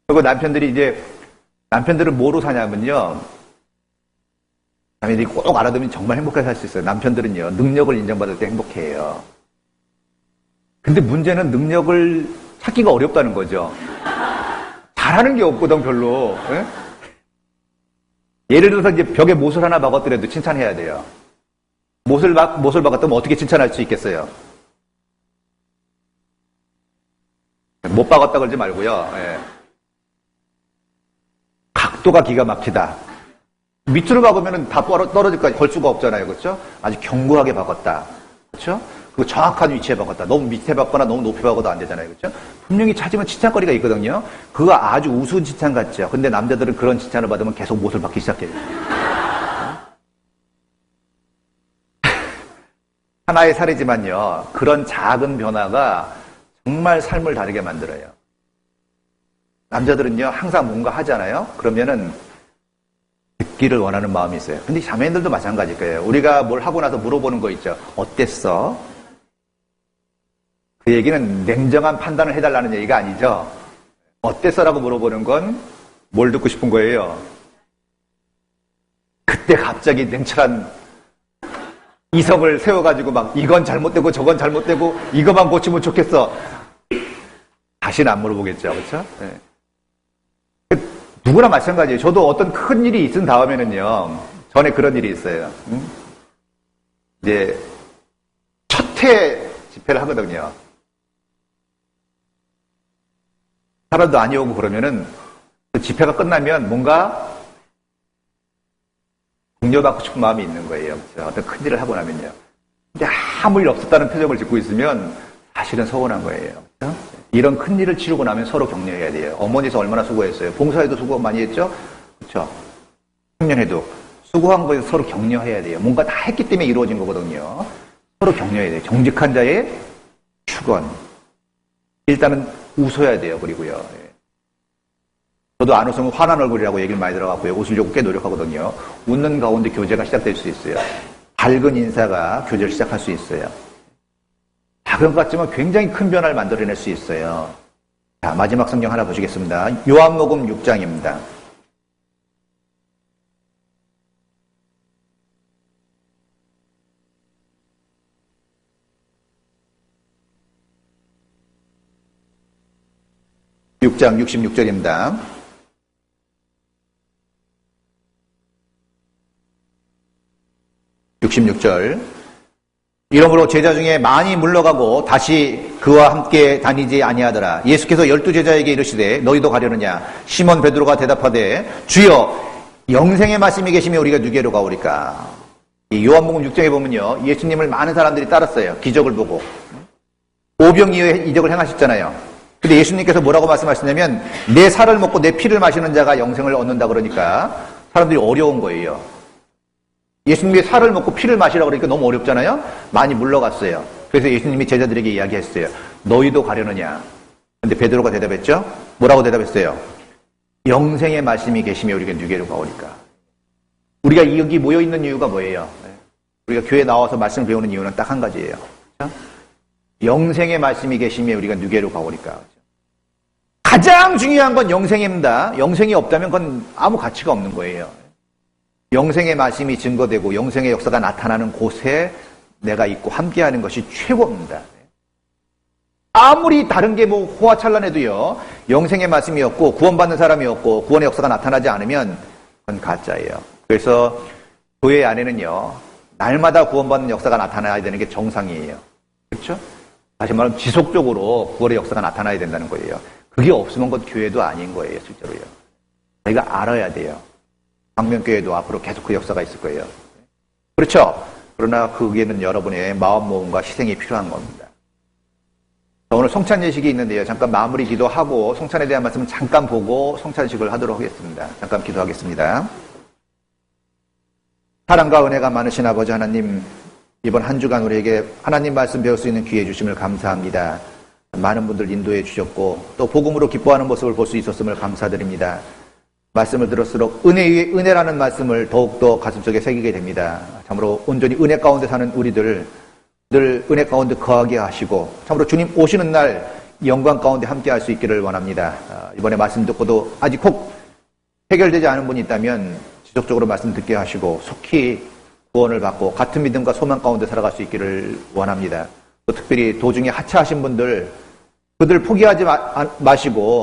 그리고 남편들은 뭐로 사냐면요. 자매들이 꼭 알아두면 정말 행복하게 살 수 있어요. 남편들은요, 능력을 인정받을 때 행복해해요. 근데 문제는 능력을 찾기가 어렵다는 거죠. 잘하는 게 없거든, 별로. 예? 예를 들어서 이제 벽에 못을 하나 박았더라도 칭찬해야 돼요. 못을 박았다면 어떻게 칭찬할 수 있겠어요? 못 박았다 그러지 말고요. 예. 각도가 기가 막히다. 밑으로 박으면 다 떨어질까지 걸 수가 없잖아요. 그렇죠? 아주 견고하게 박았다. 그렇죠? 그리고 정확한 위치에 박았다. 너무 밑에 박거나 너무 높이 박아도 안 되잖아요. 그렇죠? 분명히 찾으면 칭찬거리가 있거든요. 그거 아주 우스운 칭찬 같죠. 근데 남자들은 그런 칭찬을 받으면 계속 못을 박기 시작해요. 하나의 사례지만요. 그런 작은 변화가 정말 삶을 다르게 만들어요. 남자들은요, 항상 뭔가 하잖아요? 그러면은, 듣기를 원하는 마음이 있어요. 근데 자매님들도 마찬가지일 거예요. 우리가 뭘 하고 나서 물어보는 거 있죠. 어땠어? 그 얘기는 냉정한 판단을 해달라는 얘기가 아니죠. 어땠어? 라고 물어보는 건 뭘 듣고 싶은 거예요? 그때 갑자기 냉철한 이성을 세워가지고 막 이건 잘못되고 저건 잘못되고 이것만 고치면 좋겠어. 다시는 안 물어보겠죠. 그렇죠? 네. 누구나 마찬가지예요. 저도 어떤 큰 일이 있은 다음에는요. 전에 그런 일이 있어요. 이제 첫 회 집회를 하거든요. 사람도 아니 오고 그러면은 그 집회가 끝나면 뭔가 격려받고 싶은 마음이 있는 거예요. 그렇죠? 어떤 큰 일을 하고 나면요. 근데 아무 일 없었다는 표정을 짓고 있으면 사실은 서운한 거예요. 그렇죠? 이런 큰 일을 치르고 나면 서로 격려해야 돼요. 어머니서 얼마나 수고했어요. 봉사에도 수고 많이 했죠? 그렇죠? 청년회도 수고한 거에서 서로 격려해야 돼요. 뭔가 다 했기 때문에 이루어진 거거든요. 서로 격려해야 돼요. 정직한 자의 축원. 일단은 웃어야 돼요. 그리고요. 저도 안 웃으면 화난 얼굴이라고 얘기를 많이 들어갔고요. 웃으려고 꽤 노력하거든요. 웃는 가운데 교제가 시작될 수 있어요. 밝은 인사가 교제를 시작할 수 있어요. 작은 것 같지만 굉장히 큰 변화를 만들어낼 수 있어요. 자, 마지막 성경 하나 보시겠습니다. 요한복음 6장입니다. (6장) 66절입니다. (66절) 이러므로 제자 중에 많이 물러가고 다시 그와 함께 다니지 아니하더라. 예수께서 12제자에게 이르시되 너희도 가려느냐? 시몬 베드로가 대답하되 주여 영생의 말씀이 계시며 우리가 누게로 가오리까? 이 요한복음 6장에 보면요, 예수님을 많은 사람들이 따랐어요. 기적을 보고. 오병이어의 이적을 행하셨잖아요. 근데 예수님께서 뭐라고 말씀하시냐면 내 살을 먹고 내 피를 마시는 자가 영생을 얻는다 그러니까 사람들이 어려운 거예요. 예수님이 살을 먹고 피를 마시라고 그러니까 너무 어렵잖아요. 많이 물러갔어요. 그래서 예수님이 제자들에게 이야기했어요. 너희도 가려느냐? 근데 베드로가 대답했죠. 뭐라고 대답했어요? 영생의 말씀이 계시며 우리가 누게로 가오리까? 우리가 여기 모여있는 이유가 뭐예요? 우리가 교회 나와서 말씀을 배우는 이유는 딱 한 가지예요. 그렇죠? 영생의 말씀이 계시며 우리가 누게로 가오리까? 가장 중요한 건 영생입니다. 영생이 없다면 그건 아무 가치가 없는 거예요. 영생의 말씀이 증거되고 영생의 역사가 나타나는 곳에 내가 있고 함께하는 것이 최고입니다. 아무리 다른 게 뭐 호화찬란해도요, 영생의 말씀이 없고 구원받는 사람이 없고 구원의 역사가 나타나지 않으면 그건 가짜예요. 그래서 교회 안에는요, 날마다 구원받는 역사가 나타나야 되는 게 정상이에요. 그렇죠? 다시 말하면 지속적으로 구원의 역사가 나타나야 된다는 거예요. 그게 없으면 그건 교회도 아닌 거예요, 실제로요. 저희가 알아야 돼요. 방면교회도 앞으로 계속 그 역사가 있을 거예요. 그렇죠? 그러나 그게는 여러분의 마음 모험과 희생이 필요한 겁니다. 오늘 성찬 예식이 있는데요. 잠깐 마무리 기도하고 성찬에 대한 말씀은 잠깐 보고 성찬식을 하도록 하겠습니다. 잠깐 기도하겠습니다. 사랑과 은혜가 많으신 아버지 하나님, 이번 한 주간 우리에게 하나님 말씀 배울 수 있는 기회 주심을 감사합니다. 많은 분들 인도해 주셨고 또 복음으로 기뻐하는 모습을 볼 수 있었음을 감사드립니다. 말씀을 들을수록 은혜 위에 은혜라는 말씀을 더욱더 가슴속에 새기게 됩니다. 참으로 온전히 은혜 가운데 사는 우리들 늘 은혜 가운데 거하게 하시고 참으로 주님 오시는 날 영광 가운데 함께 할 수 있기를 원합니다. 이번에 말씀 듣고도 아직 혹 해결되지 않은 분이 있다면 지속적으로 말씀 듣게 하시고 속히 구원을 받고 같은 믿음과 소망 가운데 살아갈 수 있기를 원합니다. 또 특별히 도중에 하차하신 분들, 그들 포기하지 마시고